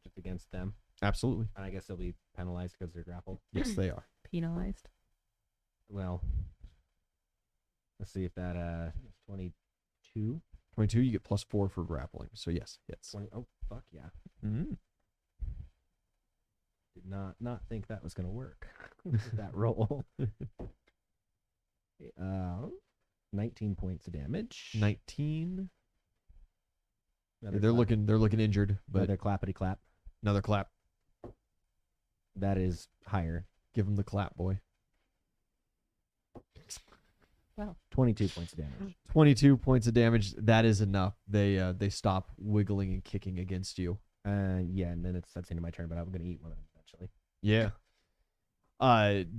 Just against them. Absolutely. And I guess they'll be penalized because they're grappled. Yes, they are. Penalized. Well, let's see if that 22. 22, you get +4 for grappling. So yes, hits. 20. Oh fuck yeah! Mm. Did not think that was gonna work. With that roll. 19 points of damage. 19. Another They're clap. looking injured, but Another clappity clap. another clap. That is higher. Give them the clap, boy. 22 points of damage. 22 points of damage. That is enough. They stop wiggling and kicking against you. Yeah, and then that's the end of my turn, but I'm gonna eat one of them eventually. Yeah.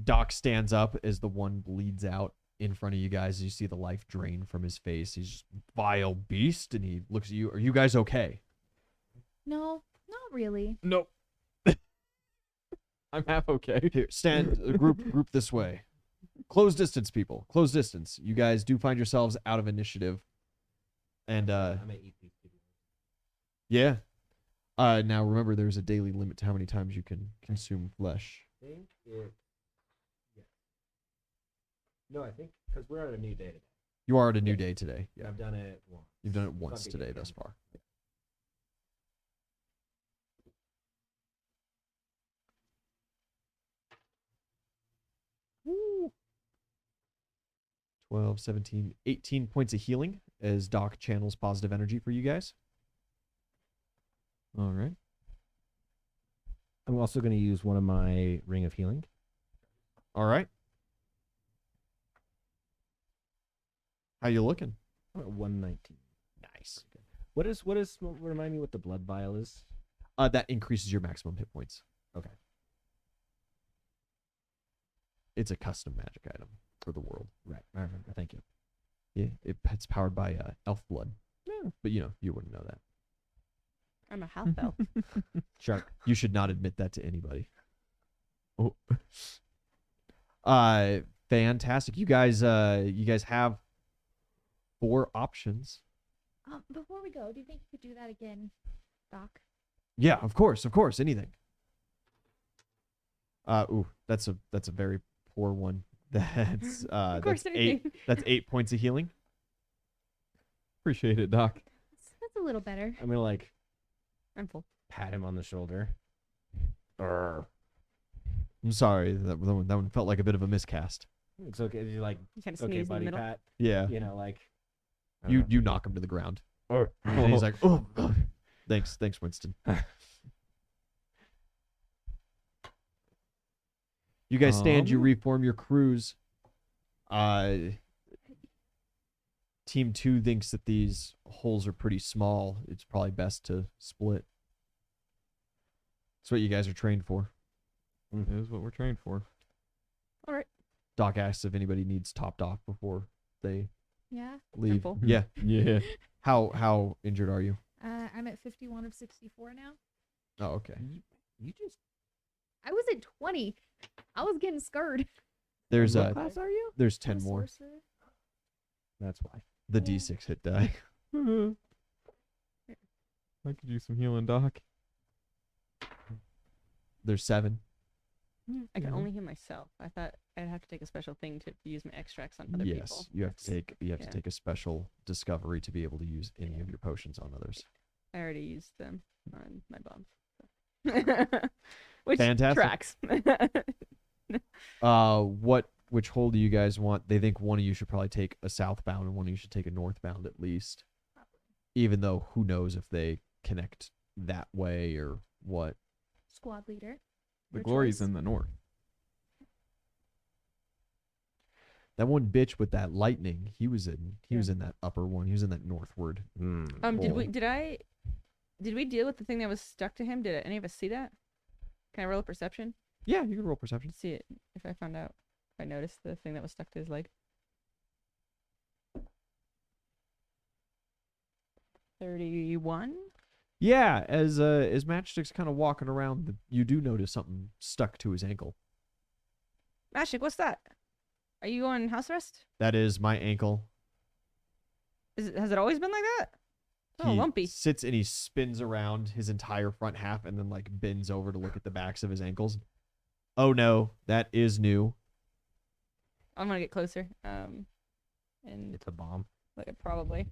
Doc stands up as the one bleeds out in front of you guys. You see the life drain from his face. He's just vile beast, and he looks at you. Are you guys okay? No, not really. Nope. I'm half okay. Here, stand. Group this way. Close distance, people. Close distance. You guys do find yourselves out of initiative, and I may eat these two. yeah. Now remember, there's a daily limit to how many times you can consume flesh. I think it. Yeah. No, I think because we're on a new day today. You are at a new day today. Yeah. I've done it once. You've done it So once I'll be today again. thus far. Woo. 12, 17, 18 points of healing as Doc channels positive energy for you guys. All right. I'm also going to use one of my Ring of Healing. All right. How you looking? I'm at 119. Nice. Remind me what the blood vial is? That increases your maximum hit points. Okay. It's a custom magic item for the world. Right. I remember. Thank you. Yeah, it's powered by elf blood. Yeah, but you wouldn't know that. I'm a half elf. Shark. You should not admit that to anybody. Oh. Fantastic. You guys have 4 options. Before we go, do you think you could do that again, Doc? Yeah, of course, anything. That's a very poor one. That's Of course, that's anything. 8. That's 8 points of healing. Appreciate it, Doc. That's a little better. I'm going to like I'm full. pat him on the shoulder. I'm sorry, that one felt like a bit of a miscast. It's okay. You're like, You kind of okay, sneeze in the buddy, middle. pat. Yeah, You know, like. I don't know. you knock him to the ground, and he's like, "Oh, thanks, Winston." You guys stand. You reform your crews. Team 2 thinks that these holes are pretty small. It's probably best to split. That's what you guys are trained for. It is what we're trained for. All right. Doc asks if anybody needs topped off before they Yeah. leave. full. Yeah. Yeah. How injured are you? I'm at 51 of 64 now. Oh, okay. You just. I was at 20. I was getting scared. There's What class are you? there's I'm 10 a more. sorcerer. That's why. The Yeah. D6 hit die. I could use some healing, Doc. There's 7. I can Mhm. only heal myself. I thought I'd have to take a special thing to use my extracts on other Yes, people. you have to take to yeah. take a special discovery to be able to use any of Yeah. your potions on others. I already used them on my bombs. So. Which Fantastic. tracks. Which hole do you guys want? They think one of you should probably take a southbound and one of you should take a northbound at least. Even though who knows if they connect that way or what. Squad leader. The Your glory's choice. in the north. That one bitch with that lightning, he was in that upper one. He was in that northward. Did hole. we? Did I? Did we deal with the thing that was stuck to him? Did any of us see that? Can I roll a perception? Yeah, you can roll perception. See it if I found out. If I noticed the thing that was stuck to his leg. 31. Yeah, as Matchstick's kind of walking around, you do notice something stuck to his ankle. Magic, what's that? Are you on house arrest? That is my ankle. Has it always been like that? Oh, He lumpy. sits and he spins around his entire front half and then like bends over to look at the backs of his ankles. Oh no, that is new. I'm gonna get closer. And It's a bomb. like probably.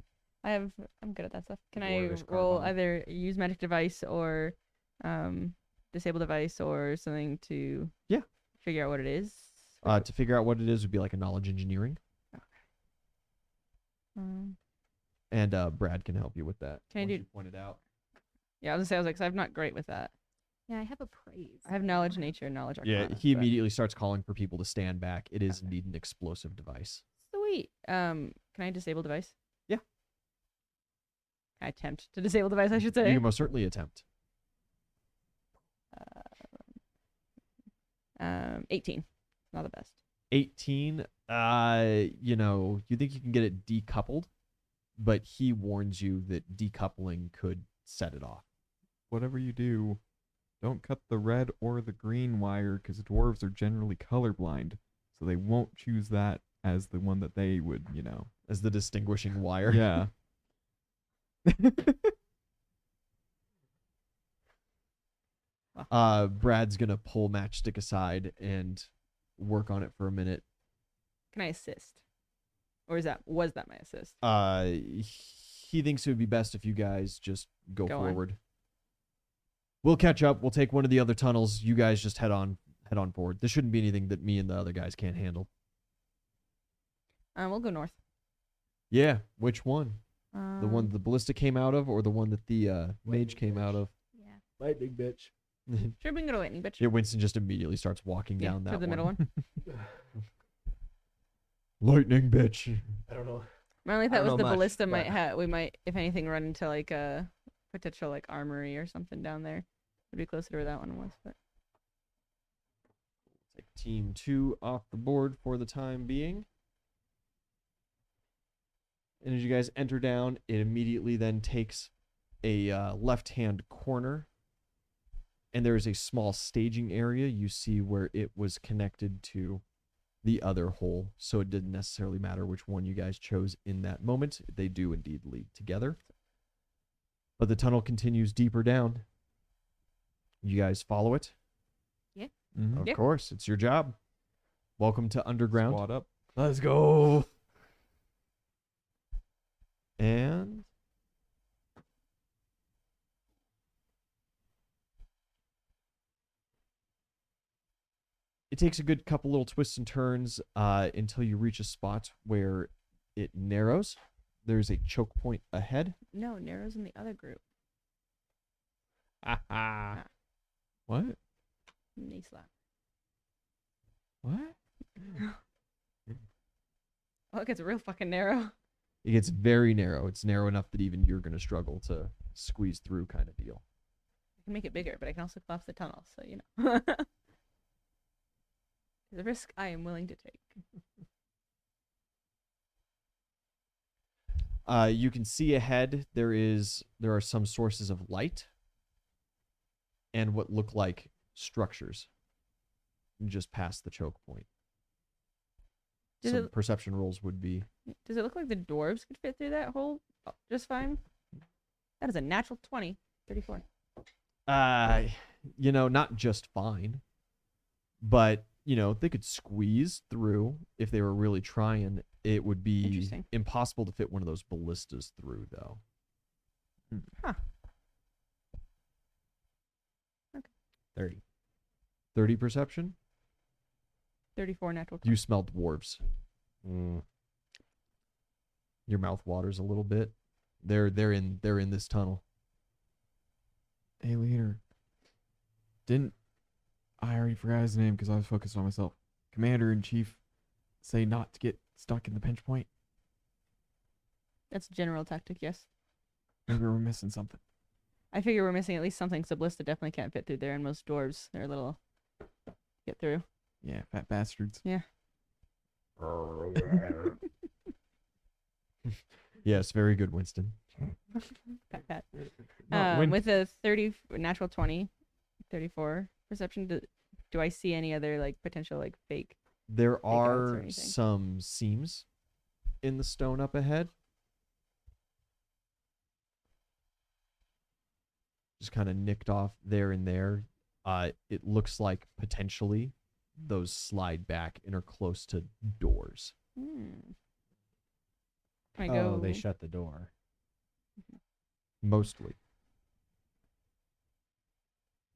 I'm good at that stuff. Can I Dwarvish car roll bomb. either use magic device or disable device or something to Yeah. figure out what it is? To figure out what it is would be like a knowledge engineering, Um, and Brad can help you with that. Can I once do- you point it out? yeah, I was gonna say, I was like, 'cause I'm not great with that. Yeah, I have a praise. I have knowledge nature and knowledge Yeah, arcana. he but- immediately starts calling for people to stand back. It is indeed an explosive device. Sweet. Can I disable device? Yeah. Can I attempt to disable device, I should You say. can most certainly attempt. 18. Not the best. 18, you think you can get it decoupled, but he warns you that decoupling could set it off. Whatever you do, don't cut the red or the green wire because dwarves are generally colorblind, so they won't choose that as the one that they would, As the distinguishing wire. Yeah. Brad's gonna pull Matchstick aside and work on it for a minute. Can I assist? Or was that my assist? He thinks it would be best if you guys just go Go on. forward. We'll catch up. We'll take one of the other tunnels. You guys just head on forward. This shouldn't be anything that me and the other guys can't handle. We'll go north. Yeah, which one? The one Um, the ballista came out of, or the one that the mage came out of? Yeah. Lightning bitch. Sure, we can go to Lightning, bitch. Yeah, Winston just immediately starts walking Yeah, down that to the middle one. Lightning bitch. I don't know. My only I thought don't was know the much, ballista but- we might, if anything, run into like a potential like armory or something down there. It'd be closer to where that one was, but Take team 2 off the board for the time being. And as you guys enter down, it immediately then takes a left-hand corner. And there is a small staging area. You see where it was connected to the other hole. So it didn't necessarily matter which one you guys chose in that moment. They do indeed lead together. But the tunnel continues deeper down. You guys follow it? Mhm. Of Yeah. course, it's your job. Welcome to Underground. Squad up. Let's go. And it takes a good couple little twists and turns until you reach a spot where it narrows. There's a choke point ahead. no, Nero's in the other group. What? Knee slap. What? Oh, it gets real fucking narrow. It gets very narrow. It's narrow enough that even you're going to struggle to squeeze through, kind of deal. I can make it bigger, but I can also collapse the tunnel, so you know. The risk I am willing to take. You can see ahead there are some sources of light and what look like structures just past the choke point. Does Some it- perception rolls would be Does it look like the dwarves could fit through that hole just fine? That is a natural 20. 34. not just fine, but they could squeeze through if they were really trying. It would be Interesting. impossible to fit one of those ballistas through, though. 30. 30 perception. 34 natural 20. You smell dwarves. Your mouth waters a little bit. They're in this tunnel. Hey, leader. I already forgot his name because I was focused on myself. Commander in Chief say not to get stuck in the pinch point. That's a general tactic, yes. Maybe we're missing something. I figure we're missing at least something. So Ballista definitely can't fit through there, and most dwarves, they're a little get through. Yeah, fat bastards. Yes, very good, Winston. Pat, pat. No, when- With a 30 natural 20, 34 perception, do I see any other like potential like fake? There outs or are anything. some seams in the stone up ahead. Just kind of nicked off there and there. It looks like potentially those slide back and are close to doors. Hmm. Can I go? Oh, they shut the door. Mostly.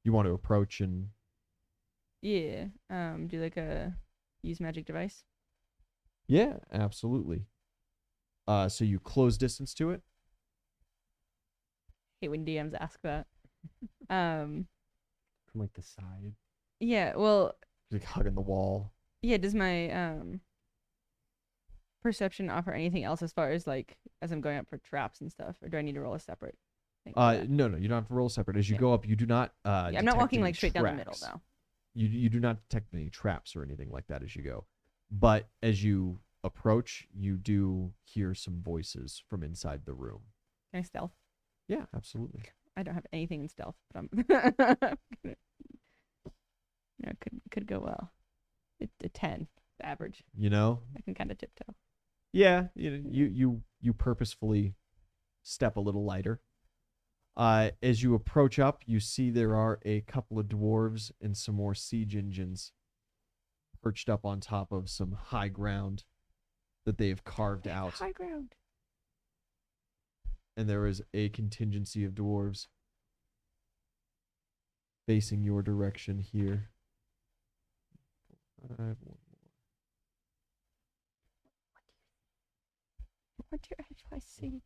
You want to approach and Yeah. Do like a use magic device. yeah, absolutely. So you close distance to it. Hate when DMs ask that. From like the side. Yeah. Well. Like hugging the wall. Yeah. Does my perception offer anything else as far as like as I'm going up for traps and stuff, or do I need to roll a separate thing? for that? No, you don't have to roll separate. As you Yeah. go up, you do not. Yeah, I'm not detect walking any like straight down the middle traps. though. You do not detect any traps or anything like that as you go. But as you approach, you do hear some voices from inside the room. Can I stealth? Yeah, absolutely. I don't have anything in stealth, but I'm could go well. A 10, the average. You know, I can kind of tiptoe. yeah, you purposefully step a little lighter. As you approach up, you see there are a couple of dwarves and some more siege engines perched up on top of some high ground that they have carved out. High ground. And there is a contingency of dwarves facing your direction here. I have one What do I see?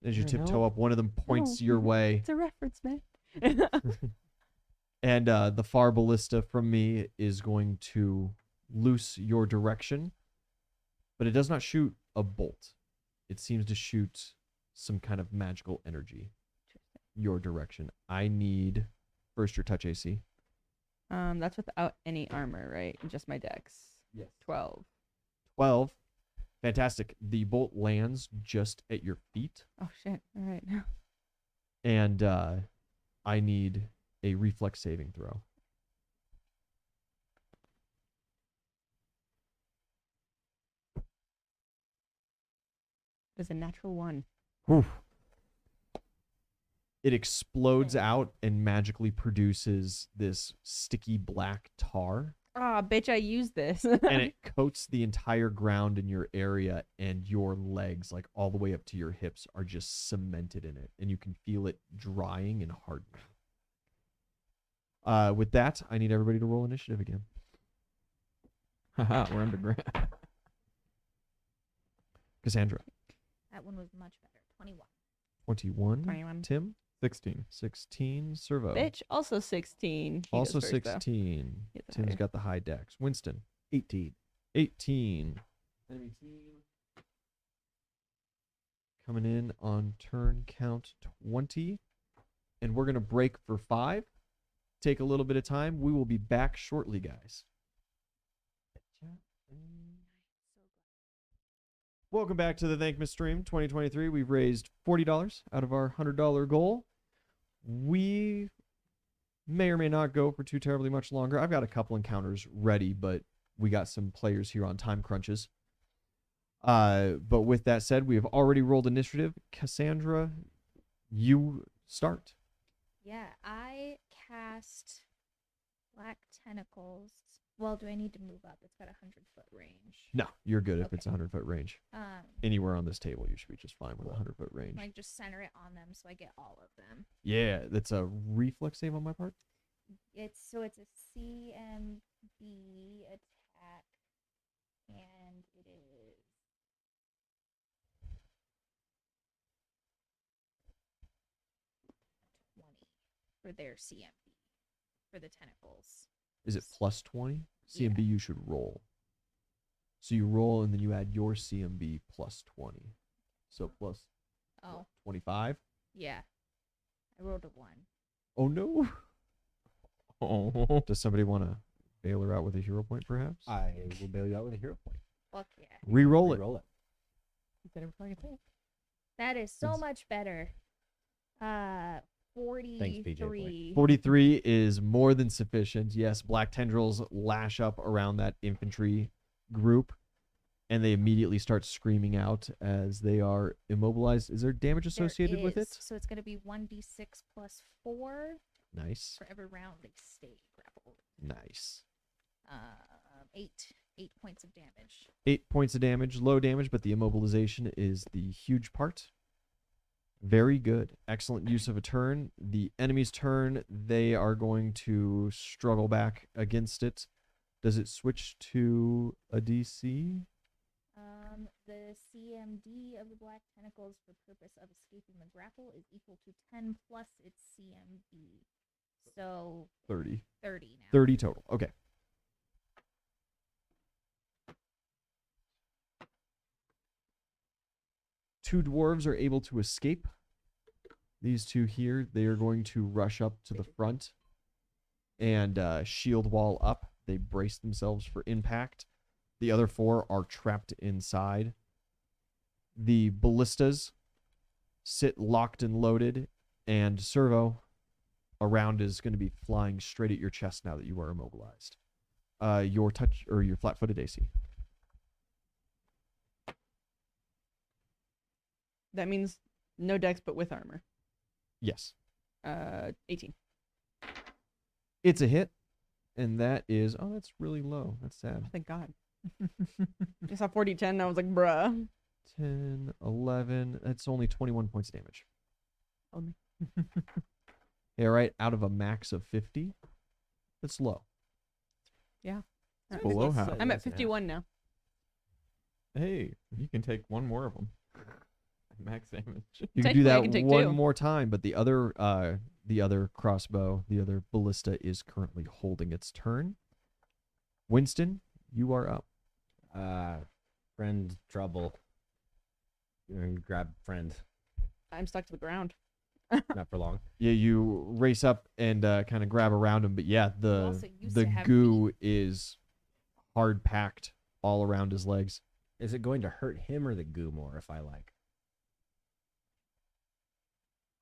As you Can I tiptoe help? up, one of them points No. your way, It's a reference, man. and the far ballista from me is going to loose your direction, but it does not shoot a bolt. It seems to shoot some kind of magical energy your direction. I need first your touch AC. That's without any armor, right? Just my dex. Yes. 12. 12. Fantastic. The bolt lands just at your feet, Oh shit! All right. and I need a reflex saving throw. There's a natural 1. It explodes out and magically produces this sticky black tar, Ah, bitch! I used this. and it coats the entire ground in your area, and your legs, like all the way up to your hips, are just cemented in it, and you can feel it drying and hardening. With that, I need everybody to roll initiative again. Haha, we're underground. Cassandra, That one was much better. 21. 21. 21. Tim, 16. 16. Servo, Bitch, also 16. He also goes first, though. 16. He has a Tim's higher. got the high dex. Winston, 18. 18. Enemy team coming in on turn count 20. And we're going to break for 5. Take a little bit of time. We will be back shortly, guys. Welcome back to the Thankmas stream 2023. We've raised $40 out of our $100 goal. We may or may not go for too terribly much longer. I've got a couple encounters ready, but we got some players here on time crunches. But with that said, we have already rolled initiative. Cassandra, you start. Yeah, I cast Black Tentacles. Well, do I need to move up? It's got a 100-foot range. No, you're good if it's a Okay. 100-foot range. Um, Anywhere on this table, you should be just fine with a 100-foot range. like just center it on them so I get all of them. Yeah, that's a reflex save on my part. It's a CMB attack, and it is 20 for their CMB for the tentacles. Is it plus 20? Yeah. CMB you should roll. So you roll and then you add your CMB plus 20. So plus Oh, 25. yeah. I rolled a 1. Oh no. Oh. Does somebody want to bail her out with a hero point, perhaps? I will bail you out with a hero point. Fuck yeah. Reroll it. Roll it. Instead of fucking thing. That is so It's- much better. 43. 43 is more than sufficient. Yes, black tendrils lash up around that infantry group, and they immediately start screaming out as they are immobilized. Is there damage There associated with is, it? So it's going to be 1d6 plus 4 Nice. for every round they stay grappled. Nice. 8 points of damage. 8 points of damage, low damage, but the immobilization is the huge part. Very good. Excellent use of a turn. The enemy's turn, they are going to struggle back against it. Does it switch to a DC? The CMD of the black tentacles for purpose of escaping the grapple is equal to 10 plus its CMD. So 30. 30 now. 30 total. Okay. Two dwarves are able to escape. These two here, they are going to rush up to the front and shield wall up. They brace themselves for impact. The other four are trapped inside. The ballistas sit locked and loaded, and Servo, a round is going to be flying straight at your chest now that you are immobilized. Your touch or your flat-footed AC. That means no dex, but with armor. Yes. 18. It's a hit, and that is... Oh, that's really low. That's sad. Thank God. I saw 40-10 and I was like, bruh. 10, 11. That's only 21 points of damage. Only. Yeah, right. Out of a max of 50. That's low. Yeah. It's below half. I'm at 51 now. Hey, you can take one more of them. Max damage. You can do Technically, I that can take one 2. more time, but the other crossbow, the other ballista is currently holding its turn. Winston, you are up. Friend trouble. Grab friend. I'm stuck to the ground. Not for long. Yeah, you race up and kind of grab around him, but yeah, also used the to have goo is hard packed all around his legs. Is it going to hurt him or the goo more if I like?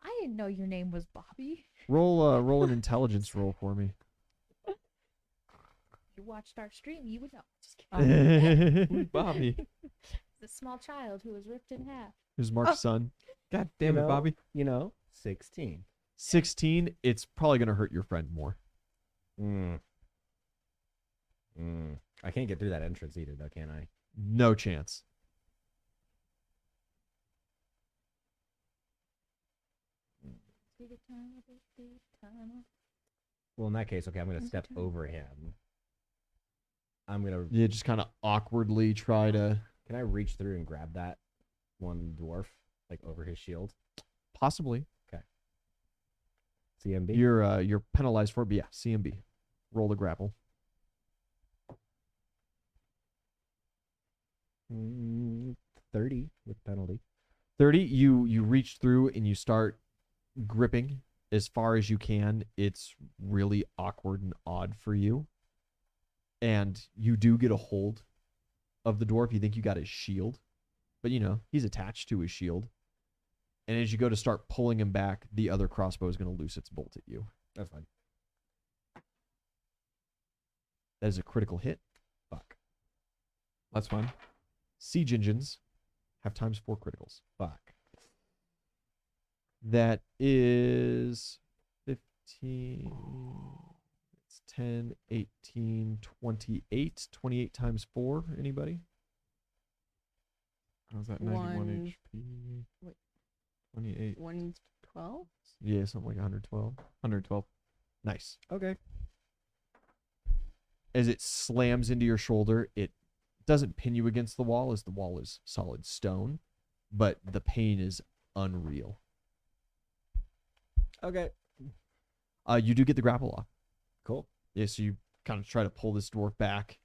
I didn't know your name was Bobby. Roll an intelligence roll for me. You watched our stream, you would know. Just kidding. Who's Bobby? The small child who was ripped in half. Who's Mark's son? God damn it, Bobby. 16. 16. It's probably gonna hurt your friend more. I can't get through that entrance either, though, can I? No chance. Well, in that case, okay, I'm going to step over him. I'm going to... You just kind of awkwardly try to Can I reach through and grab that one dwarf, like, over his shield? possibly. CMB? You're penalized for it, but yeah, CMB. Roll the grapple. 30 with penalty. 30. You reach through and you start gripping as far as you can. It's really awkward and odd for you. And you do get a hold of the dwarf. You think you got his shield, but he's attached to his shield. And as you go to start pulling him back, the other crossbow is going to loose its bolt at you. That's fine. That is a critical hit. Fuck. That's fine. Siege engines have times 4 criticals. Fuck. That is 15. It's 10, 18, 28. 28 times 4. Anybody? How's that 91 One- HP? wait. 28. 112? Yeah, something like 112. 112. Nice. Okay. As it slams into your shoulder, it doesn't pin you against the wall as the wall is solid stone, but the pain is unreal. Okay. You do get the grapple off. Cool. Yeah, so you kind of try to pull this dwarf back.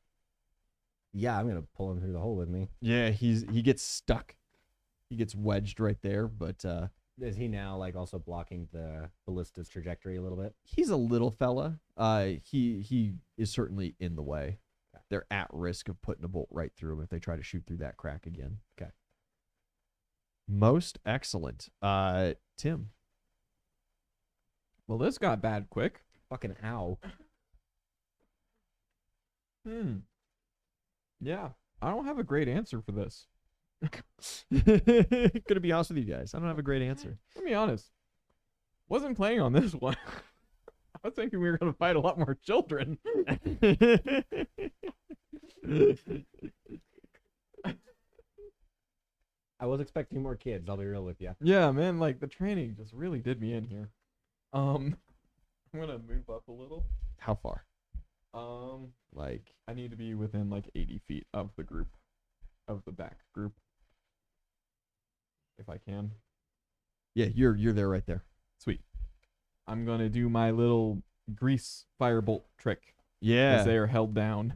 Yeah, I'm going to pull him through the hole with me. Yeah, he gets stuck. He gets wedged right there, but Is he now like also blocking the ballista's trajectory a little bit? He's a little fella. He is certainly in the way. They're at risk of putting a bolt right through him if they try to shoot through that crack again. Okay. Most excellent. Tim. Well, this got bad quick. Fucking ow. Yeah, I don't have a great answer for this. Gonna be honest with you guys. I don't have a great answer. Let me be honest. Wasn't planning on this one. I was thinking we were gonna fight a lot more children. I was expecting more kids, I'll be real with you. Yeah, man, like the training just really did me in here. I'm gonna move up a little. How far? Like I need to be within like 80 feet of the group, of the back group, if I can. Yeah, you're there right there. Sweet. I'm gonna do my little grease firebolt trick Yeah. as they are held down.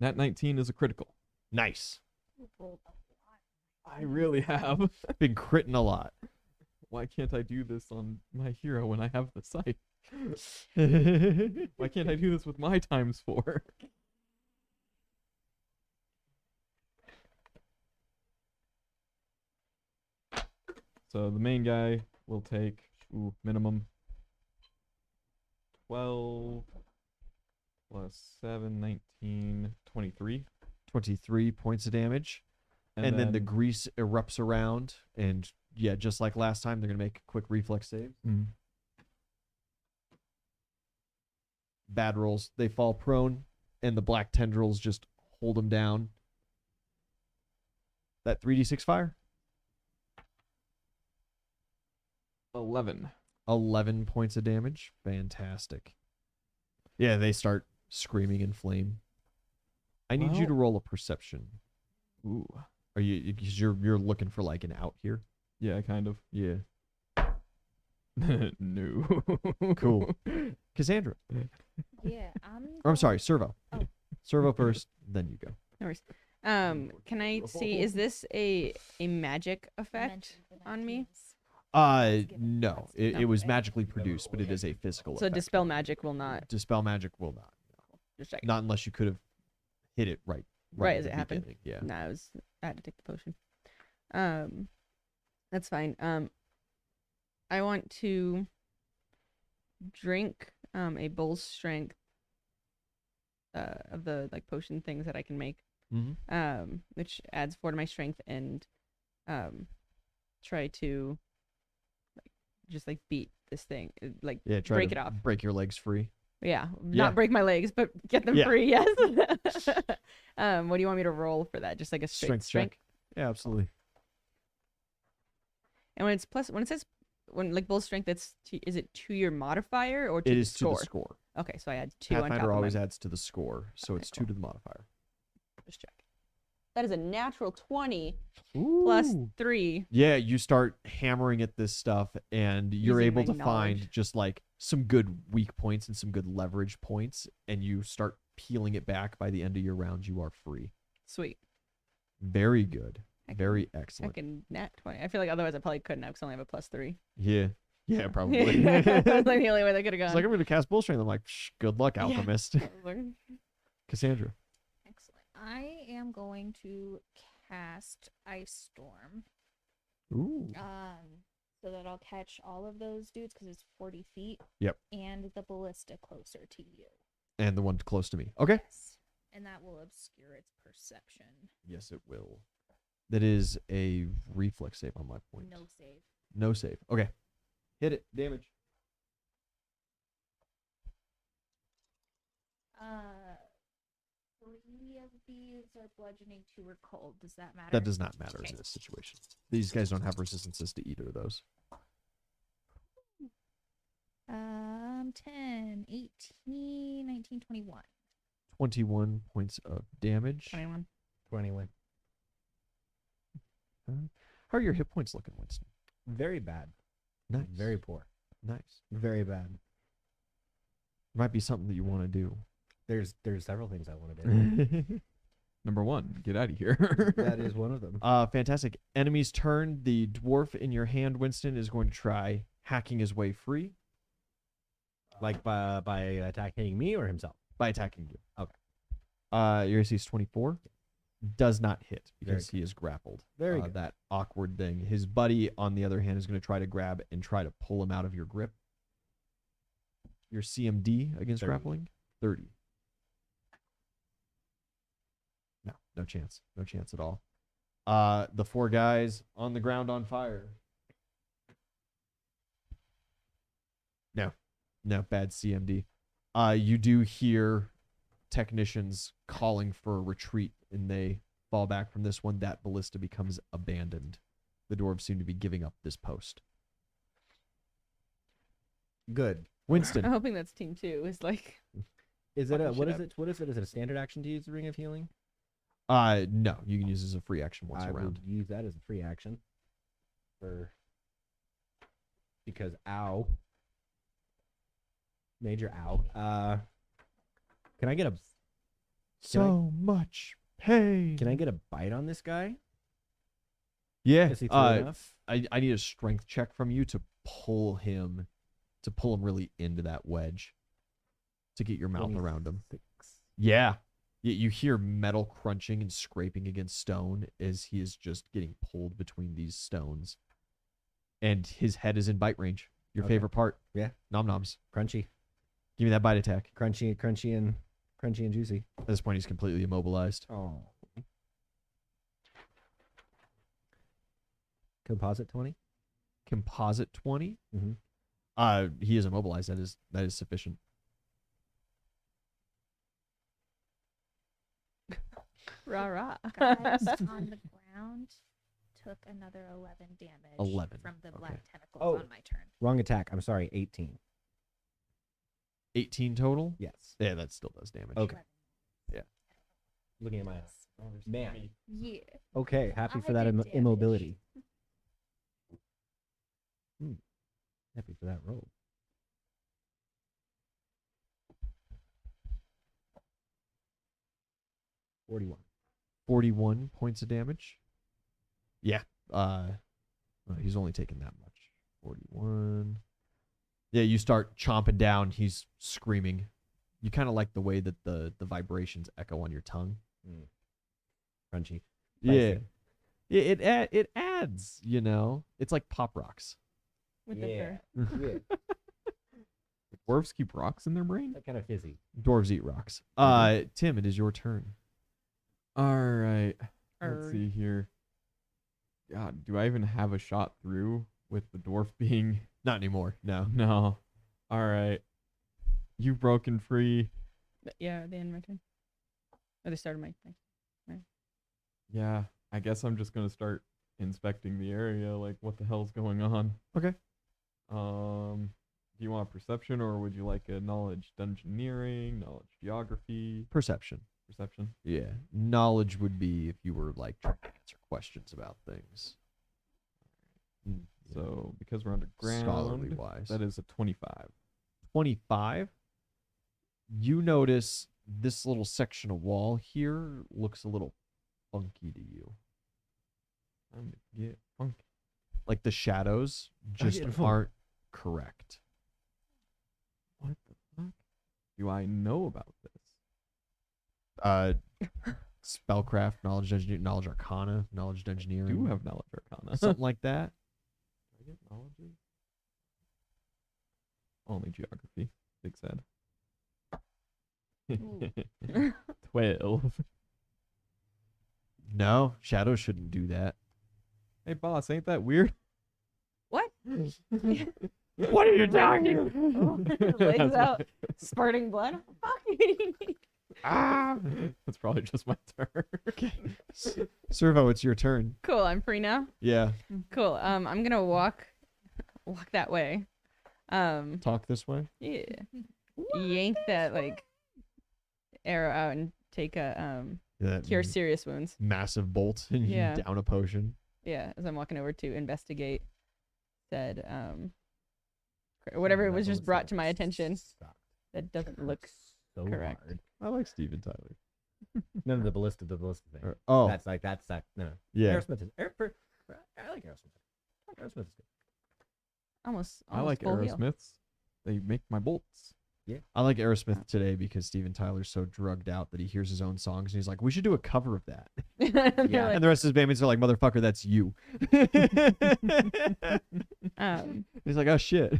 That 19 is a critical. Nice. I really have. Been critting a lot. Why can't I do this on my hero when I have the sight? Why can't I do this with my ×4? So the main guy will take minimum 12 plus 7, 19, 23. 23 points of damage. And then the grease erupts around. And yeah, just like last time, they're going to make a quick reflex save. Bad rolls. They fall prone, and the black tendrils just hold them down. That 3d6 fire? 11. 11 points of damage. Fantastic. Yeah, they start screaming in flame. I need you Well- to roll a perception. Ooh. Are you? Because you're looking for like an out here. Yeah, kind of. Yeah. No. Cool. Cassandra. Yeah, Or I'm sorry, Servo. Oh. Servo first, then you go. No worries. Can I see? Is this a magic effect on me? No. It was magically produced, but it is a physical So effect. dispel magic will not. Dispel magic will not. Just checking. Not unless you could have hit it right Right at as the it happened. beginning. Yeah. No, I had to take the potion. That's fine. I want to drink a bull's strength of the like potion things that I can make. Mm-hmm. Which adds 4 to my strength and try to just like beat this thing, like Yeah. Try break to it off. break your legs free. Yeah, Yeah. not break my legs, but get them Yeah. free. Yes. What do you want me to roll for that? Just like a straight strength. check. Yeah, absolutely. And when it says like bull strength, is it to your modifier or to It the is score? to the score. Okay, so I add 2 on top Pathfinder of always my. adds to the score, so Okay, it's 2 cool. to the modifier. Just check. That is a natural 20 plus Ooh. 3. Yeah, you start hammering at this stuff, and you're Using able my to find knowledge. just like some good weak points and some good leverage points, and you start peeling it back. By the end of your round, you are free. Sweet. Very good. I Very I excellent. can nat 20. I feel like otherwise I probably couldn't have because I only have a plus 3. Yeah. Yeah, probably. That's It's like the only way that could have gone. like, I'm going to cast Bull Strength. I'm like, good luck, Yeah. Alchemist. Cassandra. Excellent. I am going to cast Ice Storm. Ooh. So that I'll catch all of those dudes because it's 40 feet. Yep. And the ballista closer to you. And the one close to me. Okay. Yes. And that will obscure its perception. Yes, it will. That is a reflex save on my point. No save. No save. Okay. Hit it. Damage. Uh, 3 of these are bludgeoning, 2 are cold. Does that matter? That does not matter Okay. in this situation. These guys don't have resistances to either of those. 10, 18, 19, 21. 21 points of damage. 21. 21. How are your hit points looking, Winston? Very bad. Nice. Very poor. Nice. Very bad. Might be something that you want to do. There's several things I want to do. Number 1, get out of here. That is one of them. Fantastic. Enemy's turn. The dwarf in your hand, Winston, is going to try hacking his way free Like by attacking me or himself? by attacking you. Okay. Your AC is 24. Does not hit Very because he is grappled. Very good. That awkward thing. His buddy, on the other hand, is going to try to grab and try to pull him out of your grip. Your CMD against 30. grappling? 30. No chance. No chance at all. The 4 guys on the ground on fire. No, bad CMD. You do hear technicians calling for a retreat, and they fall back from this one. That ballista becomes abandoned. The dwarves seem to be giving up this post. Good. Winston. I'm hoping that's team 2. Is like Is it a Fucking what shit is up. it? What is it? Is it a standard action to use the Ring of Healing? No, you can use it as a free action once I around. would use that as a free action. Because ow. Major ow. Can I get a So much pain. can I get a bite on this guy? Yeah. Is he through enough? I need a strength check from you to pull him really into that wedge, to get your mouth around him. 26. Yeah. You hear metal crunching and scraping against stone as he is just getting pulled between these stones. And his head is in bite range. Your Okay. favorite part. Yeah. Nom noms. Crunchy. Give me that bite attack. Crunchy and juicy. At this point, he's completely immobilized. Oh. Composite 20? Composite 20. Mm-hmm. He is immobilized. That is sufficient. rah rah. Guys on the ground took another 11 damage 11, from the okay. black tentacles Oh. on my turn. Wrong attack. I'm sorry. 18. 18 total. Yes. Yeah, that still does damage. Okay. Looking at my man. Yeah. Okay. Happy for I that did damage. immobility. Happy for that roll. $41. 41 points of damage. Yeah. Well, he's only taken that much. 41. Yeah, you start chomping down. He's screaming. You kind of like the way that the vibrations echo on your tongue. Crunchy. Yeah. Spicy. It adds, It's like Pop Rocks. With the fur. Yeah. Dwarves keep rocks in their brain? That kind of fizzy. Dwarves eat rocks. Tim, it is your turn. All right. Let's Arr. see here. God, do I even have a shot through with the dwarf being... Not anymore. No. No. All right. You've broken free. Yeah, the end of my turn. Or the start of my thing. Yeah, I guess I'm just going to start inspecting the area, like what the hell's going on. Okay. Do you want perception or would you like a knowledge dungeoneering, knowledge geography, Perception. perception? Yeah. Knowledge would be if you were like trying to answer questions about things. So because we're underground, Scholarly wise. that is a 25. 25. You notice this little section of wall here looks a little funky to you. Time to get funky. Like the shadows just get funky. aren't correct. What the fuck? Do I know about this? Spellcraft, knowledge engineering, knowledge arcana, knowledge I engineering. do have knowledge arcana. something like that. Do I get knowledge? Only geography. Big said. Ooh. 12. No, shadows shouldn't do that. Hey boss, ain't that weird? What? What are you talking? Legs out, spurting blood. That's probably just my turn. Okay. Servo, it's your turn. Cool, I'm free now. Yeah. Cool. I'm gonna walk that way. Talk this way. Yeah. Yank that like arrow out and take a That cure serious wounds. massive bolt and you Yeah. down a potion. Yeah, as I'm walking over to investigate said whatever was just brought to my attention that doesn't look so correct. hard. I like Steven Tyler. No, the ballista thing. Oh, That's that. No. yeah. Aerosmith is. I like Aerosmith. Aerosmith is good. Almost I like full heal. Aerosmiths. They make my bolts. I like Aerosmith today because Steven Tyler's so drugged out that he hears his own songs and he's like, we should do a cover of that. Yeah. And the rest of his bandmates are like, motherfucker, that's you. He's like, oh shit.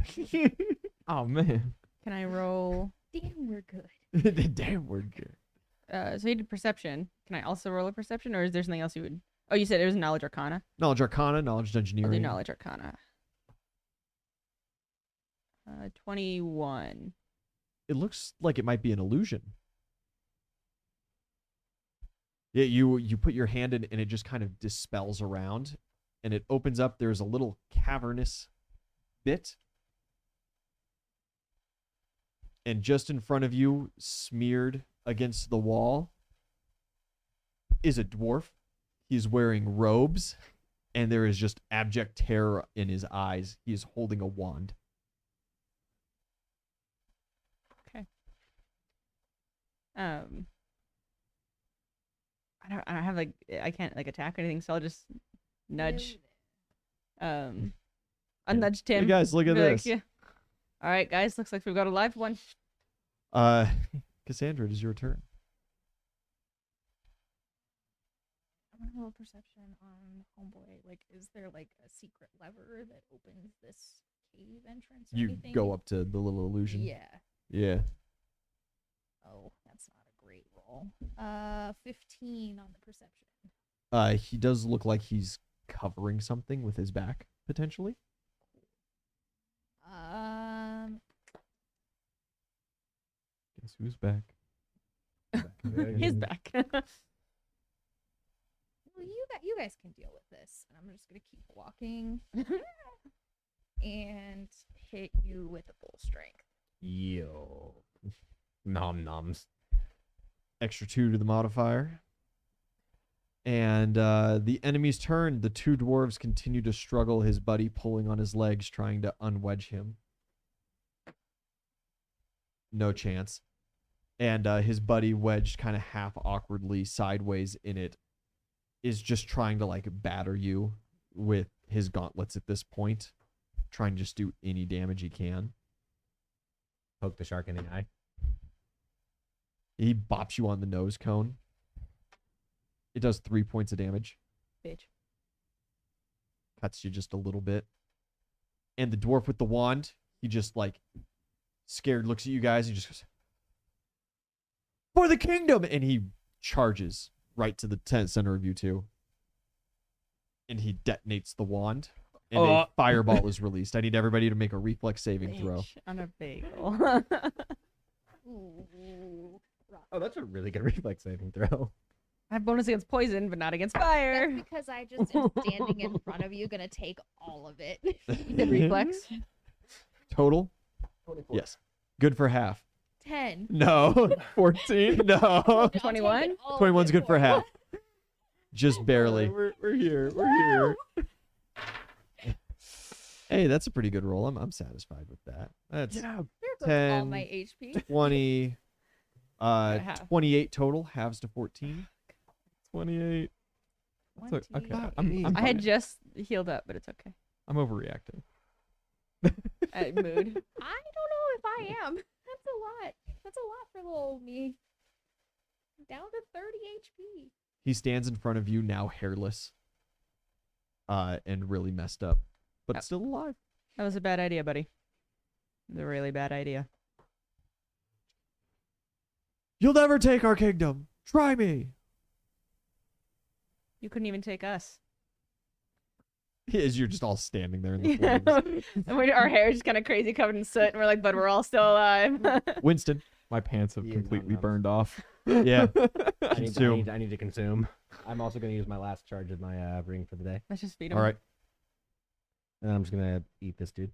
Oh man. Can I roll? Damn, we're good. Damn, we're good. So you did perception. Can I also roll a perception, or is there something else you would? Oh, you said it was knowledge arcana. Knowledge Arcana, Knowledge I'll Engineering. do knowledge arcana. 21. It looks like it might be an illusion. Yeah, you put your hand in and it just kind of dispels around and it opens up. There's a little cavernous bit. And just in front of you, smeared against the wall, is a dwarf. He's wearing robes and there is just abject terror in his eyes. He is holding a wand. I don't have like I can't like attack or anything, so I'll just nudge. I'll nudge Tim. Hey guys, look at Be like, this. yeah. All right, guys, looks like we've got a live one. Cassandra, it is your turn. I'm gonna roll perception on homeboy. Like, is there like a secret lever that opens this cave entrance or You anything? go up to the little illusion. Yeah. Yeah. Oh, that's not a great roll. 15 on the perception. He does look like he's covering something with his back, potentially. Guess who's back? His back. Well, you guys can deal with this, and I'm just gonna keep walking and hit you with a full strength. Yo. Nom noms. Extra 2 to the modifier. And the enemy's turn. The two dwarves continue to struggle, his buddy pulling on his legs, trying to unwedge him. No chance. And his buddy, wedged kind of half awkwardly sideways in it, is just trying to like batter you with his gauntlets at this point, trying to just do any damage he can. Poke the shark in the eye. He bops you on the nose cone. It does 3 points of damage. Bitch. Cuts you just a little bit. And the dwarf with the wand, he just like scared looks at you guys and just goes, for the kingdom! And he charges right to the center of you two. And he detonates the wand. And a fireball is released. I need everybody to make a reflex saving throw. Bitch on a bagel. Ooh. Oh, that's a really good reflex saving throw. I have bonus against poison, but not against That's fire. because I just am standing in front of you, gonna take all of it. You did reflex. Total? 24. Yes. Good for half. 10. No. 14? No. I'll take 21? it all 21's of good it for half. Just barely. We're here. We're here. Hey, that's a pretty good roll. I'm satisfied with that. That's There goes all 10, my HP. 20, half. 28 total, halves to 14. 28. That's okay. 20. I'm I had fine. just healed up, but it's okay. I'm overreacting. Mood. I don't know if I am. That's a lot. That's a lot for little old me. Down to 30 HP. He stands in front of you, now hairless, and really messed up, but Yep. still alive. That was a bad idea, buddy. It was a really bad idea. You'll never take our kingdom. Try me. You couldn't even take us. As you're just all standing there in the flames. And our hair is just kind of crazy, covered in soot, and we're like, but we're all still alive. Winston. My pants have Yeah, completely nom-noms. burned off. Yeah. I Consume. need to consume. I'm also going to use my last charge of my ring for the day. Let's just feed him. All right. And I'm just going to eat this dude.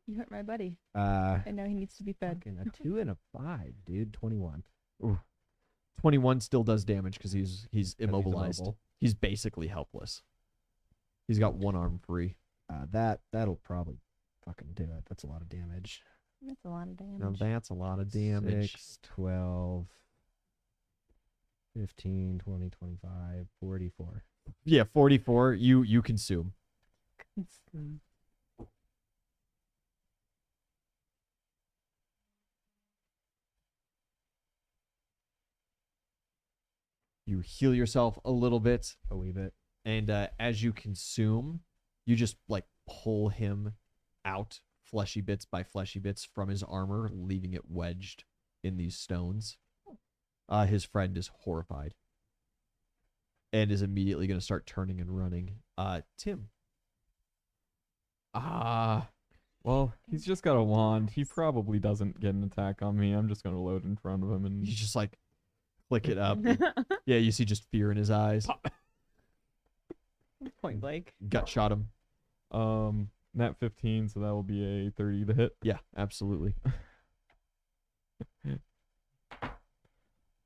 You hurt my buddy. Uh, I know he needs to be fed. fucking a 2 and a 5, dude. 21. 21 still does damage because he's immobilized. immobile. He's basically helpless. He's got one arm free. That'll probably fucking do it. That's a lot of damage. That's a lot of damage. Now that's a lot of damage. 6, 12, 15, 20, 25, 44. Yeah, 44. You consume. You heal yourself a little bit, A wee bit. and as you consume, you just like pull him out, fleshy bits by fleshy bits, from his armor, leaving it wedged in these stones. His friend is horrified and is immediately going to start turning and running. Tim. Well, he's just got a wand. He probably doesn't get an attack on me. I'm just gonna load in front of him and You just like click it up. Yeah, you see just fear in his eyes. Point blank. Gut shot him. nat 15, so that will be a 30 to hit. Yeah, absolutely.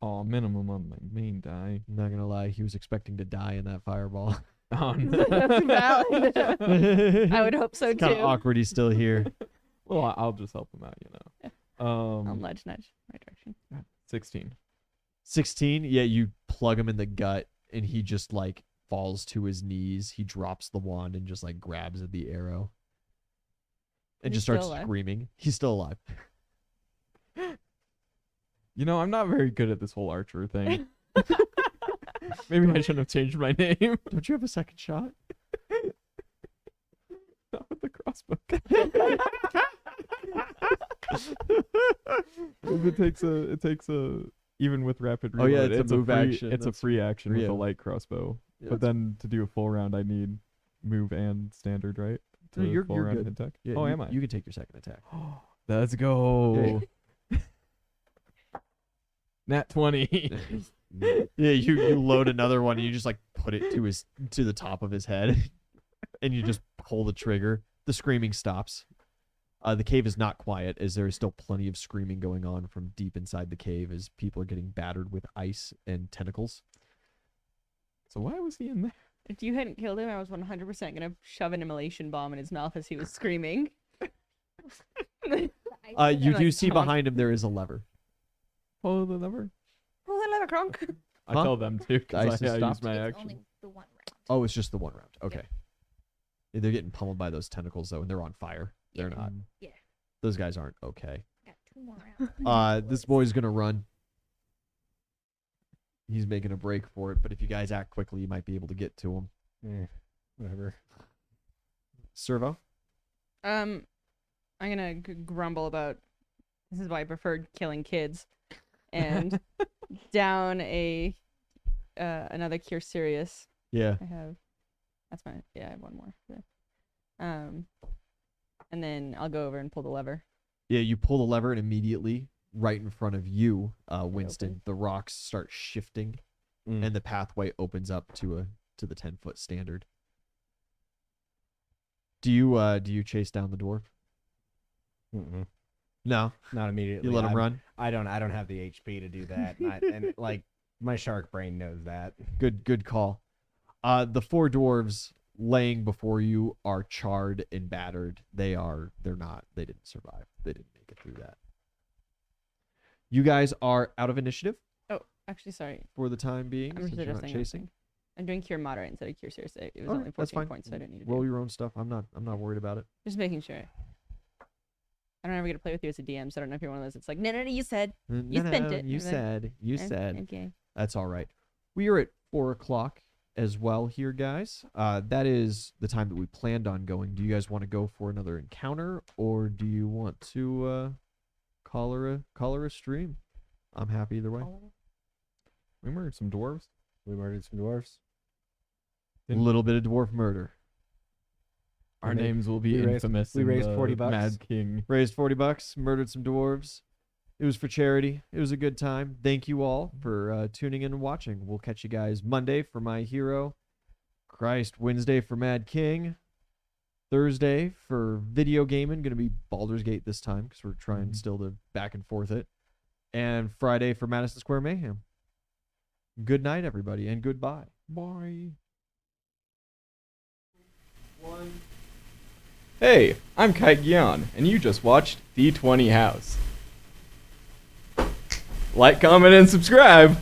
Oh, minimum on my main die. I'm not gonna lie, he was expecting to die in that fireball. Oh no. That's valid. I would hope so too. Kind of awkward. He's still here. Well, I'll just help him out, you know. I'll nudge, right direction. 16. 16. Yeah, you plug him in the gut, and he just like falls to his knees. He drops the wand and just like grabs at the arrow, and He's just starts still alive? screaming. He's still alive. You know, I'm not very good at this whole archer thing. Maybe I shouldn't have changed my name. Don't you have a second shot? Not with the crossbow. it takes a even with rapid Oh, yeah, reload, it's a move free, action. It's a That's free action with free. a light crossbow. Yeah, But then to do a full round, I need move and standard, right? No, To you're full round good. hit attack. yeah, Oh, you, am I? You can take your second attack. Let's go. Nat 20. Yeah, you load another one and you just like put it to the top of his head, and you just pull the trigger. The screaming stops. The cave is not quiet, as there is still plenty of screaming going on from deep inside the cave as people are getting battered with ice and tentacles. So why was he in there? If you hadn't killed him, I was 100% gonna shove an immolation bomb in his mouth as he was screaming. You like, do see taunt. behind him there is a lever. Follow the lever. Pull that lever, Kronk. I Huh? tell them to Ice because is I use stopped? my It's action. only the one round. Oh, it's just the one round. Okay. Yeah, they're getting pummeled by those tentacles though, and they're on fire. They're not. Yeah. Those guys aren't okay. Got 2 more rounds. This boy's gonna run. He's making a break for it, but if you guys act quickly, you might be able to get to him. Whatever. Servo? I'm gonna grumble about this is why I preferred killing kids, and down a another Cure Serious. Yeah. I have I have one more. Yeah. And then I'll go over and pull the lever. Yeah, you pull the lever and immediately, right in front of you, Winston, the rocks start shifting and the pathway opens up to the 10-foot standard. Do you chase down the dwarf? Mm-mm. No. Not immediately. You let him I'm- run? I don't have the HP to do that. And like my shark brain knows that. Good call. The 4 dwarves laying before you are charred and battered. They didn't survive. They didn't make it through that. You guys are out of initiative Oh, actually, sorry. for the time being, I'm since just you're not adjusting. chasing. I'm doing Cure Moderate instead of Cure Serious. It was Alright, only that's 14 fine. points, so I didn't need to Roll do it. your own stuff. I'm not worried about it. Just making sure. I don't ever get to play with you as a DM, so I don't know if you're one of those. It's like, no, you said. You spent it. You And then- said. You Eh, said. Okay. That's all right. We are at 4:00 as well here, guys. That is the time that we planned on going. Do you guys want to go for another encounter, or do you want to call her a stream? I'm happy either way. We murdered some dwarves. We murdered some dwarfs. A little bit of dwarf murder. Our We made- names will be we raised- infamous. we in raised the 40 bucks. Mad King. Raised $40, murdered some dwarves. It was for charity. It was a good time. Thank you all for tuning in and watching. We'll catch you guys Monday for My Hero. Wednesday for Mad King. Thursday for video gaming. Going to be Baldur's Gate this time because we're trying still to back and forth it. And Friday for Madison Square Mayhem. Good night, everybody, and goodbye. Bye. Hey, I'm Kai Gyeon, and you just watched The 20 House. Like, comment, and subscribe!